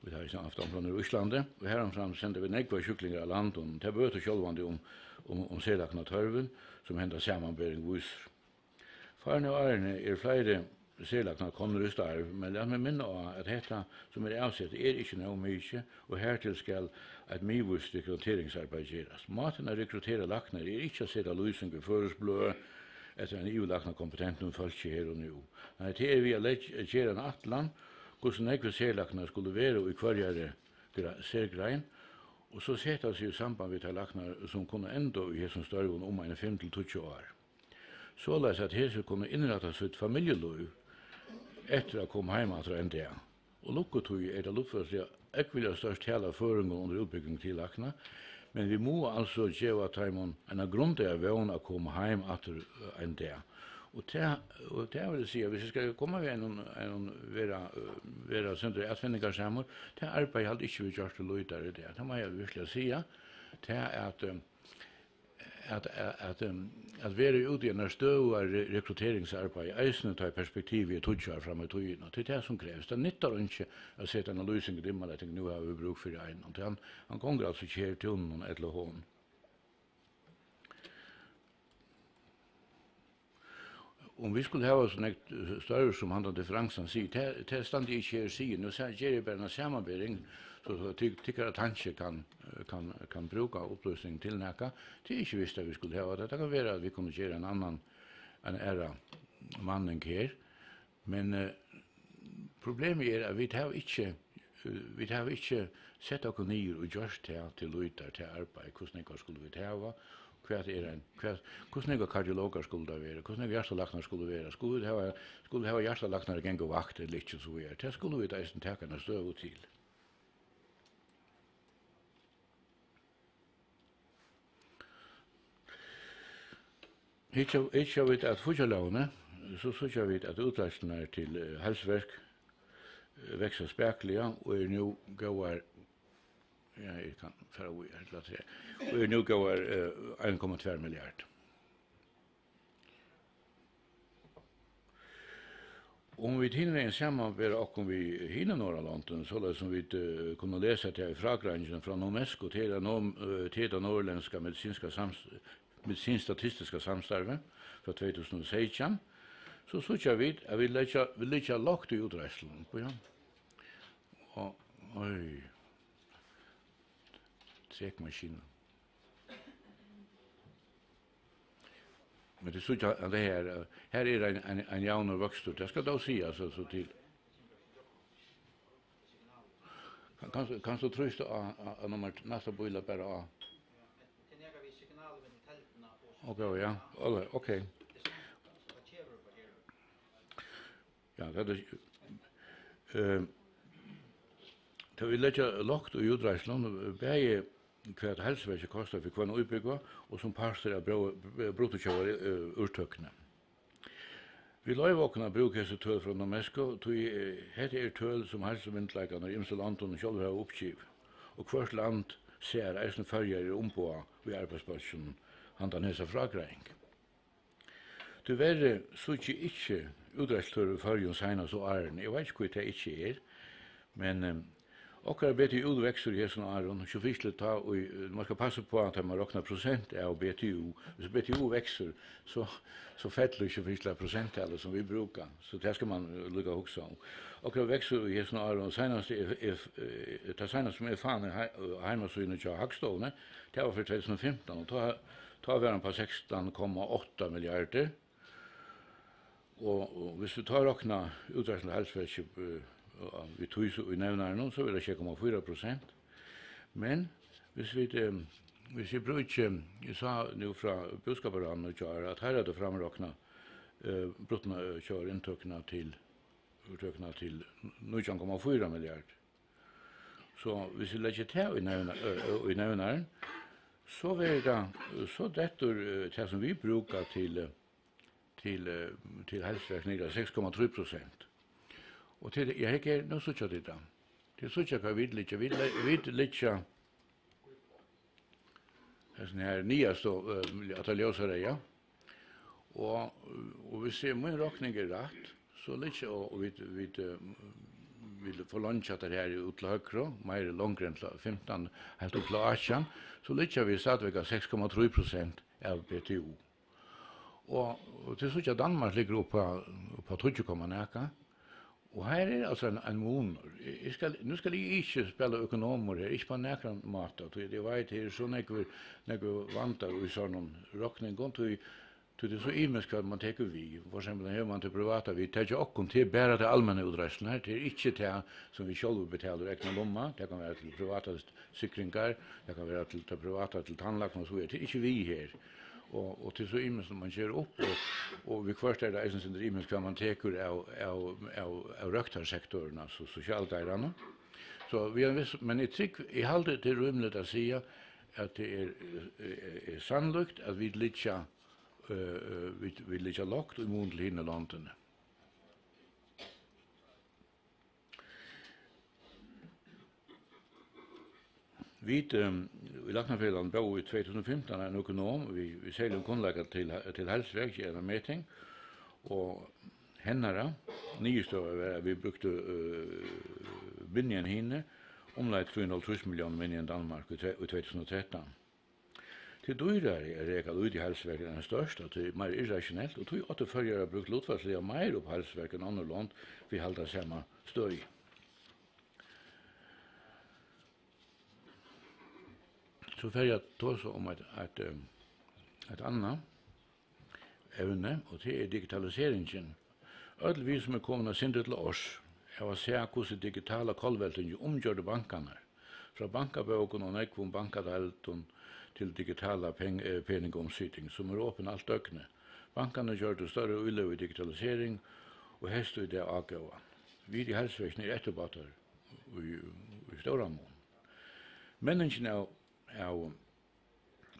Vi har ikke haft områden i Íslandi, og heromfram sender vi nekva kjuklingar av land, og det bøter sjølvandi om serlakna tørven, som hender samanbering viser. Farne og ærene er flere serlakna kommer i starv, men la meg minne av at dette som er avsett er ikke noe mykje, og hertil skal et mivust rekrutteringsarbeid gjerast. Maten å rekruttere laknar er ikke å sette lysing i føresblød, etter en EU-lakna kompetent om folk her og nå. Nei, det er vi å gjøre en atlan, hvordan nekve serlaknar skulle være i kvarjare sergrein, og så setter seg i samband med laknar som kunne enda i hesson størven om en 5-20 år. Såleis at hesson kunne innretta sitt familieliv etter å komme heim etter en dag. Og lukketøy er det luftførselig ekvillig størst hele føringen under utbygging til lakna, men vi må altså gjøre taimon en grundig vevn å komme heim etter en dag. Og det vil si at hvis jeg skal komme ved en vera sindre atfinningar sammen, det arbeid hadde ikke vi gjort til løyder i det. Det må jeg virkelig si, det at være ute i en støv rekrutteringsarbeid, eisende tar perspektiv i 20 år frem i tøyen, og det er det som kreves. Det nytter ikke å sette en løsning i dimmer, jeg tenker, nå har vi bruk for en. Han konger altså ikke her til noen eller hånd. Om vi skulle ha sånn et større som han hadde differensen sier, det er stand ikke her sier, nå gjør jeg bare en samarbeiding, så tykker at han ikke kan bruke oppløsning til nækka. Det er ikke visst at vi skulle ha det. Det kan være at vi kunne gjøre en æra manning her, men problemet er at vi har ikke sett oss nye og gjørst til løyder til arbeid, hvordan ikke skulle vi ha, Kvart en kvart hur några kardiologer skulle det vara, hur några hjärtalaknar skulle vara, skulle ha hjärtalaknar gänga vakt eller inte så vidare. Det skulle vi där ta kan stöv till. Ikke vet at fudjalåne, så jeg vet at utlæsene til helseverk vekser speklige, og nu går ja, jeg kan føre ud her, lad det og nu går 1,2 milliard. Om vi hinner en sammanbär och vi hinner några landen så där som vi kunde läsa till fragrangen från UNESCO till det norrländska medicinstatistiska samstarvet från 2016 så jag vet att vi lägger lågt i uträsteln på ja. Och oj. Träckmaskinen. Men det så att det här är en jaunor vuxen. Det ska då se så till. Kan du trösta av nummer nästa boila bara. Okej, ja. Okej. Ja, det det vill lägga lågt och uträkning bäge kvart hälsoverket kostar för kvann utbygga och som parster av bruttokövar urtökna. Vi lojvåkna brukar så töl från UNESCO till heter töl som hälsovintläkarna i Imselanton själva har uppgiv. Och kvart land ser eisen färger på vid arbetsplatsen handan hesa fragreing. Tyvärr så inte uträkningstör färgen senast och är. Jag vet inte vad det är, men och BTU växer i såna aron så fiskligt ta och man ska passa på att man räknar procent av BTU. Så BTU växer så fettligt så fiskligt procenttalet som vi brukar. Så det ska man lugga också om. Och det växer i såna aron senast det senast som är fan hemma så inne i Hackstone. Det var för 2015 och ta värden på 16,8 miljarder. Och hvis du tar räkna uträknat hälsoverket vi tog så i nämnaren så vill det 6,4%. Men hvis vi brukar jag sa nu från boskaparan och kör att här är det framräkna brutna kör intökna till 19,4 miljard. Så hvis vi lägger till i nämnaren så blir det så det som vi brukar till hälsoverkningar 6,3%. Och till jag är nog så tjockt det. Det så tjockt vid lite här här nya så att lösa ja. Och vi ser min räkning är rätt så lite och vi vill få lunch att det här ut till högre mer långt än 15 helt upp till 18 så lite vi satt vega 6,3% av BTU. Och det så att Danmark ligger upp på 30,9. Och här är alltså en mån. Nu ska jag inte spela ekonomer här, inte på näkran mat. Det var det så när vantar i sån rockning går till det så imensk vad man tar vi. För exempel när man till privata vi tar ju också till bara det allmänna uträkningen här. Det är inte det som vi själva betalar räkna lomma. Det kan vara till privata cyklingar, det kan vara till privata till tandläkare och så vidare. Det är inte vi här. Och till så imensk som man kör upp och vi först är det eisen sin imensk vad man tekur av röktarsektorerna så socialgrejerna. Så vi har men i halde det rymligt att säga att det är sannolikt att vi ligger lågt i mån till hinna landen. Vi lagna fellan bo i 2015 en ekonom vi säljer konlägga till hälsoverk i en meeting och hennara nystor vi brukte binjen hinne omleit 3,5 miljoner men i Danmark i 2013. Till dyrar är regal ut i hälsoverk den största till mer irrationellt och tog att förgöra brukt lotfallsliga mer upp hälsoverk än andra land vi håller samma stöj. Så får jag ta så om ett annat ämne och det är digitaliseringen. Öll vi som är komna sindet till oss har sett hur digitala kolvelten omgjorde bankarna. Från bankaböken och nekvum bankadalton til digitala pengomsyting som åpen alt døgnet. Bankene gjør det større ulløv i digitalisering, og helst i det avgåa. Vi i helsevesenet etterbater i stora mån. Menningen av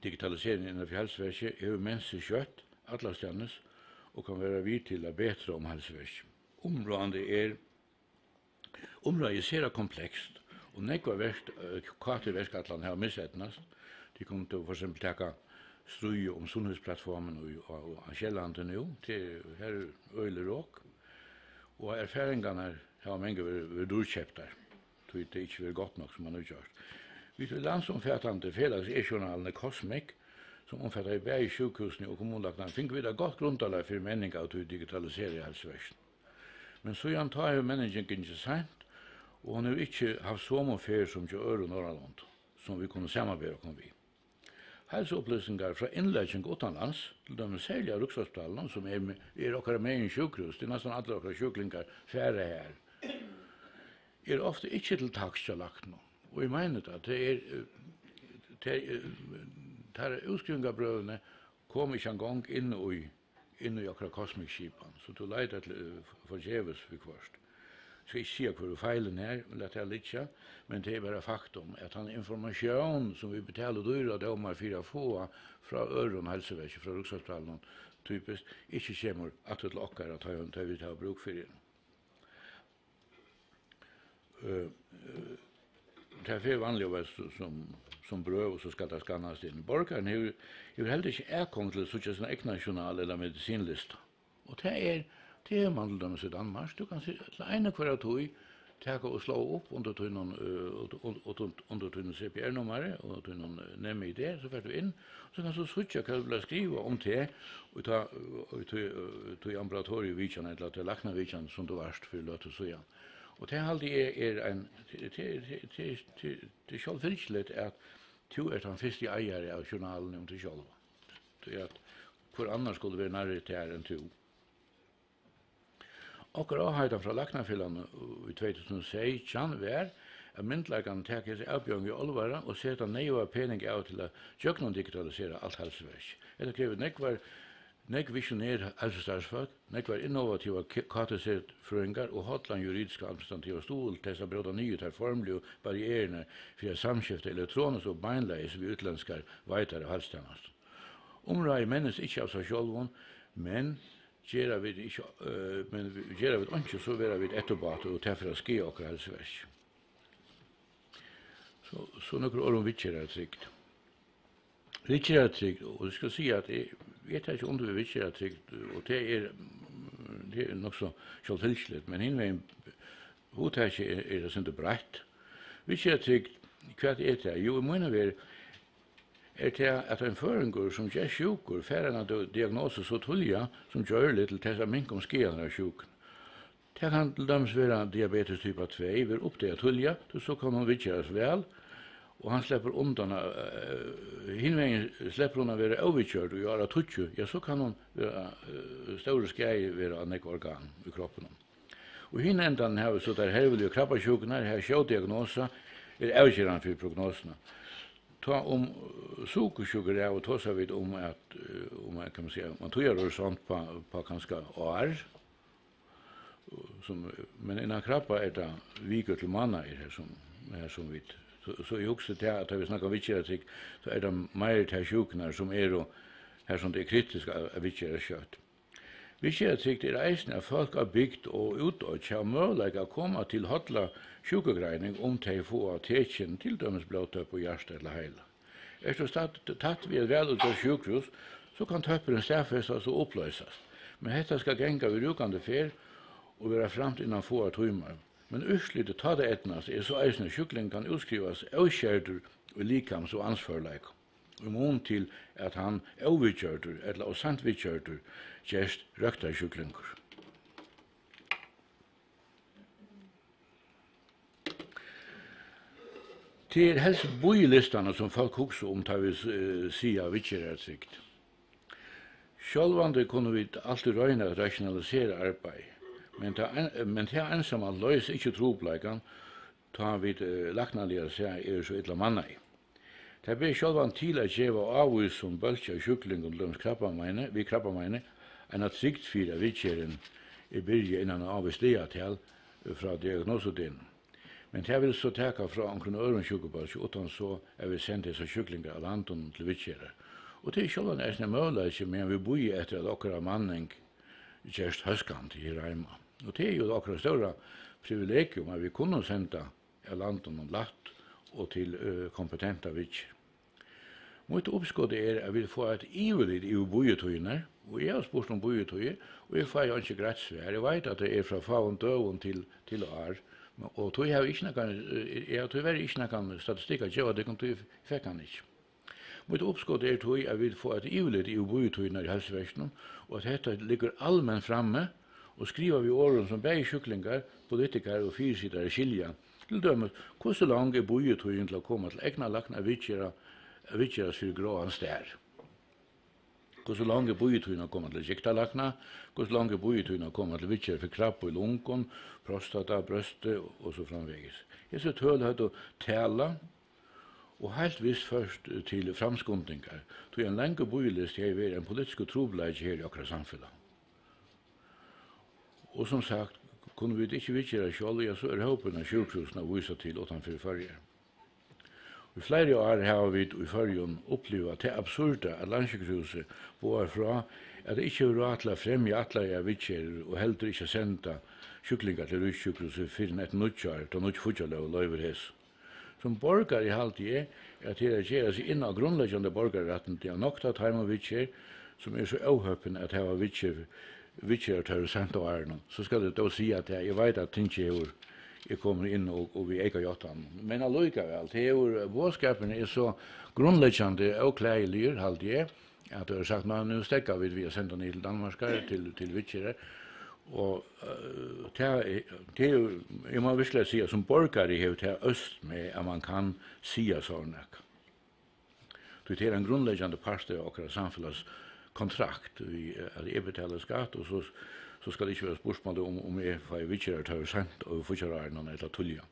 digitalisering innenfor helsevesenet er mennesker kjøtt, atlastannes, og kan være vid til å betre om helsevesenet. Området er sera komplekst, og nekva kvarter verskatlan har missetnast. De kommer til å for eksempel taka strøye om sunnhetsplattformen og Kjellandet nå, til her øyler råk. Og erfaringene har mange vært urkjøpter, så det ikke vært godt nok som man har gjort. Vi til landsomfattende felags-e-journalene Cosmic, som omfattar i bæg sjukhusene og kommunlagene, fikk vi da godt grunnlag for meninga at vi digitaliserer helsevesenet. Men så tar jo mennesken ikke sent, og han har ikke haft sommerferie som til Øre Norrland, som vi kunne samarbeide om vi. Helseopplysningar fra innlegging utenlands, til de særlig av Rikshospitalen, som okkara med sjukhus, det er nesten alle okkara sjuklingar færre her, er ofte ikke til takstjalagt nå. Og jeg mener at det er utskrivingabrøvene kom ikke en gang inn i okkara kosmikskipan, så du leiter til forgjeves for kvart. Jeg skal ikke si hvor feilen er, men det er bare faktum at han informasjon som vi betaler dyra domar for å få fra Øren helsevesen, fra Rikshospitalen, typisk, ikke kommer at til okkar at vi tar bruk for det. Det er vanlig å være som brøv, og så skal det skannas inn. Borgaren har heller ikke erkong til sånn som egna journal eller medicinlista. Og det er mandeldømmes i Danmark. Du kan si til ene hver av tog, teka og slå opp under tunnen CPR-nummeret og tunnen nemme idé, så får du inn. Så kan du switcha hva du vil skrive om det, og til ambulatorievidjan eller til laknavidjan som du varst for løt og så igjen. Og det alltid det er selvfylselig at du er den første eier av journalen om til selv. Det er at hvor annars skulle være nærmere til enn du. Okkar avhøyden fra Laknafyllan i 2016 var at myndleggene takker seg avbjørn i olvara og setter neiva pening av til å gjøre digitalisere alt helseverk. Det krever nek visionær helsestarsfolk, nek var innovativa KTC-frøyngar og hotland juridiska administrativa stol til å bråda nye til formlige barrierene for å samskifte elektronisk og beinleis ved utlandskar veitar av helsetjenest. Området mennes ikke av seg sjølven, men gjør vi ikke så være vi etterbat og til for å ske okker helseverk. Så noen år om vittgjeratrygd. Vittgjeratrygd, og jeg skal si at jeg tar ikke under vittgjeratrygd, og det er nok så selvfylselig, men innveien hovedtaket er det sånn breit. Vittgjeratrygd, hva er det? Jo, jeg mener vi til at en føringer som gjør sjuker, færre en diagnose så tulja, som gjør litt til tessa mink om skjene av sjuken. Det kan til dømes være diabetes type 2, vil oppdaga tulja, så kan hun vittgjøres vel, og han slipper undan, hinveien slipper hun å være overkjørt og gjøre tutju, ja, så kan hun være store skjei være av nekva organ i kroppen. Og hinendan har vi så der hervelige krabbasjukene, her sjådiagnosa, avgjørende for prognosene. Ta om sukesjuker og ta seg vidt om at kan man si, man tog sånt på kanskje år, men innan krabba er det viker til manna her som vidt. Så jeg husker til at vi snakker vittgjeratrygg, så er det mer til sjukene som er her som det er kritisk av vittgjeratrygg. Vittgjeratrygg er eisen at folk har bygd og utått har mulighet å komme til hotla sjukegreining om de får tekjen til dømes blåtøp og hjerte eller heila. Efter tatt vi et velutgjort sjukhus, så kan tøpperen stedfestes og oppløses. Men dette skal genga ved rukande fer og være fremt innan få timer. Men utslitt ta det etnast er så eisende sjukling kan utskrivas avskjerder og likams og ansvarleik. I mån til at han avvidkjørter eller osantvidkjørter gjerst røkta sjuklingur. Det er helst boilistene som folk hukser om tar vi sida vittgjeratrygd. Sjølvande kunne vi alltid røyne å rationalisere arbeid, men det er ensamme løys ikke trobleikan, ta vi laknalige seg er så illa manna i. Det blir självan till att ge avvis som bölja sjukling och löms krabbameine, vi krabbameine, en att sikt fyra vidkjären i byrje innan avvisliga till fra diagnosodin. Men det vill så täcka från omkring öron sjukobals utan så är vi sendt dessa sjuklingar av Anton till vidkjärer. Och det är självan en möjlighet men vi bor efter att åkra manning just höskant i Reima. Och det är ju åkra stora privilegium att vi kunde sända av Anton och latt och till kompetenta vidkjärer. Mitt uppskott är att vi får ett iveligt i bojetøyene, og jeg har spurt om bojetøyer, og jeg får jo ikke greit svær. Jeg vet at det er fra faen døven til år, og tog har ikke noen statistikker, ikke, og det kan tog fikk han ikke. Mitt uppskott är tog att vi får ett iveligt i bojetøyene i helsevesenet, og at dette ligger allmänt framme, og skriver vi åren som begge sjuklingar, politikere og fyrsittare skilja, til dømes, hvordan lang er bojetøyen til å komme til egna lakna vidkjæras for gråan stær. Hvordan lang er bojetøyen å komme til gikta lakna, hvordan lang er bojetøyen å komme til vidkjæras for krabb i lunken, prostata, brøste og så framvegis. Jeg ser tøl høyt å tala, og helt visst først til framskundingar, tog en lenge bojelist jeg være en politisk trobeleid her i akkurat samfunnet. Og som sagt, kunne vi ikke vidkjæra sjål, ja, så håpen av sjukhusene å vise til utanfor førjer. I flere år har vi i førjen opplevd det absurde at landsjukhuset går fra at det ikke er råd til å fremje atleie vidkjærer og heller ikke sende sjuklingar til Rysjukhuset for et nødtjør til nødtjørdjøle og løyverhes. Som borgar i halvtid er at det gjør seg inn av grunnleggende borgarretten til å nokta time av vidkjær som er så avhøpen at det var vidkjær til sendt av æren. Så skal det da si at jeg vet at ting jeg kommer inn og vi eiker jottan. Men allikevel, bådskapen er så grunnleggende og kleilige, halvtid er, at det er sagt, nå stekker vi har sendt ned til Danmark, til vidkjærer, og jeg må virkelig si at som borgare har det øst med at man kan sia sånn. Det er en grunnleggende part av akkurat samfunnskontrakt. At jeg betaler skatt, og så skal det ikke være spørsmål om jeg får vidkjærer til å sendt og forkjører noen eller tulja.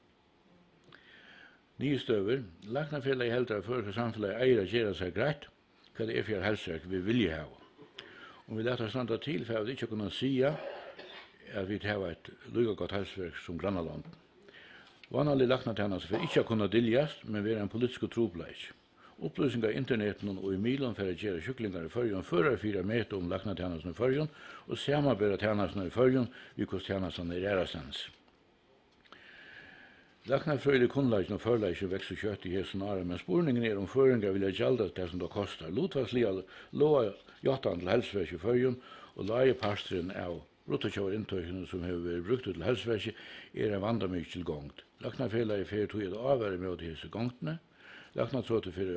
Nye støver, Laknafjellet er helt av for samfunnet eier å gjøre seg greit, hva det er for helseverk vi vilje ha. Om vi leter standa til, for vi ikke kunne sia at vi har et lykka godt helseverk som Grannaland. Vanlig laknatjeneste for ikke å kunne diljast, men være en politisk trobleis. Opplysningar av internetten og i milen for å gjøre sjuklingar i førjen fører 4 meter om laknatjenesten i førjen, og samarbeide tjenesten i førjen, vi kost tjenesten i rærastens. Laknafrøylig kunnleisen og førleisen vekster kjøtt i hessen året, men spurningen er om føringar vil gjelda det som det kostar. Lotvarslige låa jottan til helseverk i førjen, og laie parstren av bruttekjøverinntøkene som har vært brukt til helseverk er en vandamyk til gongt. Laknafrøylig er fyrir tog å avvære med disse gongtene. Laknatrådte fyrir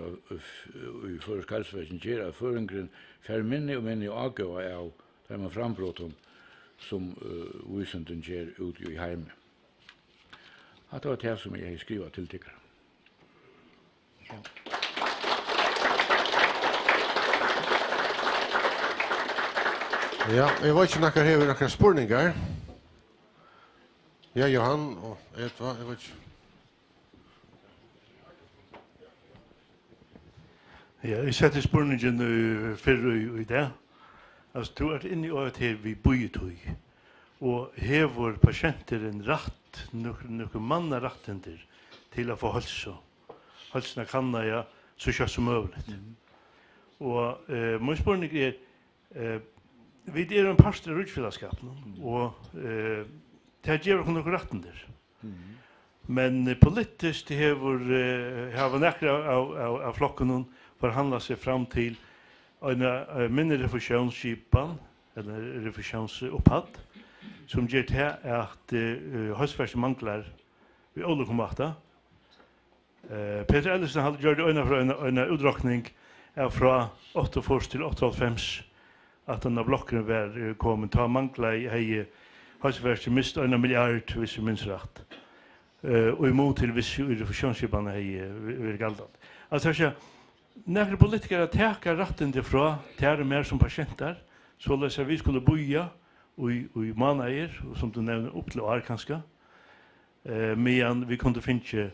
i førsk helseverken gjør at føringren fer minne og minne avgåa av der man frambråten som visenden gjør ut i heime. At det var det som jeg skriver til tikkere. Ja, jeg vet ikke noen her noen spurningar. Ja, Johan og Edva, jeg vet ikke. Ja, jeg setter spurningen før i det. Altså, du er inne i året her vi bojetøy, og hever pasienter en rett, noen manna rettender til å få helse. Helsene kan jeg så kjøtt som mulig. Og min spurning er, vi er en parster av utfellesskapen, og det gjør noen rettender. Men politisk har nekker av flokken forhandla seg fram til en minne refusjonsskipan, eller refusjonsopphatt, som gjør til at høstversen mangler ved oljekommata. Peter Ellison hadde gjort en utdrakning fra 48 til 98 at denne blokken var kommet til å mangle i høstversen mist 1 milliard, hvis vi minns rett. Og imot til hvis refusjonsskipan var galdant. Altså, når politikere taker retten derfra, til mer som pasienter, så løser vi skulle boja i maneier, som du nevner opp til år kanskje, men vi kunne finne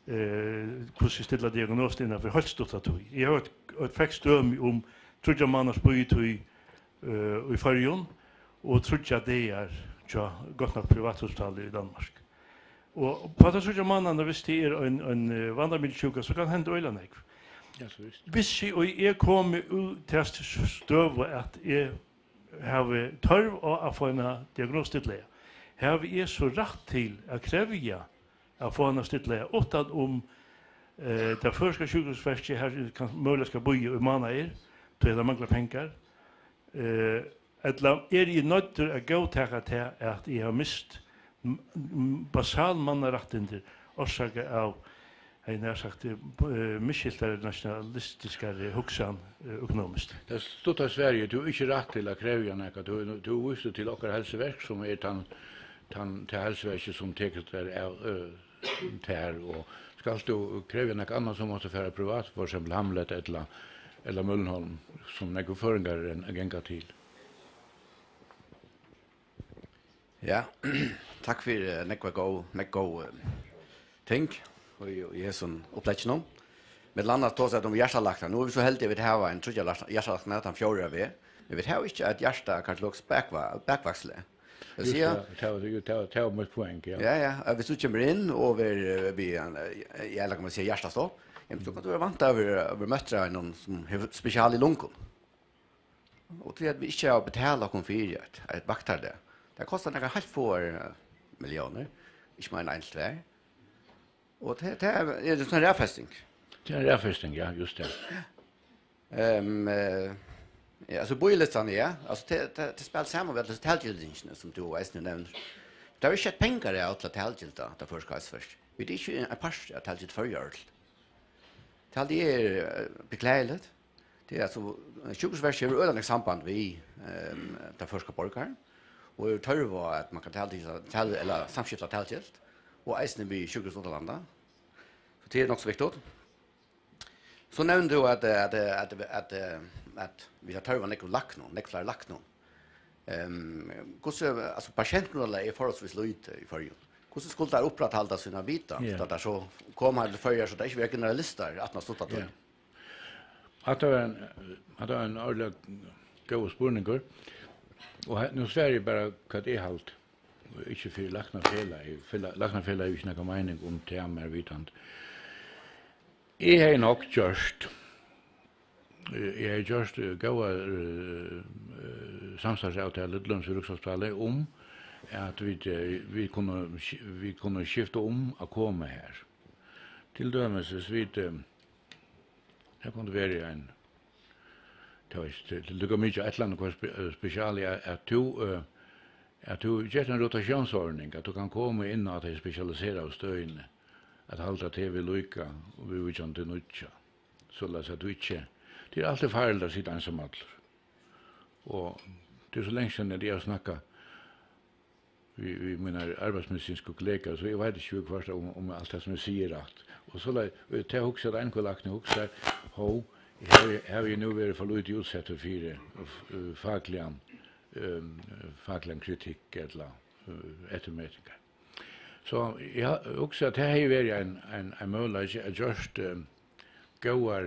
hur stilla diagnos innan för höllstotta tog. Jag har ett fäxt döm om trudja mannars bojtoj i Färjön och trudja det är gott nok privathospital i Danmark. Och på att trudja mannarna visst det är en vandamilsjuka så kan hända öland ek. Ja, så visst. Hvis jeg kom ut til støv at jeg har tørv å få en diagnostikle, har jeg så rett til å kreve å få en stidle utan om det første sykehusverket her kan mulig skal bo i måneder, til det mangler penger. Eller jeg nødt til å gå til at jeg har mist basal mannarettinger årsaker av jeg har sagt miskiltare nationalistiska hugsan ekonomiskt. Det stod i Sverige, du er ikke rett til å kreve noe, du viser til okker helseverk som er til helseverket som teker der og skal du kreve noe annet som måtte være privat, for eksempel Hamlet eller Møllenholm, som noen føringer en agenda til. Ja, takk for nekva ting. Och är sån upplägg nu. Med landa tog sig om hjärtalakna. Nu är vi så heldiga vid här en trodde hjärtalakna att han fjärde vi. Men vi har inte ett hjärta kartologs backvaxle. Jag ser ta mot poäng, ja. Ja, vi så kommer in och vi jag kan man säga hjärtastopp. Jag tror att du är vant över möttra någon som har special i lungkon. Och det att vi inte har betalat kom för ett vaktar det. Det kostar några halv för miljoner. Ich meine 1-2. Och det är en sån räfästning. Det är en räfästning, ja, just det. Ja, alltså boilistan ja, alltså det spelar samma med det tältgildingen som du vet nu nämner. Det är ju inte pengar det att tältgilda det förskats först. Vi det är ju en past att tältgilt förgör. Det är beklädligt. Det är alltså sjukhusverk är öland samband vi det förska borgaren. Och det tar var att man kan tälta eller samskifta tältgilt. Och eisen vi sjukhus utlanda. Så det är nog så viktigt. Så nämnde du att vi har tagit neklar laknon. Alltså patienterna är förhållsvis lite i förrjun. Hur skulle det upprätthålla sina bitar? Så att det så kommer det förgör så det är inte generalister att man stått till. Att det är en ordentlig god spurningar. Och nu Sverige bara vad det är halt. Ikke for laknafela er jo ikke noen mening om det er mer vitant. Jeg har nok gjort gode samstagsavtaler til Lunds Ruksavtale om at vi kunne skifte om å komme her. Til dømes, hvis vi her kunne være en det lukker mye et eller annet spesielt at du gjør en rotationsordning, at du kan komme inn og at jeg spesialiserer av støyene, at halda til vi lykka og vi vil til nødja. Så la at du ikke, det er alltid farlig å sitte ensam alle. Og det er så lenge siden jeg har snakket vi mine arbeidsmedisinske kollegaer, så jeg vet ikke kvart om alt det som jeg sier rett. Og så la jeg til å huske at en kollakne husker, har vi nu vært forløyt utsatt for faglig kritikk eller ettermøtinger. Så jeg også at det har vært en mulighet at just gåar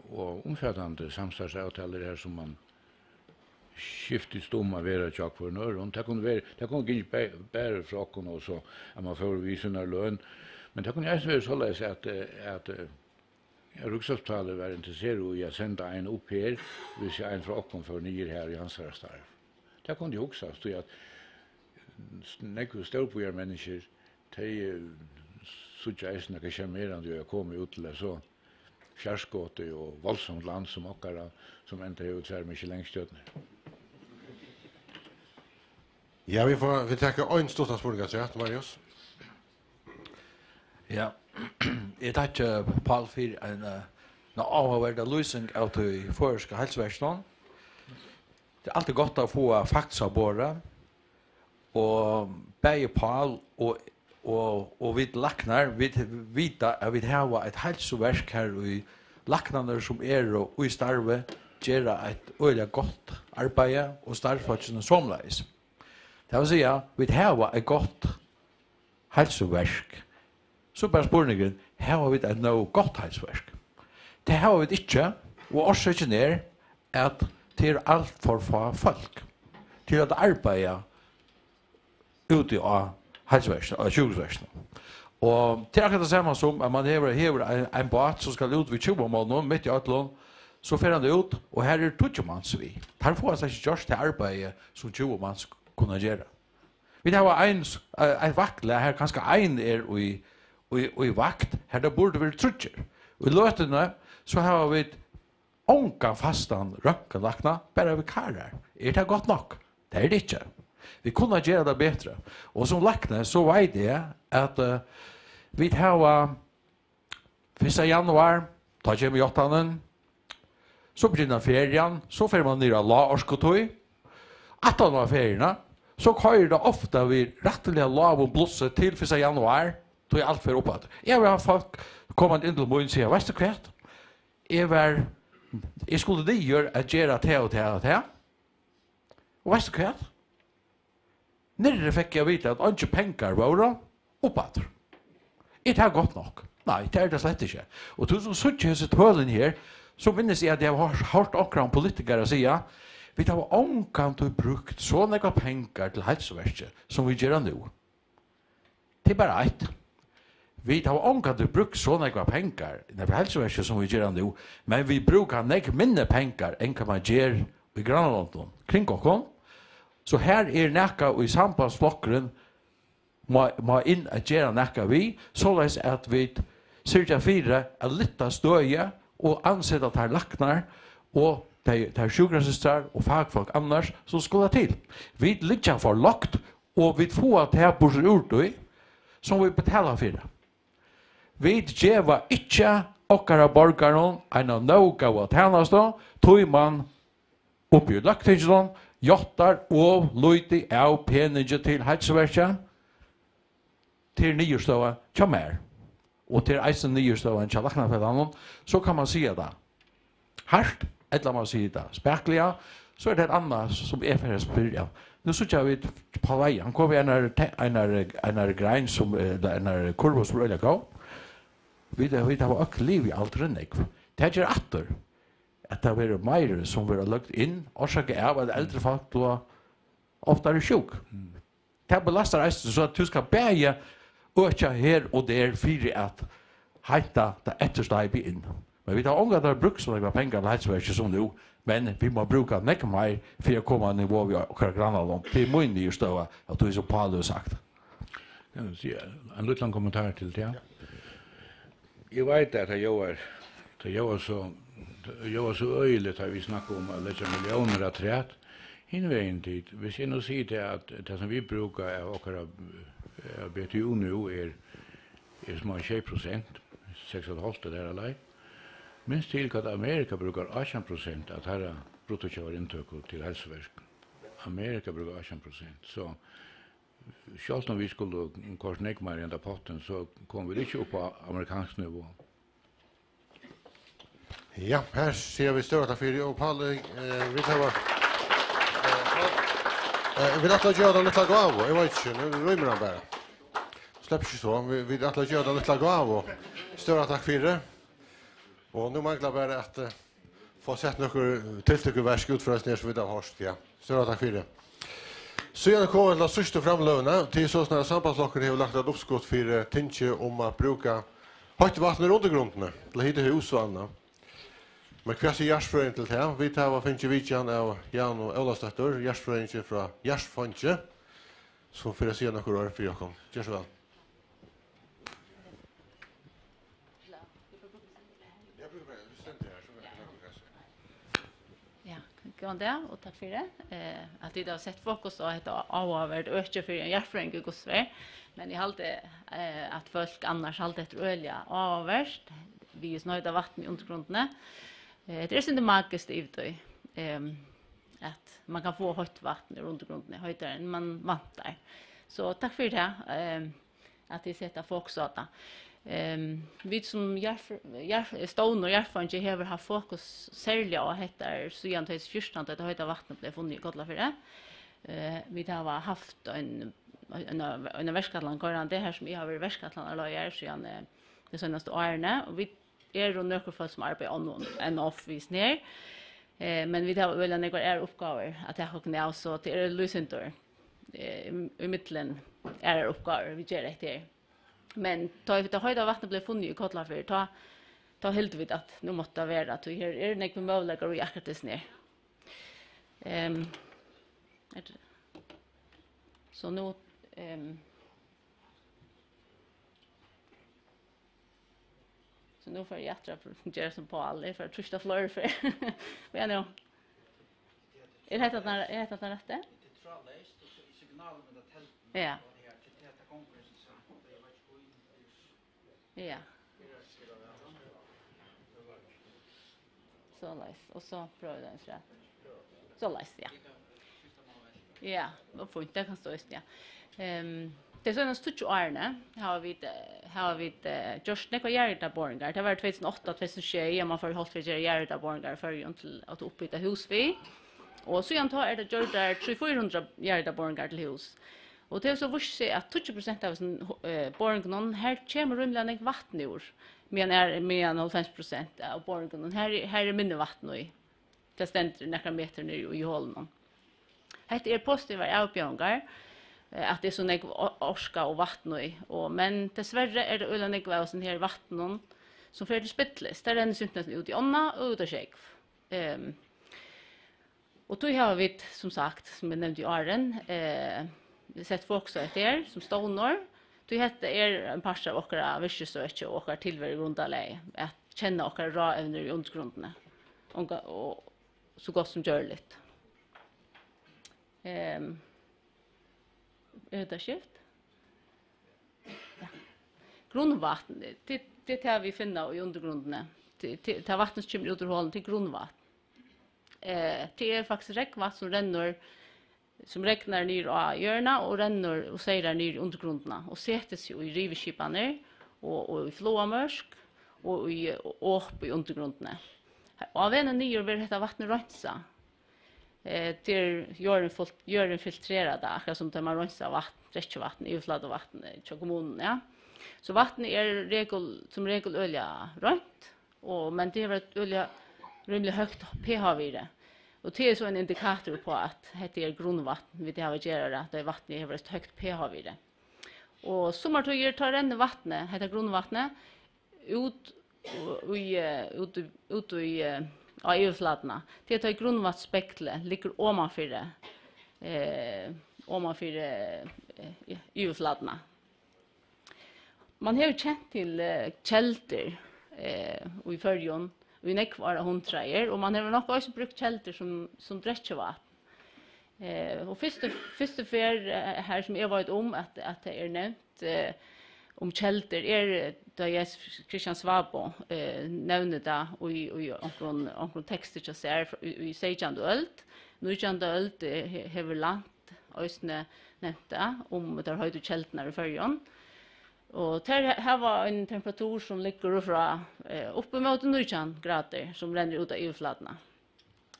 og omfattende samstagsavtaler her som man skiftet stom av vera tjokk for nøren. Det kunne ikke bare fra okken også at man får vise under løn. Men det kunne også være således at Ruksavtalet var interessert i å sende en opp her hvis jeg en fra okken får nye her i hans starv. Det kunne jo også stå at nekve størpågjør mennesker de sutja eisen ikke kjermerende å komme ut til det så fjerskåte og voldsomt land som okkara som enda er utsær med ikke lengstjøtner. Ja, vi takker en stort spørsmål til Marius. Ja, jeg takker Paul for en avhverda løsning av de føreske helseversjonen. Det er alltid godt å få fakta på det, og begge Paul og vi laknar, vi vet at vi har et helseverk her i laknarna som og i starve gjør et øyelig godt arbeid og starvfatsene somleis. Det vil si at vi har et godt helseverk så bara spurningen, har vi ett nog gott hälsoverk? Det har vi inte, och orsaken är att det är allt för få folk till att arbeta ute av hälsoverken, av sjukhusverken. Og det akkurat det samme som at man hever en båt som skal ut vid 20 måneder midt i Øtlund, så fer han det ut, og her er 20 manns vi. Her får han ikke gjort det arbeidet som 20 manns kunne gjøre. Vi har en vaktle, her kanskje en i vakt, her det burde være trutcher. Og i løtene så har vi onka fastan rønkenlakna, bare vi karer. Er det godt nok? Det er det ikke. Vi kunne gjøre det bedre. Og som lakne så vet jeg at vi har 1. januar, da kommer vi 8. Så begynner ferien, så får man ned av la-årskotøy. 18 av feriene, så kører det ofte vi rettelig lav og blusse til 1. januar, då är allt för uppåt. Jag vill ha folk komma in till mig och säga, vet du kvart? Jag skulle det göra att göra det och det och det. Och vet du kvart? När fick jag veta att inte pengar var uppåt. Det har gått nog. Nej, det är det slett inte. Och du som sitter i sitt hölen här, så minns jag att jag har hört omkring politiker att säga, vi har omkant brukt så några pengar till hälsoverket som vi gör nu. Det är bara ett. Vi har omkant brukt så några pengar till hälsoverket som vi gör nu, men vi brukar några mindre pengar än vad man gör i Grannlanden kring oss. Så här är näka och i sambandsblockren må in att göra näka vi, så att vi sörja fyra att lytta stöja och ansätta att här lacknar och där sjukhusstrar och fagfolk annars som skulle till. Vi ligger för lagt och vi får att här bor ur som vi betalar för. Vi ger inte okkara borgaren en någa av tjänster, tog man uppgjort lagtingen, jottar och löjti av peninge till hälsoverket till nyårsdagen kommer och till eisen nyårsdagen till Laknafällan, så kan man säga det. Harst, eller man säger det späckliga, så är det ett annat som är för att spyrja. Nu så jag vet på vägen, han kommer en grein som en kurva som rullar gå. Vi har också liv i allt rönnig. Det är åter att det är mer som vi har lagt in och så är att äldre folk då ofta är sjuk. Det belastar eisen så att du ska bäja öka här och där för att hejta det eftersteg in. Men vi har ångat att bruka så några pengar till hälsoverket som nu, men vi må bruka mycket mer för att komma nivå vi har grannarna. Det är min nyårsdag att du är så Paolo sagt. Kan du säga en liten kommentar till det? Jag vet att jag var så öjligt att vi snackade om att lägga miljoner att trätt. Hinvägen tid. Vi ser nog säga att det som vi brukar är åkara BTU nu är små 6%, 6,5 där alla. Minst till att Amerika brukar 18% att ha bruttokövarintök till hälsoverk. Amerika brukar 18%. Så självt om vi skulle kosta nek mer än potten så kommer vi inte upp på amerikansk nivå. Ja, här ser vi störa för och Paul vi tar vi låter göra det lite gav. Jag vet inte, nu rymmer han bara. Släpp inte så. Vi låter göra det lite gav. Störa tack för det. Och nu manglar bara att få sett några tilltyckeverk ut för oss ner så vidare harst, ja. Störa tack för det. Så jag kommer till sista framlövna till så snarare sambandslocken har lagt ett uppskott för tinge om att bruka högt vatten i undergrunden till hitta hus och annat. Men kvart är Gärsfröjen till det. Vi tar vad finns i vidjan av Jan och Ölastötter, Gärsfröjen från Gärsfonche, som för att se några år för Jakob. Gör så väl. Gång där och tack för det. Att det har sett fokus på att avvärd öka för en Gärsfröjen i Gosver. Men jag hade att folk annars alltid ett ölja avvärst. Vi är snöjda vatten i undergrunden. Det är inte magiskt i att man kan få högt vatten i undergrunden höjdare än man vantar. Så tack för det att det sätter fokus på det. Vi som Stone och Järfönje har haft fokus särskilt och heter så 2014 att det höjda vattnet blev funnit i Gotland för det. Vi har haft en en verskatlan går det här som jag har varit verskatlan alla år sedan det senaste åren och vi är och nöker folk som arbetar on en off ner. Men vi har väl några uppgifter att jag har kunnat så till Lucintor i mitten är uppgifter vi gör det här. Men då höjda vattnet blev funnit i Kotlafyr ta helt vid att nu måste vara att här är det några möjligheter och akkurat det ner. Så nu så nu får jag göra som på alla för att trista flöjor för vad är det? Är det att det rätt? Ja. Ja. Så läs och så prövar den så. Så läs ja. Ja, vad fint det kan stå just ja. Det är så en stutch Arne har vi just några järda borgar. Det var 2008 2006 man får hållt för järda borgar för ju till att uppbyta hus vi. Och så jag tar det gjort där 300 järda borgar till hus. Och det är så vurse att 20% av borgarna här kommer rumlande vatten ur. Men är med 90% av borgarna här är mindre vatten i. Det ständer några meter ner i hålen. Det är positiva avbjörningar att det är så nek orska och vatten i. Men dessvärre är det ölen nek av sån här vatten som för det spittles. Det renner symptomen ut i ånda och ut av skägg. Och då har vi som sagt, som jag nämnde i åren, sett folk så där som stånor. Då heter en par av åkara vissesöke och åkara tillvärd i grundaläge att känna åkara råevner i undergrunderna och så gott som görligt. Är det skift? Ja. Grundvatten, det har vi finna i undergrunderna. Det vattnet som kommer ut ur hålen till grundvatten. Det är faktiskt regnvatten som regnar ner av hjörna och renner och sejrar ner i undergrunderna och sätter sig i riveskipaner och i flåmörsk och upp i undergrunderna. Och av en nyer vill detta vattnet rensa. Till jorden filtrerade, akkurat som där man rensar vatten, dräckvatten, överflödvatten i kommunen. Ja. Så vatten är som regel olja rent, men det är ett olja rimligt högt pH-värde. Och det är så en indikator på att det är grundvatten vi har att göra, att vattnet har ett högt pH-värde. Och sommartider tar renner vattnet, heter grundvattnet, ut i överflödena. Det är grundvattenspektlet ligger ovanför överflödena. Man har ju känt till kälter i förrjon. Vi nekvara hundtreier, och man har nok også brukt kjelter som drekkevatten. Og første fer her som jeg var om at det er nevnt om kjelter da Christian Svabo nevner det i omkring tekster som ser i 16. ølt. 19. ølt hever land også nevnt det om der høyde kjeltene i førjen. Och här var en temperatur som ligger från uppemot 19 grader som renner ut av överflatorna.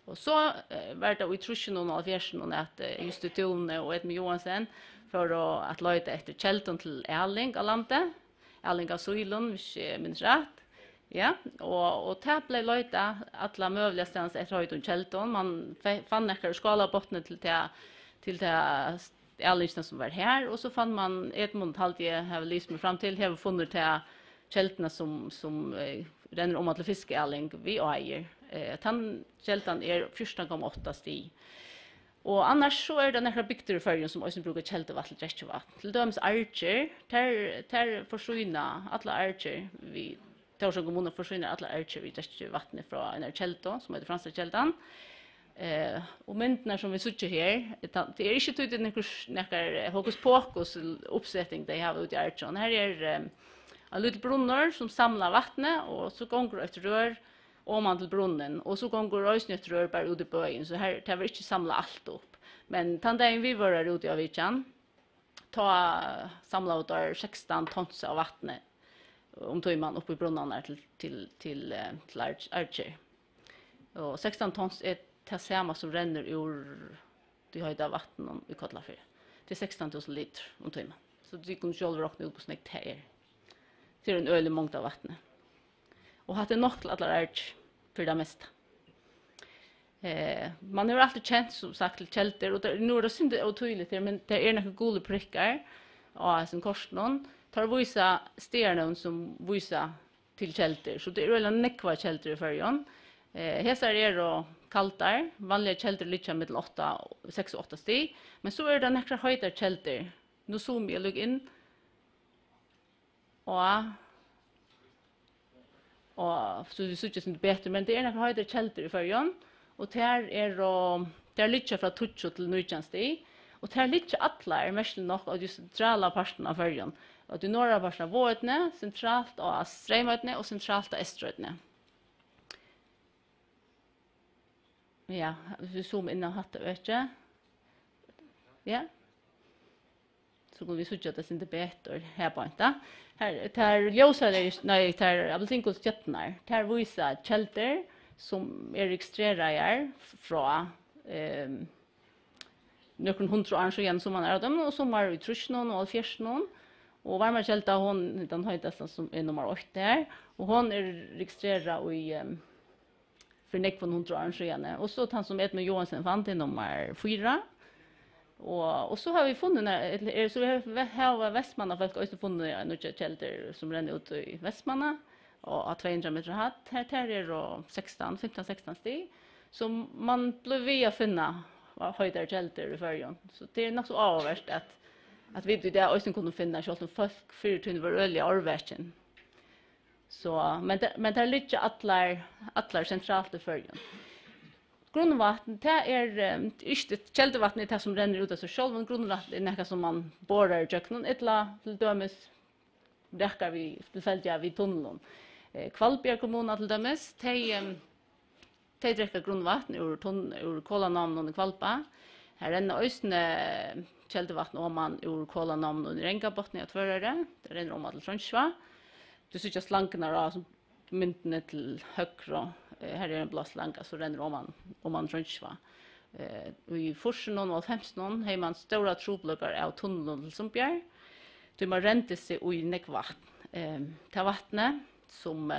Och så var det i truschen och fjärsen att institutionen och Edmund Johansen för att leta efter kälten till Erling av landet. Erling av Söjlund, hvis jag minns rätt. Ja, och det blev leta alla möjliga stans efter höjden kälten. Man fann några skalabottnar till det Erlingsen som var här, och så fann man Edmund Haltige har lyst mig fram till har funnit till kälterna som renner om till fiskeerling vi äger. Kältan är 14,8 stig. Och annars så är det några bygder i förrjun som också brukar kältevatten till dräckvatten. Till döms archer, där försvinner alla archer vi Torsjön kommun försvinner alla archer vid dräckvatten från en kälta som heter franska kältan. Och myndena som vi sitter här, det är inte tydligt några hokus pokus uppsättning de har ute i Archon. Här är en liten brunnar som samlar vattnet, och så går ett rör om man till brunnen, och så går röjsen ett rör bara ut i böjen. Så här tar vi inte samla allt upp. Men tandagen vi var ute i Avichan, samla ut 16 tons av vattnet om tog man upp i brunnarna till Archer. Och 16 tons är det samma som renner ur de höjda vattnen i Kotlafyr. till 16 000 liter om timmen. Så du kan själv räkna ut hur snägt det är. Det är en ölig mångd av vattnet. Och har det nog till alla ärts för det mesta. Man har alltid känt som sagt till kälter och nu är det synd otydligt men det är några goda prickar av sin korsnon. Tar vissa stjärnor som vissa till kälter. Så det är väl nekva kälter i färjan. Häsar är då kaltar. Vanliga kälter ligger med 6-8 stig. Men så är det några höjda kälter. Nu zoomar jag in. Och så det ser inte bättre men det är några höjda kälter i färjan. Och där ligger från Tutsko till Nordjanstig. Och där ligger alla mest nog av de centrala parten av färjan. Och de norra parten av Vårtne, centralt av Strömøtne och centralt av Estrøtne. Ja, vi zoomar in och hattar, vet jag. Ja. Så går vi så att det inte bättre här på inte. Här tar ljuset nej tar Abeltinkos jättnar. Tar vissa kälter som är registrerade från några 100 år sedan som man är dem och som var i Trusnon och Fjärsnon. Och varma kälta hon den höjdaste som är nummer 8 där och hon är registrerad i för neck från 100 år sedan. Och så han som med Johansson fann det nummer 4. Och så har vi funnit så vi har Västmanna folk har också funnit några kälter som ränner ut i Västmanna och 200 meter hatt. Här är då 15-16 stig. Så man blev via finna höjda kälter i färjan. Så det är nog så avvärst att vi det där också kunde finna så att folk för var öliga arvägen. Så men där ligger alla centralt i färjan. Grundvatten det är inte kältevattnet det som ränner ut av sig själv, men grundvatten är något som man borrar i köknen eller till dömes räcker vi tillfälliga vid tunneln. Kvalbjerg kommun till dömes de dricker grundvatten ur kolanamnen i Kvalpa. Här renner ösne kältevatten om man ur kolanamnen i Rengabotten i Tvörare. Det renner om till Tronsva. Du ser slankarna då som myntene till högra. Här är en blå slanka så renner om man Tronsva. I Forsen och 15 har man stora troblökar av tunneln till Sumpbjerg. Du man rente sig i nekvatten. Ta vattnet som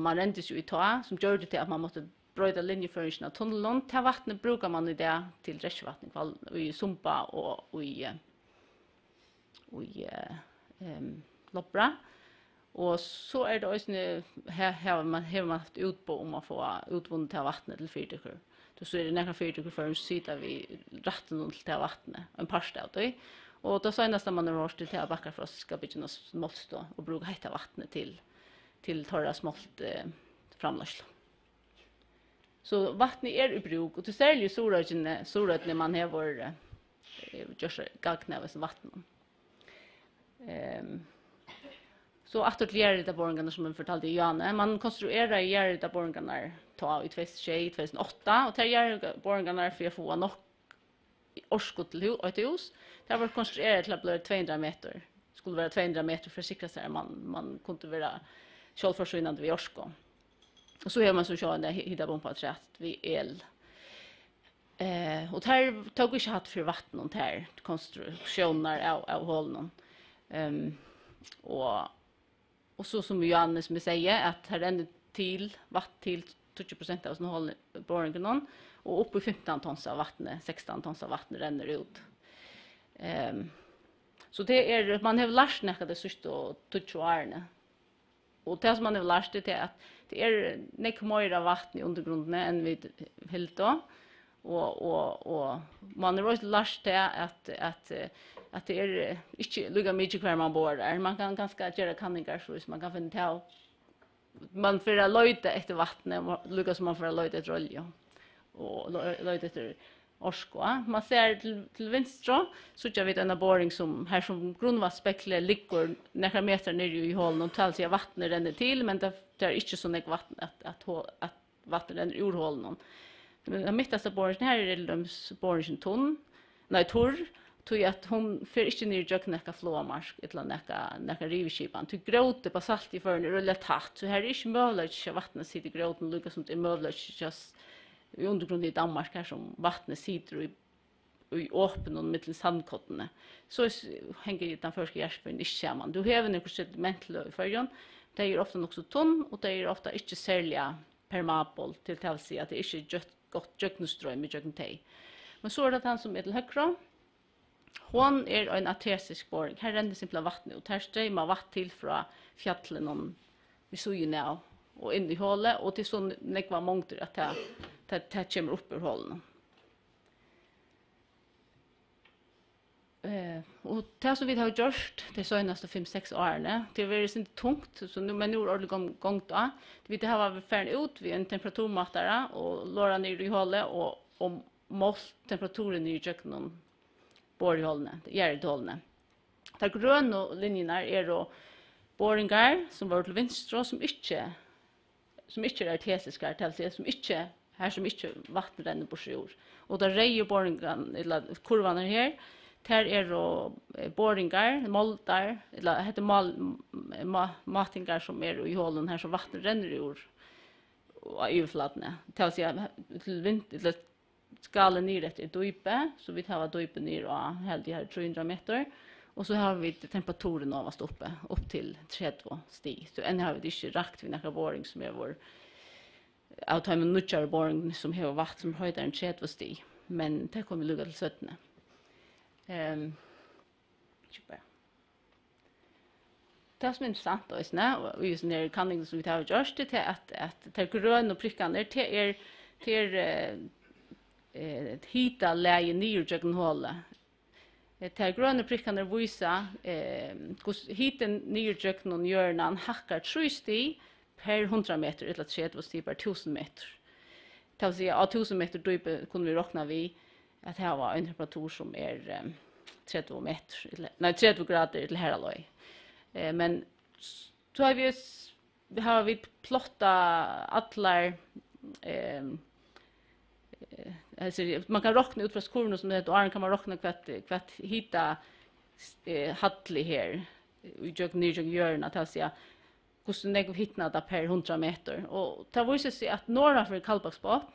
man rentes ju i ta, som gör det till att man måste bryta linjeföringen av tunneln. Ta vattnet brukar man i det till dräschvatten i Sumpa och i Loppra. Och så är det också här man haft ut på om man får utvunnet till vattnet till 40. Då så är det några 40 för att sitta vid ratten till vattnet, en parst av det. Och då senast man har hört till att backa för att ska bli något smått och bruka heta vattnet till torra smått framlösla. Så vattnet är i bruk och det ser ju surröjden när man har just gagna som vatten. Så att det gör det borgarna som man fortalte i Janne. Man konstruerar gör det borgarna ta i 2008 och det gör borgarna för att få nog årskott till ett hus. Det var konstruerat till att bli 200 meter. Skulle vara 200 meter för att säkra sig man kunde vara självförsynande vid årskott. Och så har man så kör det hitta bomba trätt vid el. Och här tog vi inte hatt för vatten och här konstruktioner av hålen. Och så som Johannes med säger att här ränner till vatten till 20% av sin håll borgen och upp i 15 tons av vatten, 16 tons av vatten ränner ut. Så det är man har lärt sig det sista och 20 åren. Och det som man har lärt sig är att det är mycket mer vatten i undergrunden än vid helt då. Och man har också lärt sig att det är inte lika mycket kvar man bor där. Man kan ganska göra kanningar så man kan finna till. Man får löjta efter vattnet, lika som man får löjta efter olja. Och löjta efter orska. Man ser till vänster så jag vet en boring som här som grundvattensspekler ligger några meter ner i hålen och tal sig vattnet rinner till men det är inte så mycket vatten att vattnet rinner ur hålen. Den mittaste boringen här är det boringen torr. Tog att hon för inte ner jag knäcka flåmarsk eller näka rivskipan. Tog gråte på salt i förn rulla tatt. Så här är inte möjligt att vattnet sitter i gråten lika som det är möjligt just i undergrunden i Danmark här som vattnet sitter i i åpen och mittel sandkottene. Så hänger den första järnspringen inte samman. Du har några sedimentlö i förrjön. Det är ofta också tunn och det är ofta inte särliga permabol till att säga att det inte är gott jökneström i jöknetej. Men så är det han som är till högra. Hon är en artesisk boring. Här renner simpla vatten ut. Här strömmar vatten till från fjällen vid Sujenau och in i hålet. Och till så nekva mångter att det kommer upp ur hålen. Och det som vi har gjort de senaste 5-6 åren, det är väldigt inte tungt, så nu men nu är det gång då. Vi det har varit färd ut vid en temperaturmätare och låra ner i hålet och målt temperaturen i köknen borrhålene, järnhålene. De gröna linjerna är då borringar som var till vänster som inte är artesiska, som inte här som inte vatten renner på sjön. Och där röda borringar eller kurvan är här. Här är då borringar, moldar, eller heter matingar som är i hålen här som vatten renner ur överflaten. Det vill säga till vind eller skalen ner efter djupe, så vi tar djupen ner och helt här 300 meter. Och så har vi temperaturen avast uppe upp till 30 stig. Så än har vi inte rakt vid några borring som är vår av med nutchar borring som har vatten som höjder än 30 stig. Men det kommer lugga till 17. Det som är intressant och just när kanningen som vi har gjort det är att det gröna och prickarna det är hita läge ner i hålet. Det gröna prickarna visar hiten ner i någon hjörnan hackar 3 stig per 100 meter eller 30 stig per 1000 meter. Det vill säga av 1000 meter då kunde vi räkna vi att här var en temperatur som är 30 meter, nej 30 grader till här loj. Men så har vi plotta alla alltså man kan räkna ut från kurvan som det heter och kan man räkna kvart hitta hattlig här i hjörna att säga hur snägg hittna där per 100 meter och det visar sig att norra för Kallbacksbotn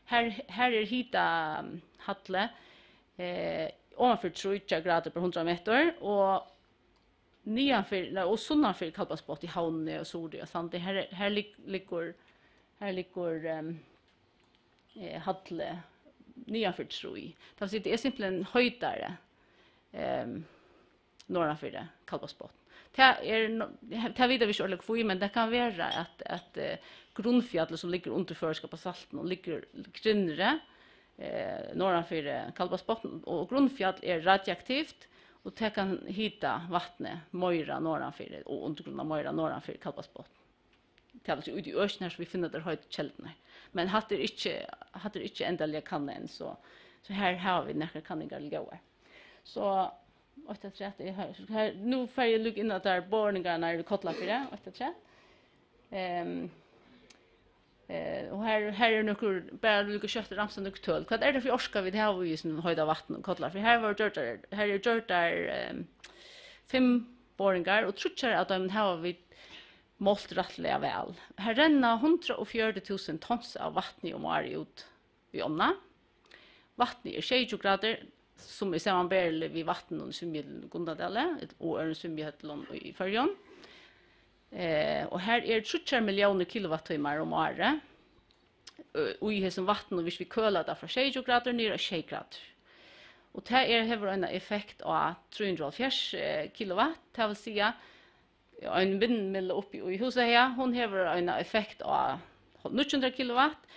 här är hitta hattle ovanför 30 grader per 100 meter och nedanför och sunnanför Kallbacksbotn i Havne och Sordi och sånt. Här ligger hattle nedanför 3. Det är simpelthen höjdare norranför Kallbacksbotn. Det vet vi inte ordentligt för, men det kan vara att grundfjallet som ligger under förska på salten och ligger grinnare norranför Kallbacksbotn och grundfjall är radioaktivt och det kan hitta vattnet möjra norranför och undergrunda möjra norranför Kallbacksbotn. Det är alltså ute i östen här så vi finner där höjt källorna. Men hade inte ändaliga kannen så här har vi några kanningar ligga. Så 8:30 är här. Nu får jag lugga in att där borningarna är kottla för det 8:30. Och här är några bara lugga kött ramsan och töl. Vad är det för orska vi det här vi som höjda vatten och kottla för här var gjort där 5 borningar och tror att de har vi målt rättliga väl. Här renner 140 000 tons av vatten om året ut i ånda. Vattnet är 20 grader som är sammanbärlig vid vatten och svimmel Gundadale och en svimmel i Färjön. Och här är 30 miljoner kilowattimmar om året. Och i som vatten och hvis vi kölar det från 20 grader ner till 20 grader. Och det har en effekt av 340 kilowatt, det vill säga en vindmill uppe i huset här, hon har en effekt av 900 kilowatt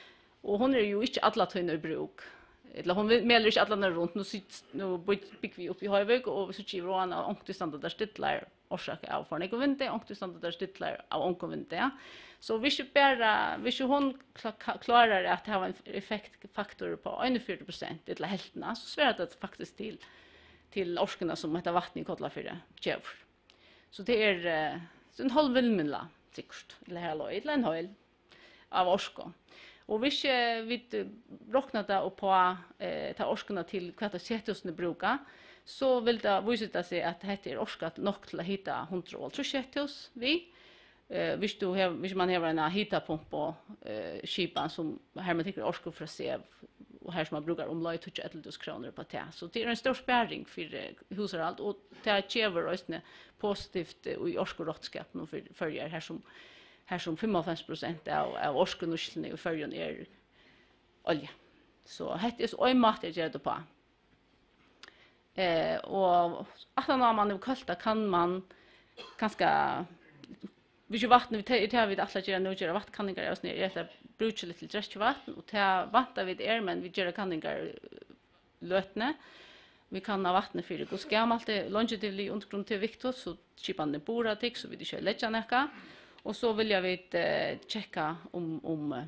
och hon är ju inte alla tunna i bruk. Eller hon meldar inte alla runt nu bygger vi upp i Höjvik och så skriver hon att ångtillståndet där stittlar orsakar av för något vinter, ångtillståndet där stittlar av ångvinter. Så hvis hon klarar att ha en effektfaktor på 41% eller hälften så svarar det faktiskt till orskarna som heter vatten i Kotlafyra tjävr. Så det är en halv vindmilla säkert eller här eller en höjl av orska. Och hvis vi räknar det på ta orskarna till kvartasettusne bruka så vill det visa sig att det är orskat nog till att hitta 130 vi Hvis man har en hitapump på skipan som här man tycker orskar för att se och här som man brukar omlöj 11 kronor på det. Så det är en stor spärring för husar allt och det käver också positivt i orskorotskapen och följer här som 55% av orskonusseln i följen är olja. Så det är så mat jag gör det på. Och att när man är kallt kan man ganska vi ju vatten vi tar vid alla gera nu gera vattkanningar oss ner det brukar lite dräst vatten och ta vatten vid men vi gör kanningar lötne vi kan ha vatten för det går gammalt det longevity undergrund till viktigt så chipan det bora tick så vi det lägga näka och så vill jag checka om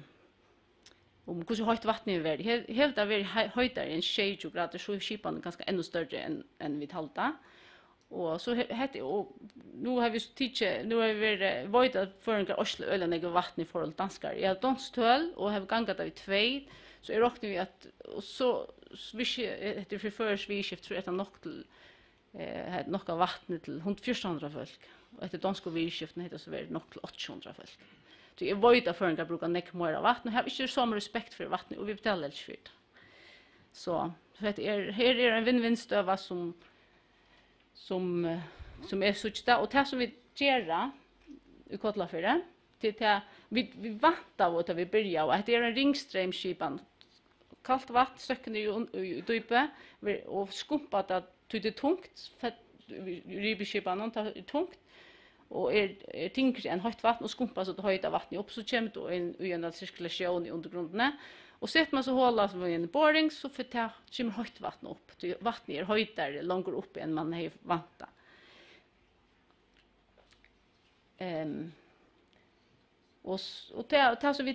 hur högt vattnet är värd. Helt av höjdare än 20 grader så är chipan ganska ännu större än vid halta. Och så hette och nu har vi nu har vi varit att föringar Oslo öl och något vatten i förhåll danskar. Jag har danstöl och har gångat av 2 så är räknar vi att och så swish det förförs vi skift för att nog till nog av vatten till 1400 folk. Och efter danska vi skiften heter så väl nog till 800 folk. Så jag vet att föringar brukar näck mer av vatten och har inte så mycket respekt för vatten och vi betalar inte för det. Så det är här är en vinn-vinn-stöva som är suchta och det som vi gör i Kotlafjärden till vi vantar att vi börjar och det är en ringströmskipan kallt vatten söker i dype och skumpat att det är tungt för ribskipan tar tungt och är tyngre än högt vatten och skumpas så att höjda vatten upp så kommer då en cirkulation i undergrunden. Och sätter man så hålla som i en boring så för det kommer högt vatten upp. Vattnet är höjdare långt upp än man är vanta. Och det så vi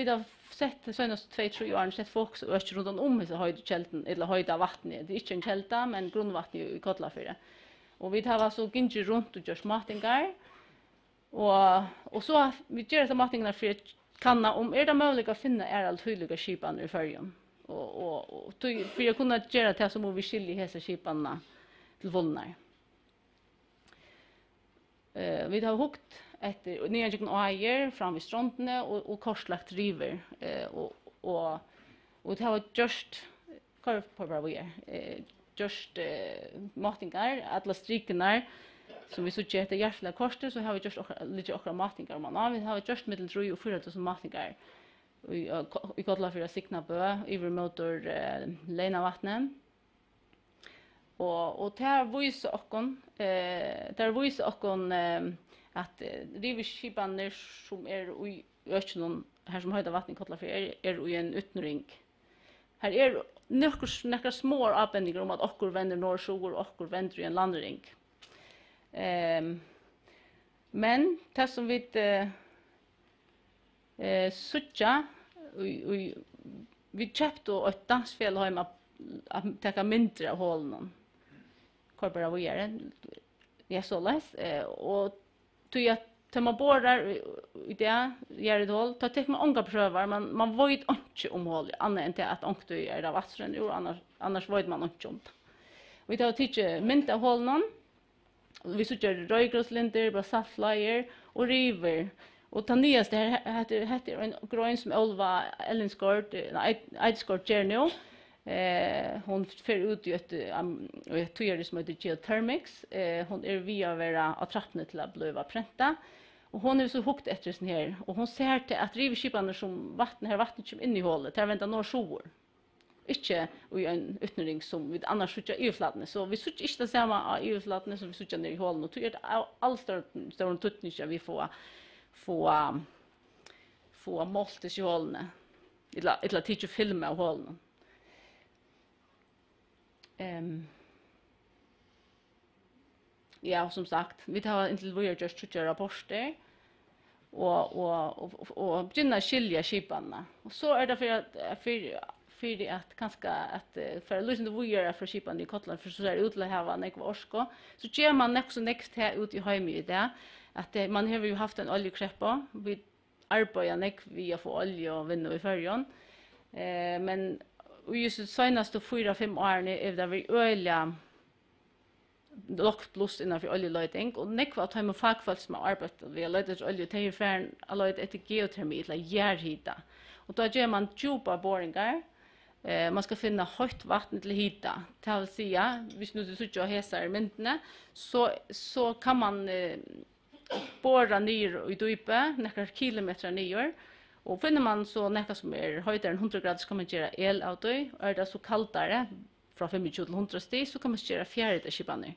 har sett senaste 2-3 år sett folk så öst runt om så höjda kälten eller höjda vattnet. Det är inte en kälta men grundvattnet i Kotlafjärden. Och vi har så ginger runt och gör matingar. Och så vi gör det matingar för kanna om det möjligt att finna allt tydliga skipan i färjan. Och för att kunna göra det så måste vi skilja hela skiparna till vollnar. Vi har hukt efter nere åjer fram vid strandene och korslagt river och det har just kvar på bra vi just matingar alla strikarna som vi såg efter jävla korset så har vi just lite och matingar man vi har just middel 3 och 4 som matingar i Kotlafjärden signa bö över motor lena vattnet och där visar okon att rivskipan som är i öknen här som höjda vatten i Kotlafjärden är i en utnring. Här är några små avbändningar om att okkur vänder norrsjor och okkur vänder i en landring. Men det som vi sucha vi köpte ett dansfäll hemma att ta mindre av hålen. Korpora vi är jag så läs och tog att ta man borrar i det gör det håll ta tek man onka prövar man vet inte om hål annat än till att onka är det vatten ur annars vet man inte om. Vi tar titta mynta hålen vi söker röjgroslinder bara saftflyer och river och ta nyast det heter en grön som Olva Ellenskort Eidskort Cherno hon för ut i ett tujare som heter Geothermics hon är via vara att trappna till att blöva pränta och hon är så hukt efter sån här och hon ser till att rivskiparna som vattnet kommer in i hålet där väntar några sjor inte i en utnöring som vi annars söker i överflaten så vi söker inte samma i överflaten som vi söker ner i hålen och tycker att allt står tutniga vi få måltes i hålen eller teacher filma av hålen. Ja, som sagt, vi tar inte vi har just trycka rapporter och börja skilja skiparna. Och så är det för att kanske att för att lyssna vi gör för skiparna i Kotlafjärden för så är det ut att ha en orsko. Så ger man också next här ut i hem i det att man har ju haft en oljekräppa vi arbetar via få olja och vind i färjan. Men och just senaste 4-5 åren är det vi öliga lågt plus innanför oljelöjting och nekva att ha med fagfolk som har arbetat vi har löjt olje till färn löjt efter geotermi eller järhita. Och då gör man djupa borringar. Man ska finna högt vatten till hita. Det vill säga, hvis nu du sitter och häsar myntene, så kan man borra ner i dype, några kilometer ner. Och finner man så några som är höjdare än 100 grader så kan man göra el av det. Och är det så kallare, från 25 till 100 stig, så kan man göra fjärde kibaner.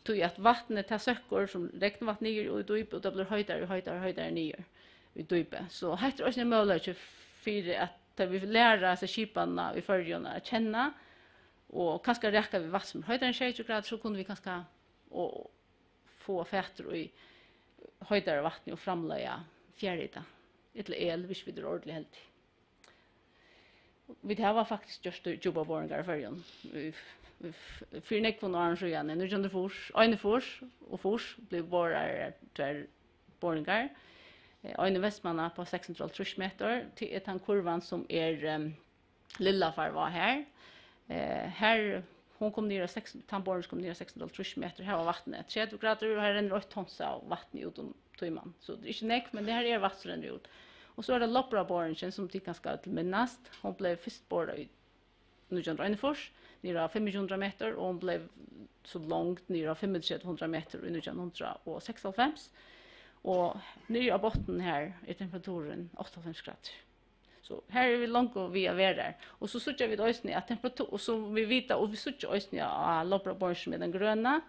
Tog att vattnet tar sökor som räknar vatten ner i dype och då blir höjdare ner i dype. Så här är också en möjlighet för att vi lära sig kibarna i förrjorna att känna och kanske räcka vid vatten höjdare än 20 grader så kunde vi kanske få fätter i höjdare vatten och framlägga fjärrita. Eller el, hvis vi drar ordentligt helt. Vi har faktiskt just jobbat borringar i förrjon. För nekvån och arrangerar nu kände fors, öjne fors och fors blev borrar tvär borringar. Öjne Västmanna på 630 meter till ett han kurvan som är lilla far var här. Här hon kom ner 6 tamborn kom ner 630 meter här var vattnet 30 grader och här renner 8 tons av vatten ut om timman. Så det är inte nek men det här är vatten renner ut. Och så är det Loppra-borringen som tycker ska till minnast. Hon blev först borrad i 1991 nere 500 meter och hon blev så långt nere 500 meter i 1996. Och nere av botten här är temperaturen 88 grader. Så här är vi långt och vi är där. Och så söker vi då att temperatur och så vi vita och vi söker ösnja av Loppra-borringen som är den gröna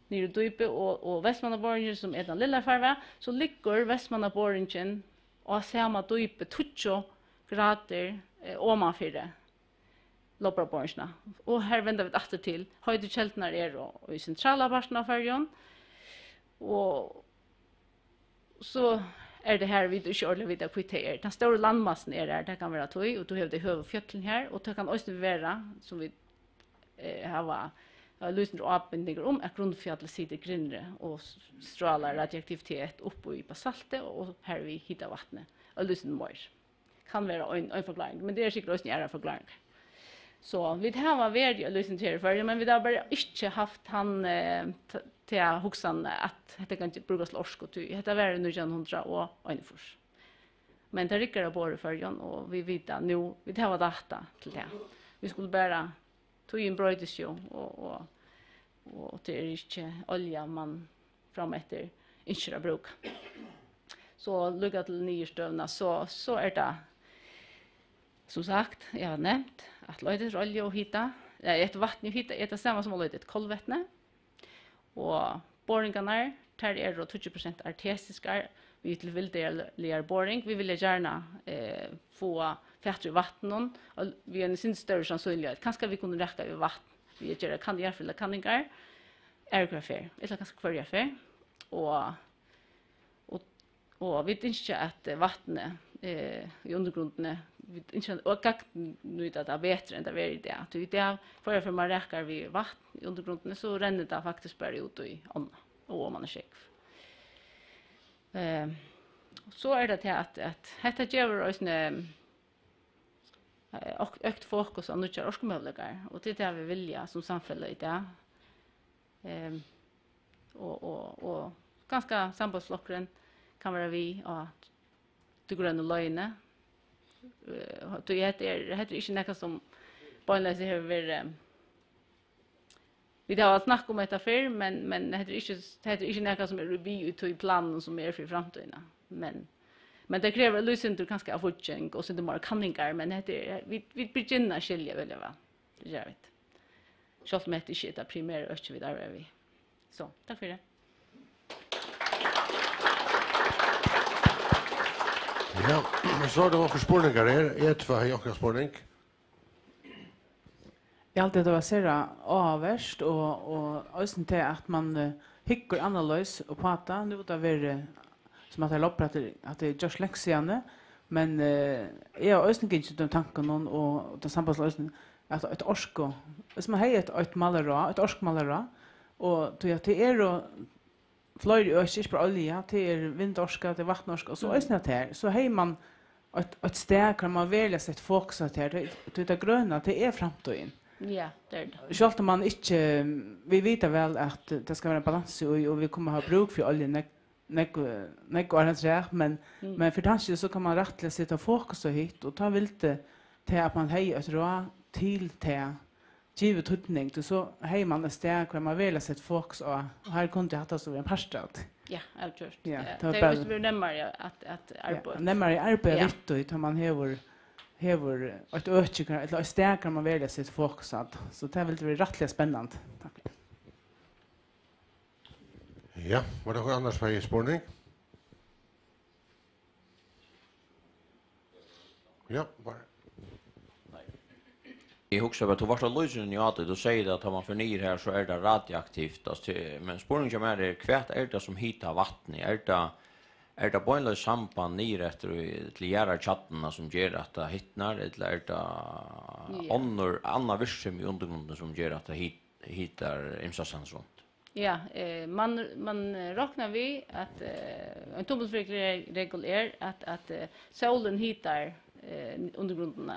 nere i dype och Västmanna-borringen som är den lilla farva. Så ligger Västmanna-borringen och samma dype 20 grader ovanför Loppra-borringarna. Och här vänder vi åter till höjdekältena är i centrala parten av färjan. Och så är det här vi inte ordentligt vidare kvitterar. Den stora landmassen är där, det kan vara tog och då har det huvudfjötlen här och det kan också vara som vi har lösningar och avbindningar om att grundfjötlen sitter grindre och strålar radioaktivitet upp i basaltet och här vi hittar vattnet och lösningar mer. Kan vara en förklaring, men det är säkert också en förklaring. Så vi har varit lösningar för men vi har bara inte haft han till huxan att det kan inte brukas till orsk och ty. Det var 1900 och ungefär. Men det rycker av både förrjon och vi vet att nu vi har data till det. Vi skulle bara ta in brödesjö och det är inte olja man fram efter inte bruk. Så lugga till nyestövna så är det som sagt, jag har nämnt att löjdet olja och hitta ett vatten och hitta är det samma som löjdet kolvattne. Och borringarna där är då 20% artesiska. Vi vill det borring. Vi vill gärna få fätter i vattnen. Och vi är en sin större sannsynlighet. Kanske vi kunde räcka vid vatten. Vi gör kandiärfyllda kanningar. Airgrafer. Eller kanske kvarjafer. Och vi tänker att vattnet i undergrunden och nu är det bättre än det är det. Så det för man räcker vid vatten i undergrunden så renner det faktiskt bara ut i ånda och om man är sjuk. Så är det till att detta ger oss en ökt fokus på nya orskmöjligheter och det är det vi vilja som samfälle i det. Och ganska sambandsflockren kan vara vi och det gröna löjne. Det heter inte något som bara sig över vi har snackat om detta förr men det heter inte något som är vi ut i planen som är för framtiden. Men det kräver lösningar ganska fortgång och så det mer kanningar men det vi begynner skilja väl va. Det gör vi. Så som heter inte det primära öst vi där är vi. Så, tack för det. Ja, så det var för spårningar här. Ett för jag spårning. Jag alltid det var sådär avvärst och också till att man hickar analys och prata. Nu det var som att jag loppar att det är just läxiane. Men jag har också inte de tankarna och det sambandslösningen att ett orsko. Som har ett malera, ett orskmalera. Och det är då flöjt ökis på olja till vindorska till vattenorska och så är det här så har man ett steg kan man välja sitt fokus att det gröna det är framtiden Ja, det är det. Självt om man inte, vi vet väl att det ska vara en balans och vi kommer ha bruk för olja nek och hans rätt, men för tanke så kan man rättligt sätta fokus hit och ta vilte till att man hej ett råd till givet tutning så hej man steg där man vill sätta fokus och här kunde jag ha så en pastad. Ja, absolut. Ja, det är just närmare att arbeta. Närmare arbeta vitt och tar man hever ett ökning eller ett steg kan man välja sitt fokus att så det är väl det rättligt spännande. Tack. Ja, var det något annars för spårning? Ja, bara. Jag huskar att du var så lösen i att du säger att om man förnyr här så är det radioaktivt. Men spårningen är kvärt är det som hittar vatten. Är det på en samband ner efter till göra chattarna som gör att det hittnar eller är det andra virksam i undergrunden som gör att det hittar imsasans runt? Ja, man räknar vi att en tunnelregel är att solen hittar undergrunden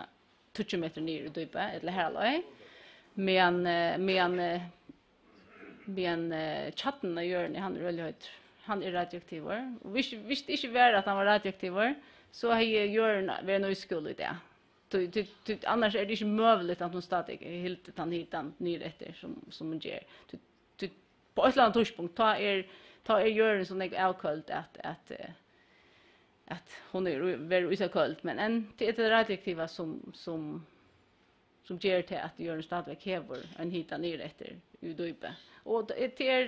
20 meter ner i djupa eller härlöj. Men chatten gör han är radioaktiv. Och visst inte vara att han var radioaktiv så har gör vi nog skulle det. Annars är det inte möjligt att hon stadig helt han hittar ner efter som hon gör. På ett annat tidspunkt ta gör en sån där alkohol att hon är väldigt iskallt men det är det radioaktiva som ger till att gör en stadig häver en hitta ner efter udöpe. Och det är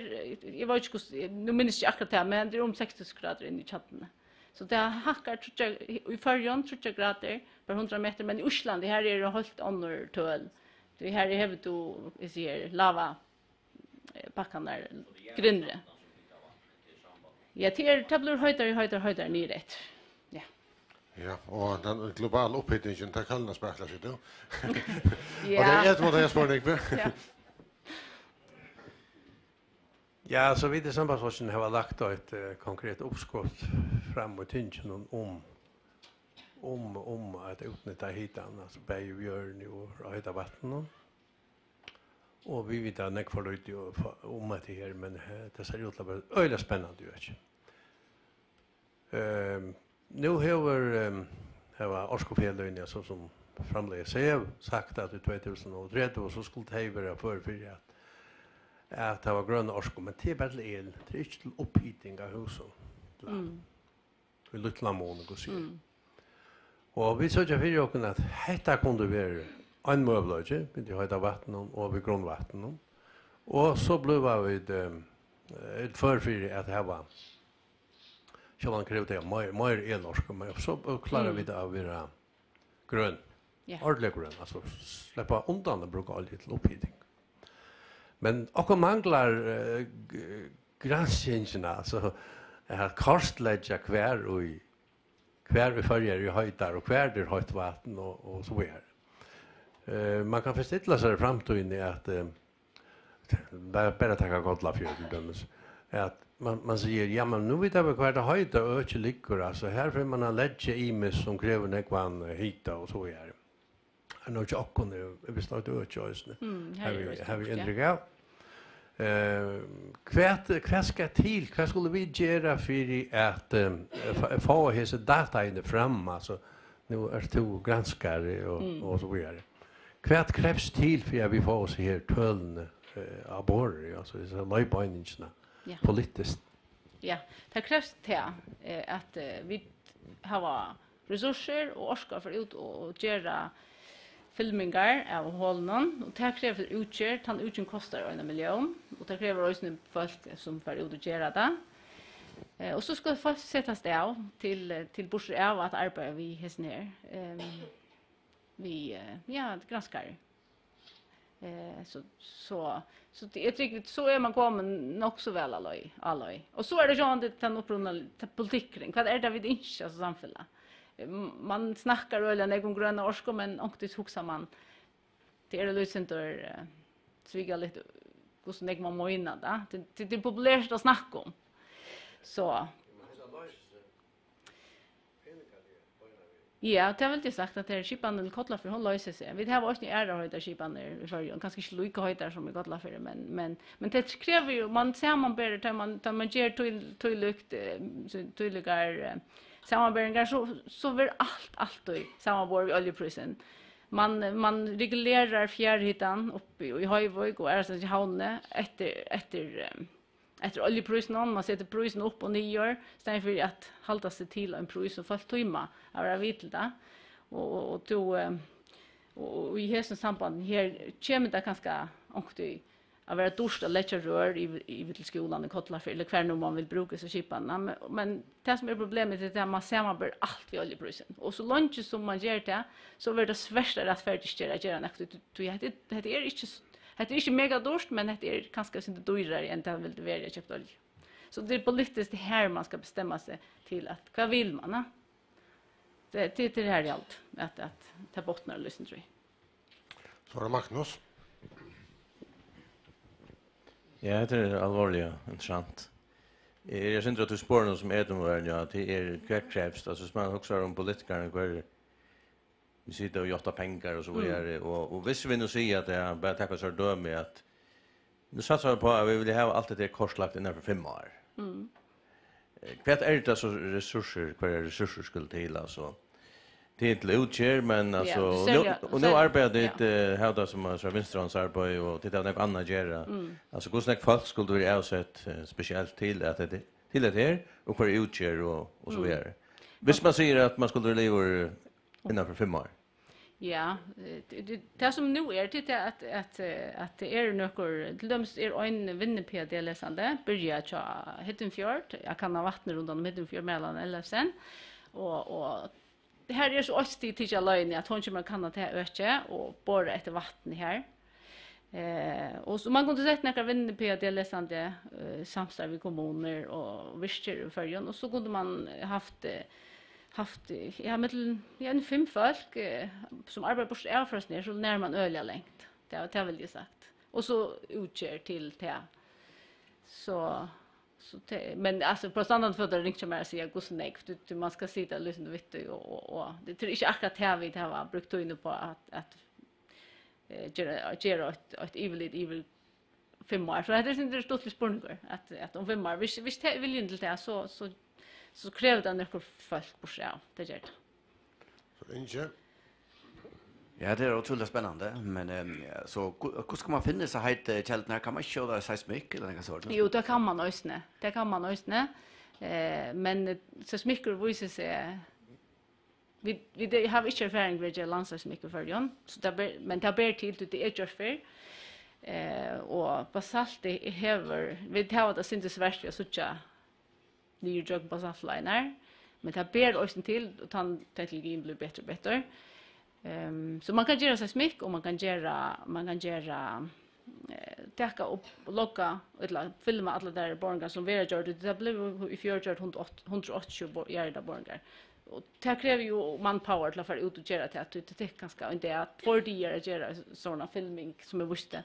jag vet inte nu minns jag akkurat det men det är 60 grader in i chatten. Så det hackar i förjon 30 grader per 100 meter men i Island det här är det helt annorlunda töl. Det här är hävt och ser lava packan där grindre. Ja, det blir höjdare ner rätt. Ja. Ja, och den globala upphettningen tar kallna spärklar sig då. Ja. Okej, ett måste jag spara dig. Ja. Ja, så vid det sambandsforskningen har lagt ett konkret uppskott fram och tingen om att utnyttja hitan, alltså bergbjörn och höjda vatten. Och vi vet att nek får ut om att det här, men det ser ut att vara öjligt spännande ju. Nu har Orskofjellöjningar som framlägger sig sagt att i 2030 så skulle det vara för att det var gröna orskor, men det är bara till el, det är inte till uppheating av husen. Vi lyssnar mån och se. Och vi såg för oss att detta kunde vara en möjlighet, med de höjda vatten och vid grundvatten. Och så blev vi ett förfyr att det var så man krävde mer elorskor, men så klarar vi det av vara grön. Ordentlig grön, alltså släppa undan och bruka olja till uppheating. Men också manglar granskningarna, alltså att kartlägga kvar i följer i höjdar och kvar där höjt vatten och så vidare. Man kan förstilla sig framtiden i att bara ta Gotla för dömes att man säger ja men nu vet jag kvar det höjda och inte ligger alltså här får man lägga i med som kräver nekvan hita och så vidare. Jag nog jag kunde vi starta öchoisen. Har vi ändrat kvärt ska till vad skulle vi göra för att få hese data in fram alltså nu är det granskare och så vidare. Kvärt krävs till för att vi får oss här tölne av borr alltså så lojbindningarna politiskt. Ja, det krävs till att vi har resurser och orskar för ut och göra filmingar av hållnon och det kräver utgör han utgör kostar 1 miljon och det kräver också folk som för ut och göra det. Och så ska folk sättas det av till bors av att arbeta vi häs ner. Vi granskar. Så det är riktigt så är man kommer också väl alloj. Och så är det ju inte den upprunna politiken. Vad är det vi inte alltså samfälla? Man snackar öle om gröna orskor men onktis huxar man det är lösenter sviga lite hur snägg man må inna då det är populärt att snacka om så Ja, det har väl inte sagt att det är skipan kottla för hon löser sig. Vi har också ära höjda skipan i förrjun, kanske inte lika höjda som i kottla för men det kräver ju man sammanbär tar man ger tydligar sammanbäringar så blir allt då sammanbär vid oljeprisen. Man reglerar fjärrhitan uppe i Höjvåg och är så i havne efter oljeprisen man sätter prisen upp och ner istället för att hålla sig till en pris som fast timma av vara vitla och då och i hela samband här kommer det ganska onkty av vara dörst och lägga rör i till skolan i Kottla för eller kvar nu man vill bruka så chiparna men det som är problemet är att man sammanbär allt vid oljeprisen och så långt som man gör det så blir det svårare att göra något det är inte det är inte mega dårst, men det är kanske inte dyrare än det vill vara jag köpt olja. Så det är politiskt det här man ska bestämma sig till att vad vill man? Na? Det är det här i allt, att ta bottnar och lyssna tror jag. Så är det Magnus. Ja, det är allvarligt intressant. Jag syns att du spår något som är ja, det är krävst. Alltså man också om politikerna kvar vi sitter och jotta pengar och så vidare och visst vi nu säger att det är bara tappa så döme att nu satsar vi på att vi vill ha allt det korslagt innan för 5 år. Vad är det så resurser skulle till alltså till utgör men alltså och nu arbetar det hävda som alltså vinstrans arbete och titta något annat göra. Alltså hur snack folk skulle du avsätt speciellt till att det till det här och för utgör och så vidare. Visst man säger att man skulle leva innan för 5 år. Ja, det som nu är det att det är några till döms är en vinnepd-läsande börjar jag Hittenfjord. Jag kan ha vatten runt om Hittenfjord mellan Ellefsen och det här är så östigt till jag lögn att hon kommer kan att det öka och borra efter vatten här. Och så man kunde sätta några vinnepd-läsande samstarv i kommuner och visker i förrjun och så kunde man haft en 5 folk som arbetar på avfrösningar så när man öliga längt. Det har väl jag sagt. Och så utgör till det. Så men alltså på standard för det ringer mig att säga gossnäck för man ska sitta och lyssna vitt och det är inte akkurat här vi har brukt in på att göra ett evil 5 år. Så det är inte stort spårningar att om 5 år visst vill ju inte det så kräver det några folk på sig. Det gör det. Så inte. Ja, det är otroligt spännande, men så hur ska man finna så här kältnar kan man köra seismik eller något sånt? Jo, det kan man ösne. Men seismik visar sig vi har inte erfaring med landseismik för Jon, så men det ber till det är just för och basalt det häver vi tar det syntes svårt att söka nya jog basaltliner men det ber också till och teknologin blir bättre och bättre. Så man kan göra seismik och man kan göra täcka upp och locka eller filma alla där borgar som vi har gjort det blev i fjärde 180 järda borgar. Och det kräver ju manpower till att få ut och göra det att det är ganska inte att 40 år att göra såna filming som är visste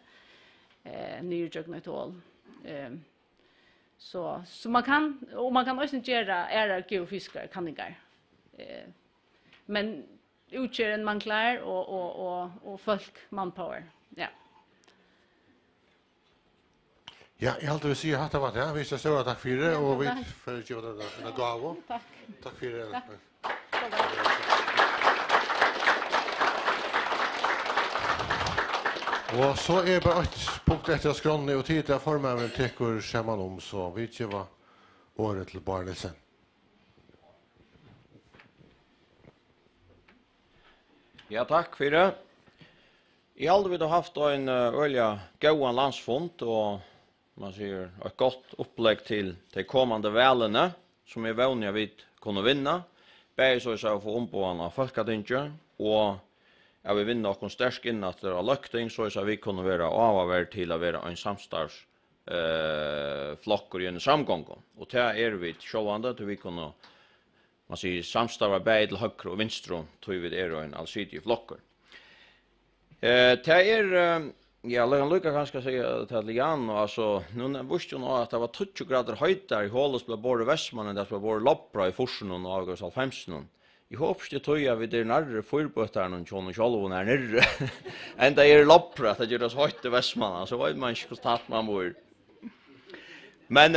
nya jog något all. Så man kan också göra geofiskar kanningar. Men utgören man klar och folk manpower. Ja. Ja, jag håller att säga att det var det. Vi ska säga tack för det och vi får ge det en gåva. Tack för det. Och så är bara ett punkt efter skrånne och tid att formaren tekur samman om så vi inte var året till Barnesen. Ja, tack för det. I all vi har haft en öliga goan landsfond och man ser ett gott upplägg till de kommande välarna som är vänliga vid kunna vinna. Bäge så att få ombåna folkadinja och jag vill vinna och stärk in att det är lökting så att vi kunna vara avvärd till att vara en samstarvs flockor i en samgång. Och det är vi självande att vi kunna man säger samstarva bäge till höger och vänster tror vi det är en allsidig flockor. Det är ja, jag lukar kanske säga till Jan och alltså nu visste ju att det var 20 grader höjt där i Hålles blev både Västmannen där blev både Loppra i Forsen och August 50. Jag hoppas det tror jag vi det närre förbötaren och John och Charlo när närre. Ända är loppra att det gör oss höjt i Västmanland så vet man inte hur start man mår. Men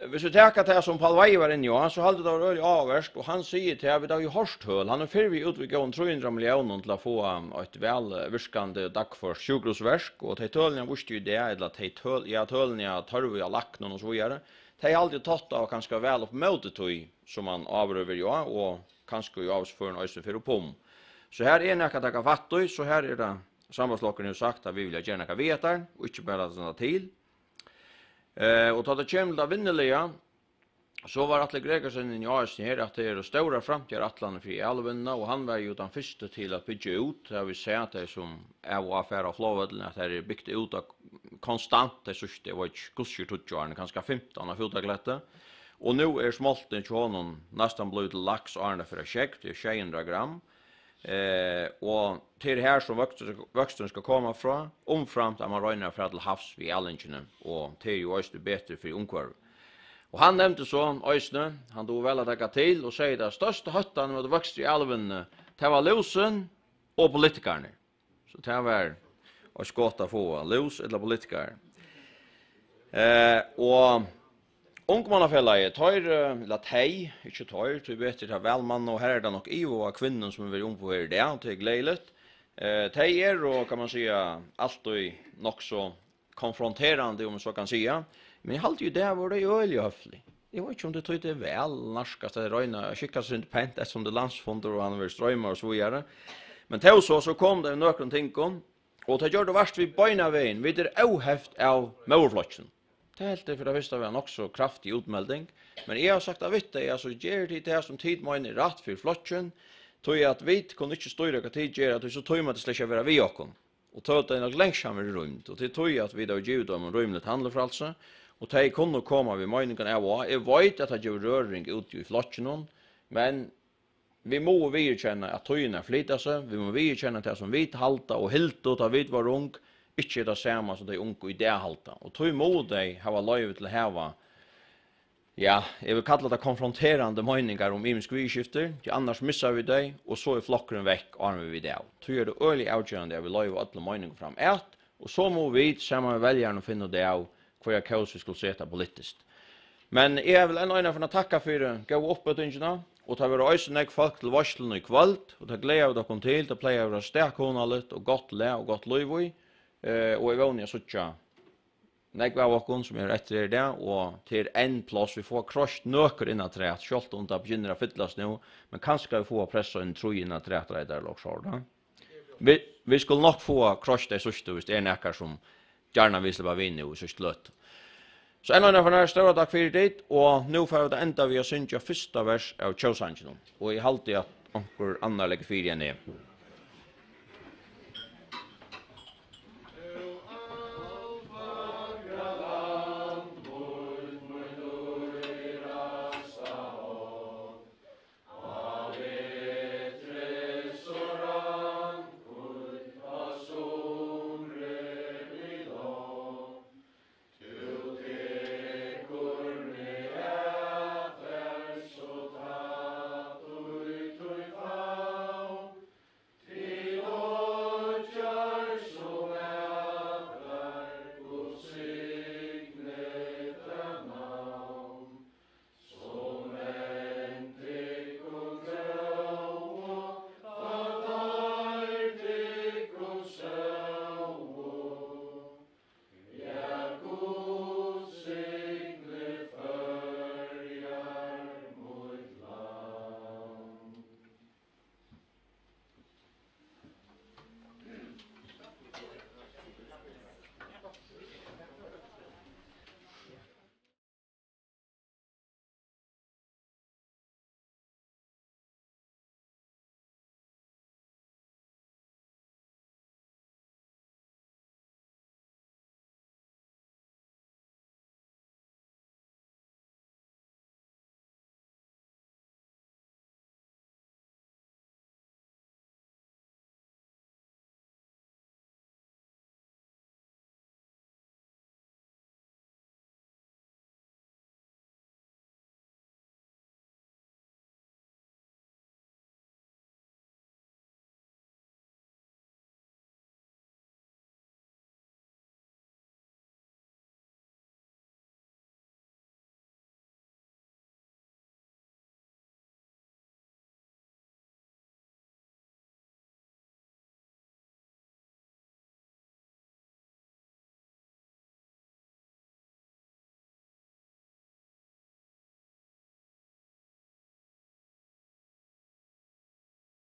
hvis vi tar det som Paul Weijer var inne i, så hade det varit öliga avvärst och han säger till att vi har ju hörsthöl. Han är färdig ut vid gån 300 miljoner till att få ett väl virkande dagförst sjukhusverk och till tölnen visste ju det eller att tölnen tar vi av lacknon och så vidare. Det är alltid tatt av kanske väl upp mot det som man avröver ju och kanske ju avsför en ösen för pom. Så här är näka taka fatt så här är det sammanslagen nu sagt att vi vill gärna veta och inte bara såna till. Och ta det kämla vinneliga så var Atle Gregersen i AS här att det är stora framtida Atlanten för Alvinna och han var ju den första till att bygga ut. Jag vill säga att det är som är affär av Flåvödlen att det är byggt ut konstant det syns det var ett kuscher tutjarn kanske 15 av fotagletta. Och nu är smolten till honom nästan blivit lax och arna för ett check det är 600 gram. Och till det här som växten ska komma från omframt att man röjnar för att havs vid allingen och det är ju också bättre för ungkvarv. Och han nämnde så ösne, han då väl att ta till och säger att största höttan med växt i alven det var lusen och politikerna. Så det var och skotta få lus eller politiker. Och ungmannafället tar latej, inte tar, du vet det väl man och här är det nog Ivo och kvinnor som vill på här det till glädligt. Tejer och kan man säga allt och nog så konfronterande om så kan säga. Men jag hade ju det var det öliga höflig. Jag vet inte om det tror det väl narskast att röjna skicka sig inte pent som det landsfonder och han vill strömmar och så vidare. Men till så kom det några ting kom och det gör det värst vid böjna vägen vid det ohäft av morflotchen. Det är helt för det visste var också kraftig utmelding. Men jag har sagt att vet det alltså ger det som tid man är rätt för flotchen. Tror jag att vi kunde inte styra att tid ger att så tror man att det ska vara vi och och ta det nog längsammare runt och det tror jag att vi då ger dem en rymligt handel för alltså. Och det kunde komma vid meningen av jag vet att det gör röring ut i flotchen men vi må vi känna att tröjna flyttar sig. Vi må vi känna det som vit halta och helt och ta vid var ung. Ikke det samme som de unge i det halta. Og tog imot deg hava løyve til hava, ja, jeg vil kalla det konfronterande meningar om imisk vidskifter, annars missar vi deg, og så er flokkeren vekk, og armer vi det av. Tog er det øyelig avgjørende, jeg vil løyve alle meningar fram og så må vi sammen med velgerne finne det av hva jeg kaos vi skulle seta politiskt. Men jeg vil enda øyne for å takke for det, gå opp på tingene, og ta være øyne folk til varselen i kveld, og ta glede av dere til, det pleier å være sterkona litt, og godt le og godt løyve och jag vånar så tjå. Nägva vakon som är rätt det och till en plats vi får krossat nöker innan träet skolt och där begynner att fylllas nu men kanske vi får pressa en tro innan träet där också då. Vi skulle nog få krossat det så stort det är näkar som gärna vill bara vinna och så slött. Så en annan för när stora tack för det och nu får det ända vi har synja första vers av Chosanchen och i halt det att ankor annan lägger för igen.